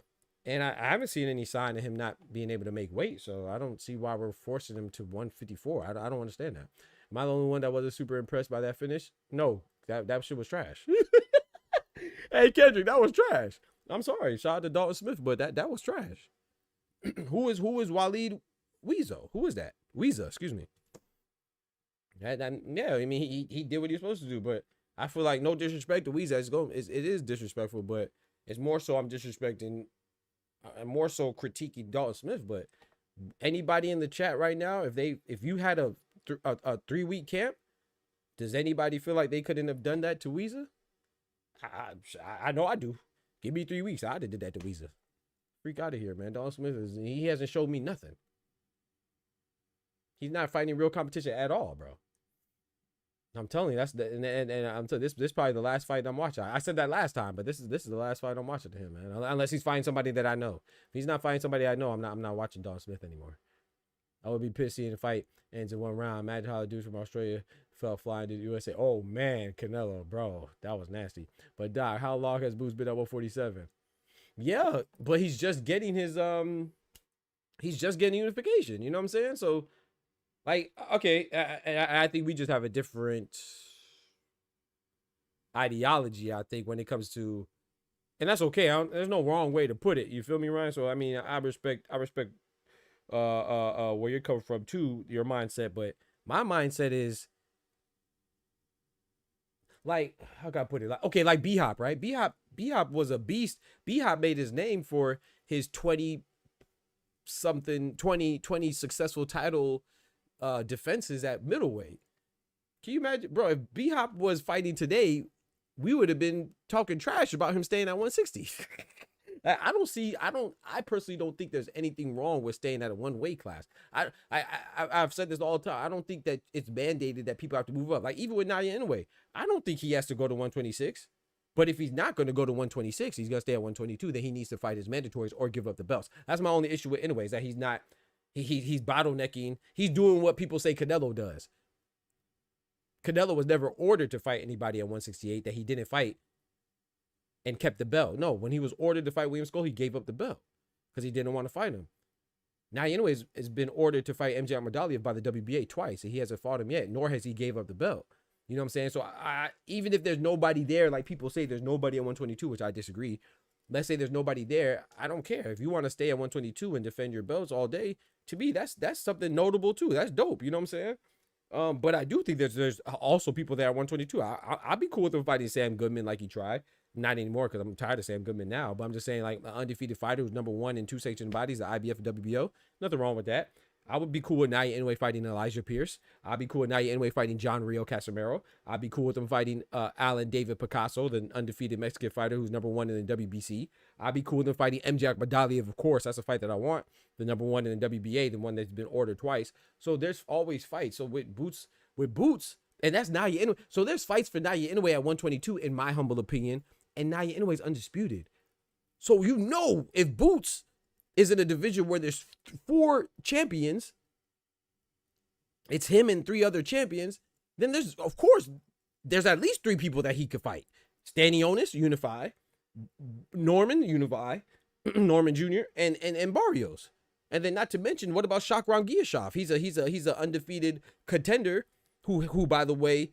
And I haven't seen any sign of him not being able to make weight. So I don't see why we're forcing him to 154. I don't understand that. Am I the only one that wasn't super impressed by that finish? No, that shit was trash. Hey, Kendrick, that was trash. I'm sorry. Shout out to Dalton Smith, but that was trash. Who is WALID Ouizzza? Who is that? Ouizzza, excuse me. Yeah, I mean, he did what he was supposed to do, but I feel like, no disrespect to Ouizzza, it is disrespectful, but it's more so I'm disrespecting. I'm more so critiquing Dalton Smith. But anybody in the chat right now, if you had a 3-week camp, does anybody feel like they couldn't have done that to Ouizzza? I know I do. Give me 3 weeks. I'd have did that to Ouizzza. Freak out of here, man. Dalton Smith he hasn't showed me nothing. He's not fighting real competition at all, bro. I'm telling you, that's and I'm telling you, this is probably the last fight I'm watching. I said that last time, but this is the last fight I'm watching to him, man. Unless he's fighting somebody that I know. If he's not fighting somebody I know, I'm not watching Dalton Smith anymore. I would be pissed seeing the fight ends in 1 round. Imagine how the dudes from Australia felt flying to the USA. Oh man, Canelo, bro, that was nasty. But Doc, how long has Boots been at 147? Yeah, but he's just getting his unification. You know what I'm saying? So, like, okay, I think we just have a different ideology, I think, when it comes to, and that's okay. There's no wrong way to put it. You feel me, Ryan? So, I mean, I respect where you're coming from too, your mindset. But my mindset is, like, how can I put it? Like, okay, like B-Hop, right? B-Hop was a beast. B-Hop made his name for his 20 successful title defenses at middleweight. Can you imagine, bro? If B-Hop was fighting today, we would have been talking trash about him staying at 160. I personally don't think there's anything wrong with staying at a one weight class. I've said this all the time. I don't think that it's mandated that people have to move up. Like even with Naoya Inoue, I don't think he has to go to 126. But if he's not going to go to 126, he's going to stay at 122. Then he needs to fight his mandatories or give up the belts. That's my only issue with Inoue, is that he's not. He's bottlenecking. He's doing what people say Canelo does. Canelo was never ordered to fight anybody at 168 that he didn't fight and kept the belt. No, when he was ordered to fight William Skull, he gave up the belt because he didn't want to fight him. Now, anyways, has been ordered to fight MJ Ahmadaliev by the WBA twice, and he hasn't fought him yet, nor has he gave up the belt. You know what I'm saying? So even if there's nobody there, like people say there's nobody at 122, which I disagree. Let's say there's nobody there. I don't care. If you want to stay at 122 and defend your belts all day, to me, that's something notable too. That's dope. You know what I'm saying? But I do think there's also people there at 122. I'd be cool with him fighting Sam Goodman like he tried. Not anymore because I'm tired of Sam Goodman now. But I'm just saying, like, an undefeated fighter who's #1 in 2 sanctioned bodies, the IBF and WBO. Nothing wrong with that. I would be cool with Naoya Inoue fighting Elijah Pierce. I'd be cool with Naoya Inoue fighting John Rio Casamero. I'd be cool with him fighting Alan David Picasso, the undefeated Mexican fighter who's #1 in the WBC. I'd be cool with him fighting MJ Ahmadaliev, of course. That's a fight that I want. The #1 in the WBA, the one that's been ordered twice. So there's always fights. So with Boots, and that's Naoya Inoue. So there's fights for Naoya Inoue at 122, in my humble opinion, and Naoya Inoue is undisputed. So you know, if Boots is in a division where there's 4 champions, it's him and 3 other champions, then there's, of course, there's at least 3 people that he could fight. Stanionis, unify. Norman, unify. Norman Jr. and Barrios. And then not to mention, what about Shakram Giyashov? He's a undefeated contender who by the way,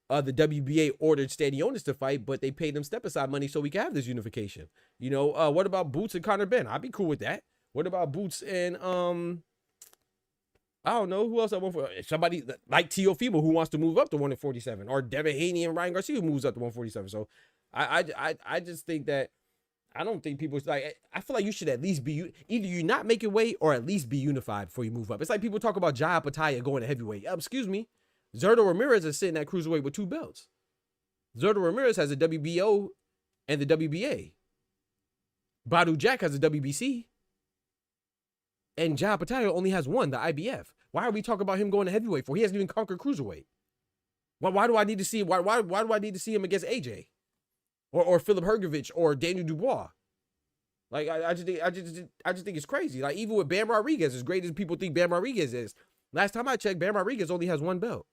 the WBA ordered Stanionis to fight, but they paid him step-aside money so we can have this unification. You know, what about Boots and Conor Benn? I'd be cool with that. What about Boots and, I don't know, who else I want for? Somebody like Teofimo who wants to move up to 147, or Devin Haney and Ryan Garcia who moves up to 147. So I just think that, I don't think people, like, I feel like you should at least be, either you not make it weight or at least be unified before you move up. It's like people talk about Jaya Pataya going to heavyweight. Excuse me. Zerto Ramirez is sitting at cruiserweight with 2 belts. Zerto Ramirez has a WBO and the WBA. Badu Jack has a WBC. And Jaya Pataya only has 1, the IBF. Why are we talking about him going to heavyweight for? He hasn't even conquered cruiserweight. Why do I need to see, why do I need to see him against AJ? Or Philip Hergovich or Daniel Dubois? Like, I just think it's crazy. Like, even with Bam Rodriguez, as great as people think Bam Rodriguez is, last time I checked, Bam Rodriguez only has 1 belt.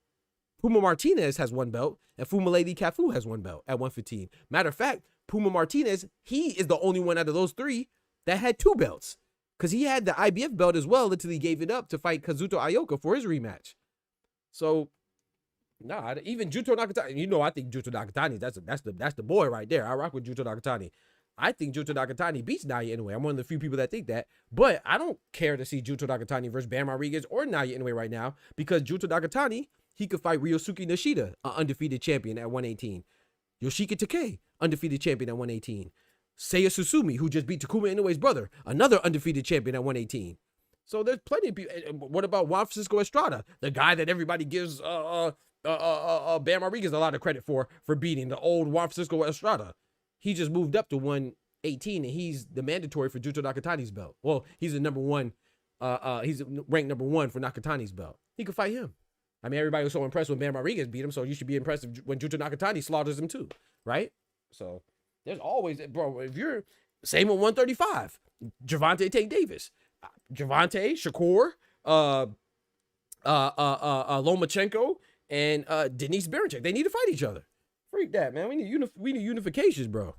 Puma Martinez has 1 belt, and Fumaledi Cafu has 1 belt at 115. Matter of fact, Puma Martinez, he is the only one out of those 3 that had 2 belts. Because he had the IBF belt as well until he gave it up to fight Kazuto Ioka for his rematch. So, nah, even Juto Nakatani, you know, I think Juto Nakatani, that's the boy right there. I rock with Juto Nakatani. I think Juto Nakatani beats Naoya Inoue. I'm one of the few people that think that. But I don't care to see Juto Nakatani versus Bam Rodriguez or Naoya Inoue right now, because Juto Nakatani, he could fight Ryosuke Nishida, an undefeated champion at 118. Yoshiki Takei, undefeated champion at 118. Seiya Susumi, who just beat Takuma Inoue's brother, another undefeated champion at 118. So there's plenty of people. What about Juan Francisco Estrada, the guy that everybody gives Bam Rodriguez a lot of credit for beating, the old Juan Francisco Estrada? He just moved up to 118, and he's the mandatory for Juto Nakatani's belt. Well, he's the #1. He's ranked #1 for Nakatani's belt. He could fight him. I mean, everybody was so impressed when Bam Rodriguez beat him, so you should be impressed when Juto Nakatani slaughters him too, right? So there's always, bro, if you're, same with 135, Gervonta Tank Davis, Gervonta, Shakur, Lomachenko, and Denise Berencek. They need to fight each other. Freak that, man. We need unifications, bro.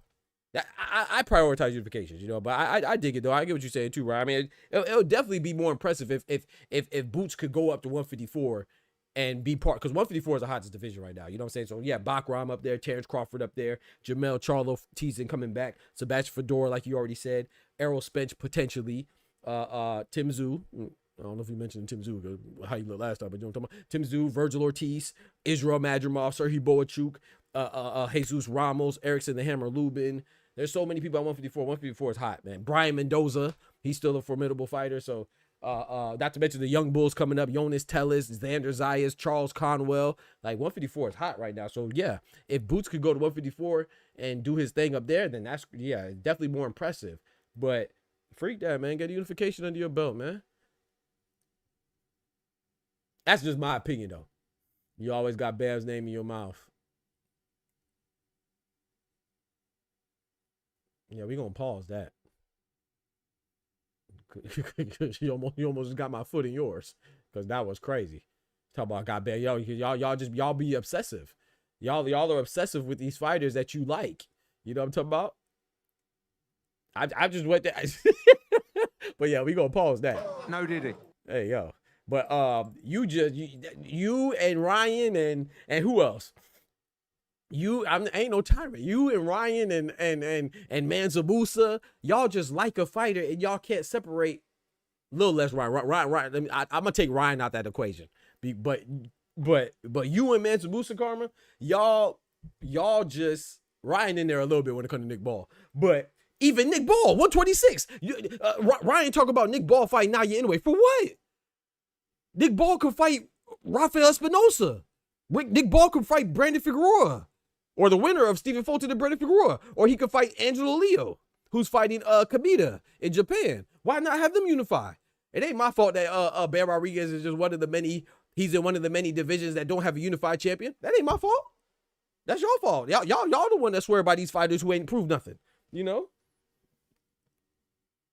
I prioritize unifications, you know, but I dig it though. I get what you're saying too, right? I mean, it'll definitely be more impressive if Boots could go up to 154 and be part, because 154 is the hottest division right now. You know what I'm saying? So yeah, Bakram up there, Terrence Crawford up there, Jamel Charlo teasing coming back, Sebastian Fedor, like you already said, Errol Spence potentially, Tim Tszyu. I don't know if you mentioned Tim Tszyu, how you looked last time, but you know what I'm talking about. Tim Tszyu, Virgil Ortiz, Israel Madrimov, Serhiy Boachuk, Jesus Ramos, Erickson the Hammer Lubin. There's so many people at 154. 154 is hot, man. Brian Mendoza, he's still a formidable fighter. So, not to mention the young bulls coming up, Jonas Tellis, Xander Zayas, Charles Conwell. Like 154 is hot right now. So yeah, if Boots could go to 154 and do his thing up there, then that's definitely more impressive. But freak that, man. Get unification under your belt, man. That's just my opinion, though. You always got Bam's name in your mouth. Yeah, we gonna pause that. you almost got my foot in yours, because that was crazy. Talk about got Bam. Y'all be obsessive. Y'all are obsessive with these fighters that you like. You know what I'm talking about? I just went there. But yeah, we gonna pause that. No, did he? Hey yo. But you and Ryan and who else? Ain't no tyrant. You and Ryan and Manzabusa, y'all just like a fighter and y'all can't separate. A little less Ryan. I'm gonna take Ryan out that equation. But you and Manzabusa, Karma, y'all just Ryan in there a little bit when it comes to Nick Ball. But even Nick Ball, 126. Ryan talk about Nick Ball fighting now you anyway. For what? Nick Ball could fight Rafael Espinosa. Nick Ball could fight Brandon Figueroa. Or the winner of Stephen Fulton and Brandon Figueroa. Or he could fight Angelo Leo, who's fighting Kamita in Japan. Why not have them unify? It ain't my fault that Bear Rodriguez is just one of the many, he's in one of the many divisions that don't have a unified champion. That ain't my fault. That's your fault. Y'all the one that swear by these fighters who ain't proved nothing. You know?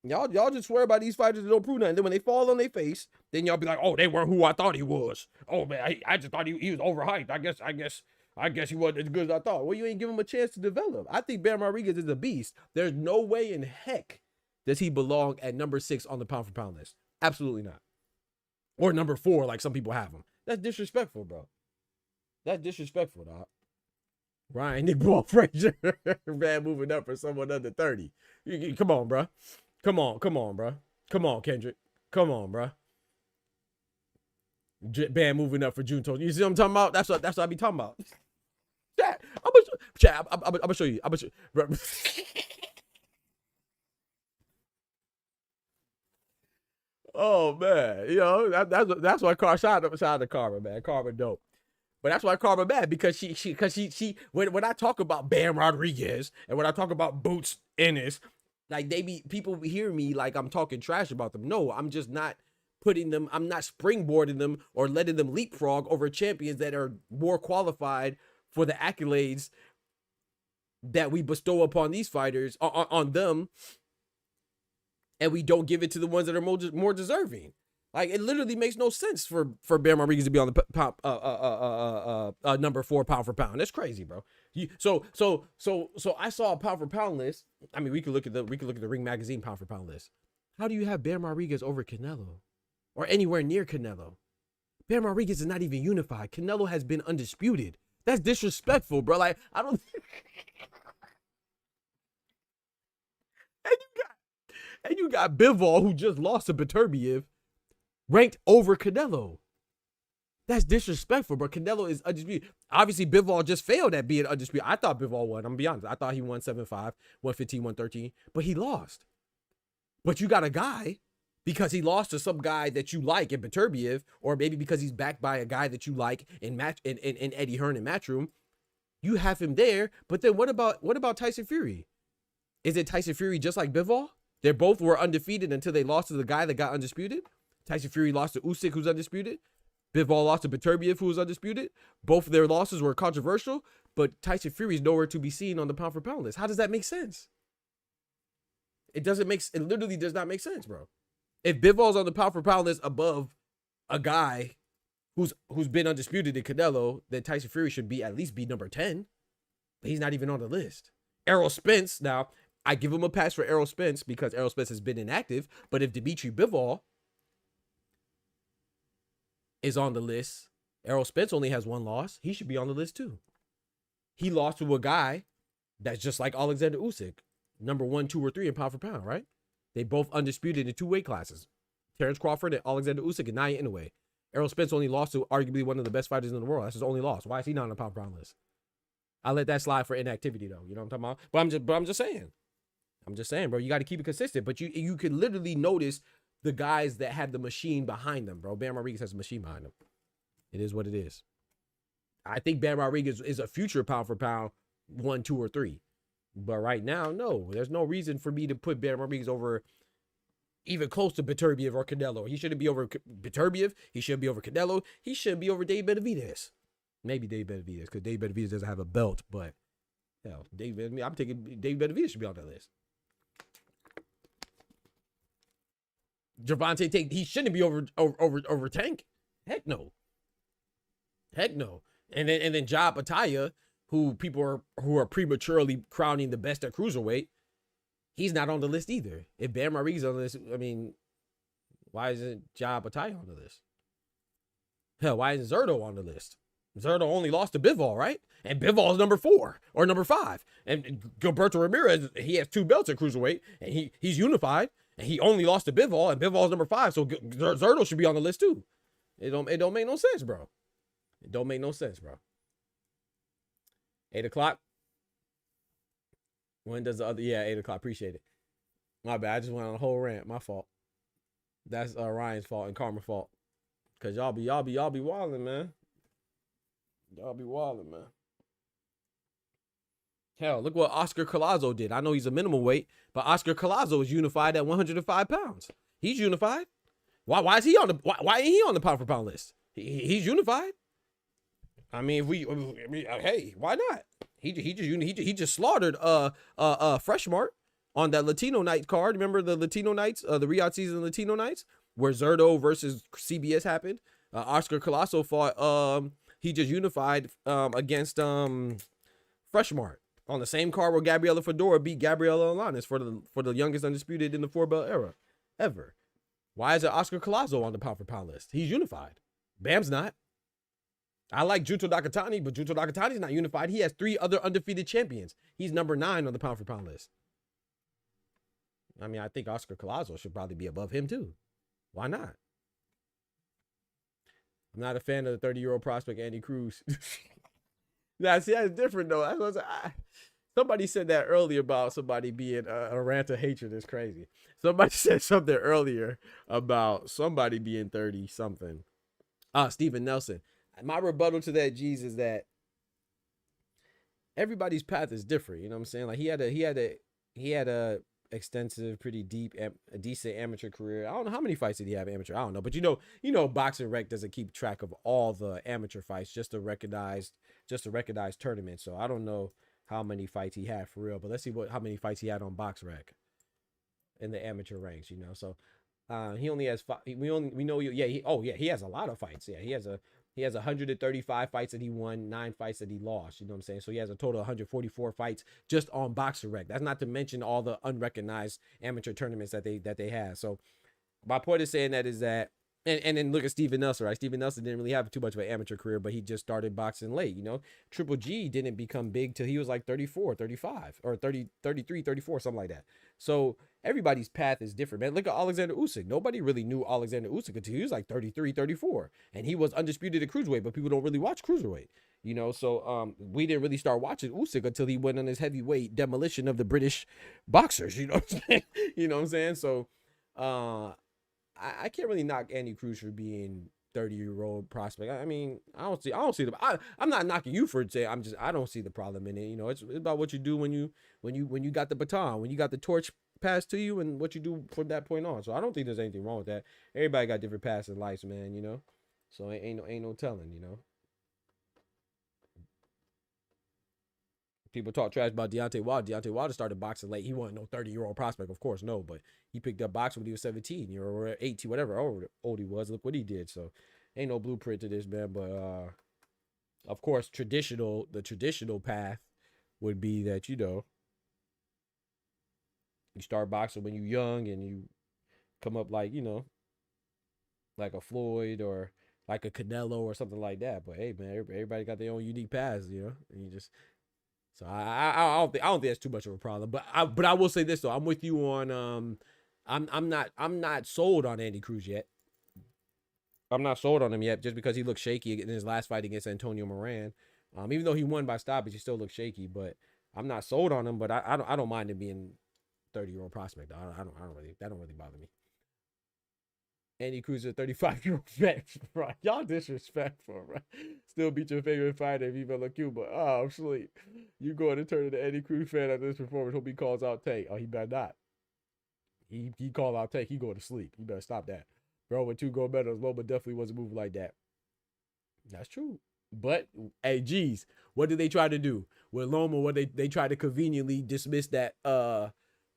Y'all just swear by these fighters that don't prove nothing. Then when they fall on their face, then y'all be like, oh, they weren't who I thought he was. Oh man, I just thought he was overhyped. I guess he wasn't as good as I thought. Well, you ain't give him a chance to develop. I think Bam Rodriguez is a beast. There's no way in heck does he belong at number 6 on the pound for pound list. Absolutely not. Or number 4, like some people have him. That's disrespectful, bro. That's disrespectful, dog. Ryan, Nick Ball, Frazier, man, moving up for someone under 30. Come on, bro. Come on, bro. Come on, Kendrick. Come on, bro. Bam moving up for June Toast. You see what I'm talking about? That's what I be talking about. I'm gonna show you. Bro. Oh man, you know that's why shout out to Karma, man. Karma dope. But that's why Karma mad, because she when I talk about Bam Rodriguez and when I talk about Boots Ennis, like people hear me like I'm talking trash about them. No, I'm just not putting them, I'm not springboarding them or letting them leapfrog over champions that are more qualified for the accolades that we bestow upon these fighters on them, and we don't give it to the ones that are more deserving. Like, it literally makes no sense for Bam Rodriguez to be on the number 4 pound for pound. That's crazy, bro. So I saw a pound for pound list. I mean, we could look at the Ring Magazine pound for pound list. How do you have Bam Rodriguez over Canelo, or anywhere near Canelo? Bam Rodriguez is not even unified. Canelo has been undisputed. That's disrespectful, bro. Like, I don't. and you got Bivol, who just lost to Beterbiev, ranked over Canelo. That's disrespectful, bro. Canelo is undisputed. Obviously, Bivol just failed at being undisputed. I thought Bivol won. I'm gonna be honest. I thought he won 7-5, 115, 113, but he lost. But you got a guy, because he lost to some guy that you like in Beterbiev, or maybe because he's backed by a guy that you like in Eddie Hearn and Matchroom. You have him there, but then what about Tyson Fury? Is it Tyson Fury just like Bivol? They both were undefeated until they lost to the guy that got undisputed. Tyson Fury lost to Usyk, who's undisputed. Bivol lost to Beterbiev, who was undisputed. Both of their losses were controversial, but Tyson Fury is nowhere to be seen on the pound for pound list. How does that make sense? It literally does not make sense, bro. If Bivol's on the pound for pound list above a guy who's been undisputed in Canelo, then Tyson Fury should at least be number 10. But he's not even on the list. Errol Spence, now, I give him a pass for Errol Spence because Errol Spence has been inactive, but if Dimitri Bivol is on the list, Errol Spence only has 1 loss. He should be on the list too. He lost to a guy that's just like Alexander Usyk, number 1, 2, or 3 in pound for pound, right? They both undisputed in 2 weight classes. Terrence Crawford and Alexander Usyk and Nia Inoue. Errol Spence only lost to arguably one of the best fighters in the world. That's his only loss. Why is he not on the pound for pound list? I let that slide for inactivity though. You know what I'm talking about? But I'm just saying, bro. You got to keep it consistent. But you could literally notice the guys that have the machine behind them, bro. Bam Rodriguez has a machine behind him. It is what it is. I think Bam Rodriguez is a future pound for pound 1, 2, or 3. But right now, no. There's no reason for me to put Bam Rodriguez over even close to Beterbiev or Canelo. He shouldn't be over Beterbiev. He shouldn't be over Canelo. He shouldn't be over Dave Benavidez. Maybe Dave Benavidez, because Dave Benavidez doesn't have a belt. But hell, I'm thinking Dave Benavidez should be on that list. Gervonta Tank, he shouldn't be over Tank. Heck no. Heck no. And then Job Ataya, who are prematurely crowning the best at cruiserweight, he's not on the list either. If Bam Rodriguez on the list, I mean, why isn't Job Ataya on the list? Hell, why isn't Zerto on the list? Zerto only lost to Bivol, right? And Bivol's number 4 or number 5. And Gilberto Ramirez, he has 2 belts at cruiserweight, and he's unified. And he only lost to Bivol, and Bivol's number 5, so Zerto should be on the list too. It don't make no sense, bro. It don't make no sense, bro. 8 o'clock. When does the other? Yeah, 8 o'clock. Appreciate it. My bad. I just went on a whole rant. My fault. That's Ryan's fault and Karma's fault. Cause y'all be wilding, man. Y'all be wilding, man. Hell, look what Oscar Collazo did. I know he's a minimal weight, but Oscar Collazo is unified at 105 pounds. He's unified. Why is he on the? Why ain't he on the pound for pound list? He's unified. I mean, hey, why not? He just slaughtered Freshmart on that Latino night card. Remember the Latino nights, the Riyadh season Latino nights, where Zerto versus CBS happened. Oscar Collazo fought. He just unified against Freshmart on the same card where Gabriela Fedora beat Gabriela Alanis for the youngest undisputed in the 4-belt era ever. Why is it Oscar Collazo on the pound for pound list? He's unified. Bam's not. I like Junto Nakatani, but Junto Nakatani's not unified. He has 3 other undefeated champions. He's number 9 on the pound for pound list. I mean, I think Oscar Collazo should probably be above him too. Why not? I'm not a fan of the 30-year-old prospect Andy Cruz. That's different though. Somebody said that earlier about somebody being a rant of hatred is crazy. Somebody said something earlier about somebody being 30 something. Steven Nelson. My rebuttal to that, G's, is that everybody's path is different. You know what I'm saying? Like he had a extensive, pretty deep, a decent amateur career. I don't know how many fights did he have amateur. I don't know, but you know, Boxing Rec doesn't keep track of all the amateur fights, just a recognized tournament. So I don't know how many fights he had for real. But let's see how many fights he had on Box Rec in the amateur ranks. You know, so he only has 5. He has a lot of fights. Yeah, he has 135 fights that he won, 9 fights that he lost. You know what I'm saying? So he has a total of 144 fights just on Boxing Rec. That's not to mention all the unrecognized amateur tournaments that they have. So my point is saying that is that, and then look at Steven Nelson, right? Steven Nelson didn't really have too much of an amateur career, but he just started boxing late, you know? Triple G didn't become big till he was like 34, 35, or 30, 33, 34, something like that. So everybody's path is different, man. Look at Alexander Usyk. Nobody really knew Alexander Usyk until he was like 33, 34. And he was undisputed at cruiserweight, but people don't really watch cruiserweight, you know? So we didn't really start watching Usyk until he went on his heavyweight demolition of the British boxers, you know what I'm saying? You know what I'm saying? So I can't really knock Andy Cruz for being 30-year-old prospect. I mean, I don't see I'm not knocking you for it. I don't see the problem in it. You know, it's about what you do when you got the baton, when you got the torch passed to you, and what you do from that point on. So I don't think there's anything wrong with that. Everybody got different paths in life, man. You know, so ain't no telling. You know. People talk trash about Deontay Wilder. Deontay Wilder started boxing late. He wasn't no 30-year-old prospect, of course, no. But he picked up boxing when he was 17, or 18, whatever old he was. Look what he did. So ain't no blueprint to this, man. But of course, the traditional path would be that, you know, you start boxing when you're young and you come up like, you know, like a Floyd or like a Canelo or something like that. But hey, man, everybody got their own unique paths, you know, and you just. So I don't think that's too much of a problem, but I will say this though, I'm with you on I'm not sold on Andy Cruz yet. I'm not sold on him yet just because he looked shaky in his last fight against Antonio Moran. Even though he won by stoppage, he still looks shaky. But I'm not sold on him. But I don't mind him being 30-year-old prospect. I don't really, that don't really bother me. Andy Cruz, a 35-year-old vet, bro. Y'all disrespectful, bro. Still beat your favorite fighter, Viva La Cuba. Oh, I'm sleep. You going to turn into Andy Cruz fan after this performance? Hope he calls out Tank. Oh, he better not. He call out Tank. He go to sleep. You better stop that, bro. With 2 gold medals, Loma definitely wasn't moving like that. That's true. But hey, geez, what did they try to do with Loma? What they tried to conveniently dismiss that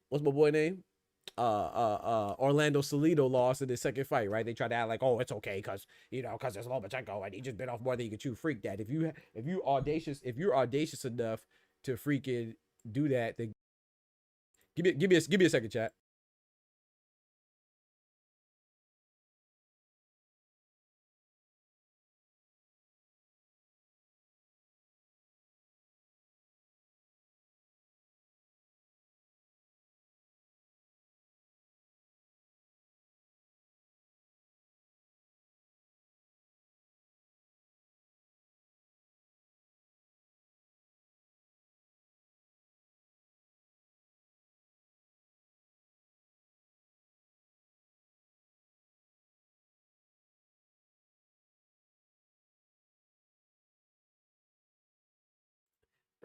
what's my boy name? Orlando Salido lost in his second fight, right? They tried to act like, oh, it's okay because because it's Lomachenko and he just bit off more than he could chew. Freak that. If you're audacious enough to freaking do that, then give me a second, chat.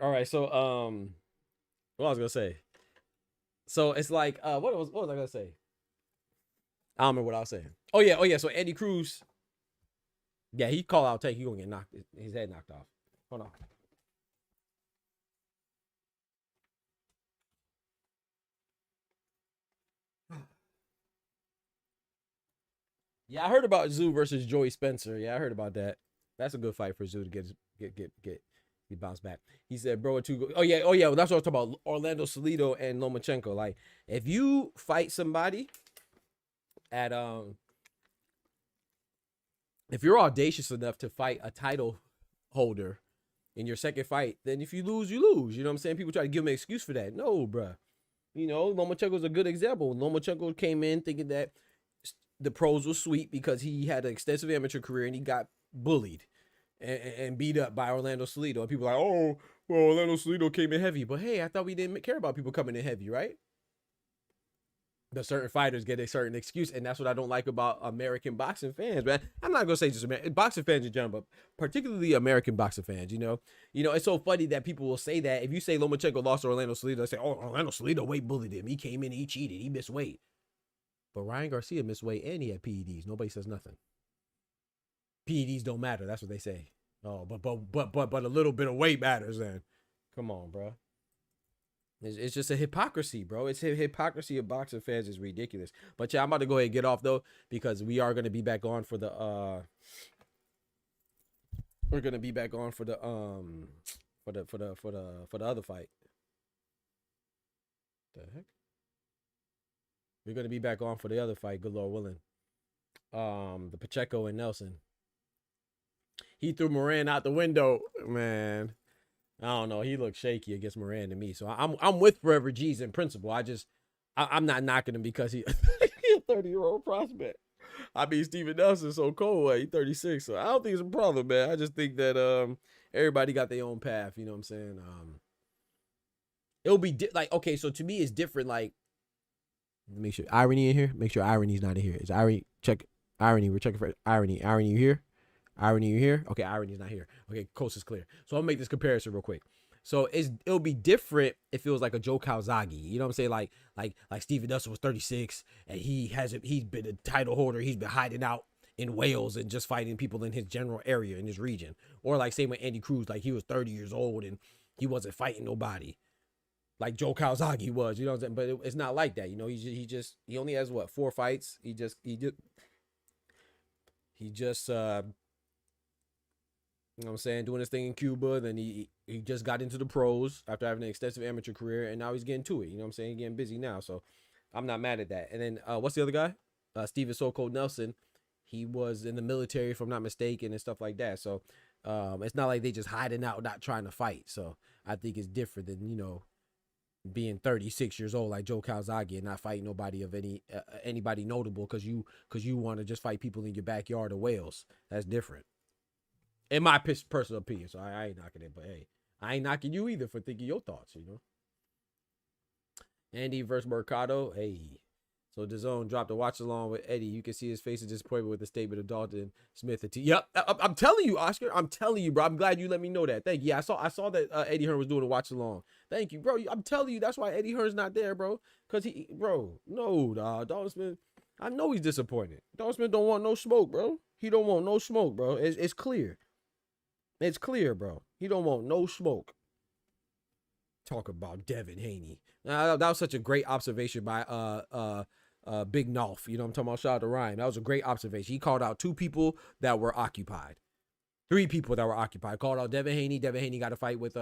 All right, so what I was gonna say. So it's like what was I gonna say? I don't remember what I was saying. Oh yeah. So Andy Cruz, yeah, he called out Tank. He gonna get his head knocked off. Hold on. Yeah, I heard about Zoo versus Joey Spencer. Yeah, I heard about that. That's a good fight for Zoo to get he bounced back. He said, bro, oh yeah. Well, that's what I was talking about. Orlando Salido and Lomachenko. Like, if you fight somebody at if you're audacious enough to fight a title holder in your second fight, then if you lose, you lose. You know what I'm saying? People try to give him an excuse for that. No, bruh. Lomachenko's a good example. Lomachenko came in thinking that the pros were sweet because he had an extensive amateur career and he got bullied and beat up by Orlando Salido. And people are like, oh, well, Orlando Salido came in heavy. But hey, I thought we didn't care about people coming in heavy, right? The certain fighters get a certain excuse, and that's what I don't like about American boxing fans, man. I'm not gonna say just boxing fans in general, but particularly American boxing fans. It's so funny that people will say that if you say Lomachenko lost to Orlando Salido, they say, "Oh, Orlando Salido weight bullied him. He came in, he cheated, he missed weight." But Ryan Garcia missed weight and he had PEDs. Nobody says nothing. PEDs don't matter. That's what they say. Oh, but a little bit of weight matters. Then, come on, bro. It's just a hypocrisy, bro. It's a hypocrisy of boxing fans is ridiculous. But yeah, I'm about to go ahead and get off though because we are going to be back on for the we're going to be back on for the other fight. The heck? We're going to be back on for the other fight, good Lord willing. The Pacheco and Nelson. He threw Moran out the window, man. I don't know. He looked shaky against Moran to me. So I'm with Forever G's in principle. I'm not knocking him because he's a 30-year-old prospect. I mean, Steven Nelson's so cold. He's 36. So I don't think it's a problem, man. I just think that everybody got their own path. You know what I'm saying? It'll be like, okay, so to me it's different. Like, make sure Irony in here. Make sure Irony's not in here. Is Irony? Check Irony. We're checking for Irony. Irony, you here? Irony, you here? Okay, Irony's not here. Okay, coast is clear. So I'll make this comparison real quick. So it'll be different if it was like a Joe Calzaghe. You know what I'm saying? Like Steven Nelson was 36 and he's been a title holder. He's been hiding out in Wales and just fighting people in his general area, in his region. Or like same with Andy Cruz, like he was 30 years old and he wasn't fighting nobody. Like Joe Calzaghe was, you know what I'm saying? But it's not like that. He only has what, 4 fights. He just you know what I'm saying, doing his thing in Cuba. Then he just got into the pros after having an extensive amateur career, and now he's getting to it. You know what I'm saying? He's getting busy now, so I'm not mad at that. And then what's the other guy? Steven So-Called Nelson. He was in the military, if I'm not mistaken, and stuff like that. So it's not like they just hiding out, not trying to fight. So I think it's different than, being 36 years old like Joe Calzaghe and not fighting nobody of anybody notable because you want to just fight people in your backyard of Wales. That's different. In my personal opinion. So I ain't knocking it, but hey, I ain't knocking you either for thinking your thoughts, you know. Andy versus Mercado. Hey. So DAZN dropped a watch along with Eddie. You can see his face of disappointment with the statement of Dalton Smith. Yep, I'm telling you, Oscar. I'm telling you, bro. I'm glad you let me know that. Thank you. Yeah, I saw that Eddie Hearn was doing a watch along. Thank you, bro. I'm telling you, that's why Eddie Hearn's not there, bro. Cause Dalton Smith. I know he's disappointed. Dalton Smith don't want no smoke, bro. He don't want no smoke, bro. It's clear. It's clear, bro. He don't want no smoke. Talk about Devin Haney. That was such a great observation by Big Nolf. You know what I'm talking about? Shout out to Ryan. That was a great observation. He called out 2 people that were occupied. 3 people that were occupied. Called out Devin Haney. Devin Haney got a fight with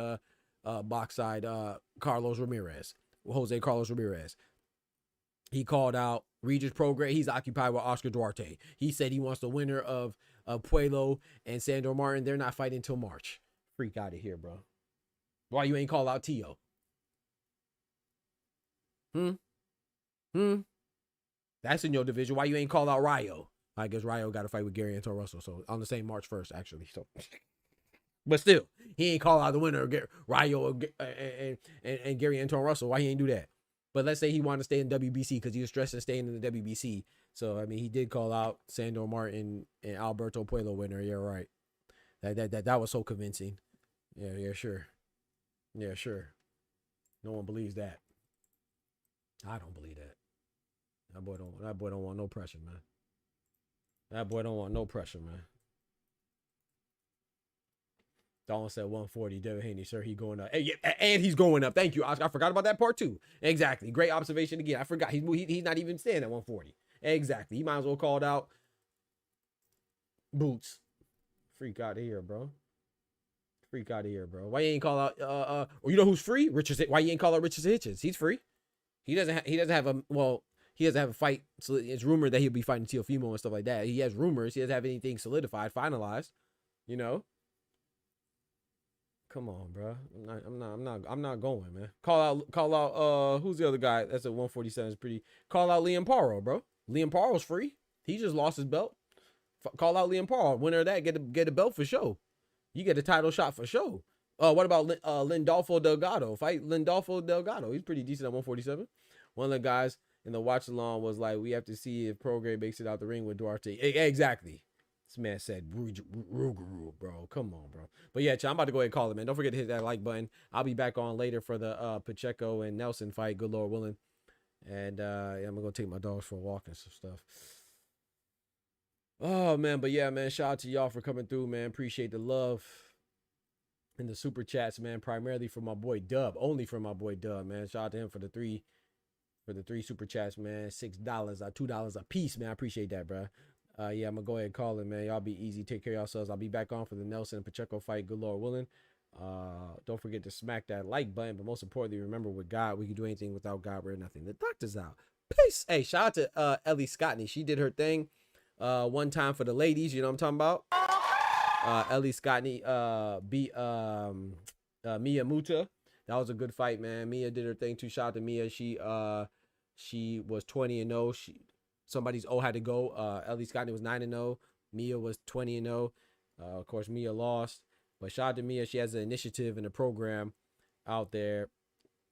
boxside Carlos Ramirez. Jose Carlos Ramirez. He called out Regis Prograis. He's occupied with Oscar Duarte. He said he wants the winner of Puello and Sandor Martin. They're not fighting until March. Freak out of here, bro. Why you ain't call out Tio? That's in your division. Why you ain't call out Rayo? I guess Rayo got to fight with Gary Anton Russell. So on the same March 1st, actually. So, but still, he ain't call out the winner of Rayo and Gary Anton Russell. Why he ain't do that? But let's say he wanted to stay in WBC because he was stressing staying in the WBC. So I mean, he did call out Sandor Martin and Alberto Puello winner. Yeah, right. That was so convincing. Yeah, sure. Yeah, sure. No one believes that. I don't believe that. That boy don't want no pressure, man. That boy don't want no pressure, man. Dawn said 140. Devin Haney, sir, he going up. Hey, yeah, and he's going up. Thank you, Oscar. I forgot about that part too. Exactly. Great observation again. I forgot. He's not even staying at 140. Exactly. He might as well called out Boots. Freak out of here, bro. Freak out of here, bro. Why you ain't call out well, you know who's free? Richard. Why you ain't call out Richard Hitchens? He's free. He doesn't have a fight. So it's rumored that he'll be fighting Teofimo and stuff like that. He has rumors. He doesn't have anything solidified, finalized. You know. Come on, bro. I'm not going, man. Call out. Who's the other guy? That's at 147. Is pretty. Call out Liam Paro, bro. Liam Paro's free. He just lost his belt. Call out Liam Paro. Winner of that, get a belt for show. You get a title shot for show. What about Lindolfo Delgado? Fight Lindolfo Delgado. He's pretty decent at 147. One of the guys in the watch along was like, we have to see if Prograis makes it out the ring with Duarte. Exactly. This man said, Rougarou, bro. Come on, bro. But yeah, I'm about to go ahead and call it, man. Don't forget to hit that like button. I'll be back on later for the Pacheco and Nelson fight. Good Lord willing. And I'm going to go take my dogs for a walk and some stuff. Oh, man. But yeah, man, shout out to y'all for coming through, man. Appreciate the love and the super chats, man. Primarily for my boy Dub. Only for my boy Dub, man. Shout out to him for the three super chats, man. $6, $2 a piece, man. I appreciate that, bro. Yeah, I'm going to go ahead and call it, man. Y'all be easy. Take care of yourselves. I'll be back on for the Nelson and Pacheco fight. Good Lord willing. Don't forget to smack that like button. But most importantly, remember, with God, we can do anything. Without God, we're nothing. The doctor's out. Peace. Hey, shout out to Ellie Scottney. She did her thing one time for the ladies. You know what I'm talking about? Ellie Scottney beat Mia Muta. That was a good fight, man. Mia did her thing too. Shout out to Mia. She was 20-0. Somebody's O had to go. Ellie Scottney was 9-0. Mia was 20-0. Of course, Mia lost. But shout out to Mia. She has an initiative and a program out there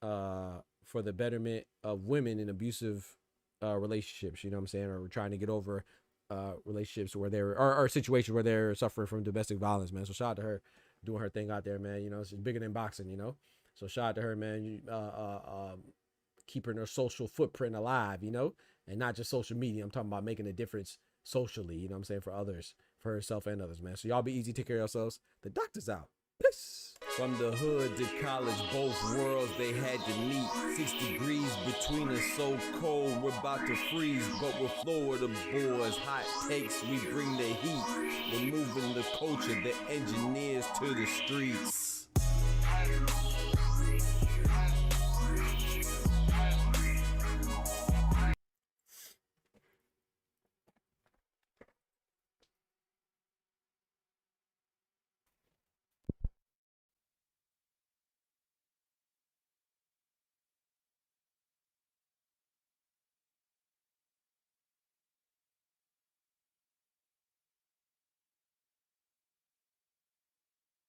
for the betterment of women in abusive relationships. You know what I'm saying? Or we're trying to get over relationships where they're or situations where they're suffering from domestic violence, man. So shout out to her doing her thing out there, man. You know, it's bigger than boxing, you know. So shout out to her, man. Keeping her social footprint alive, you know. And not just social media. I'm talking about making a difference socially, you know what I'm saying, for others, for herself and others, man. So y'all be easy, take care of yourselves. The doctor's out. Peace. From the hood to college, both worlds they had to meet. 6 degrees between us, so cold, we're about to freeze. But we're Florida boys, hot takes, we bring the heat. We're moving the culture, the engineers to the streets.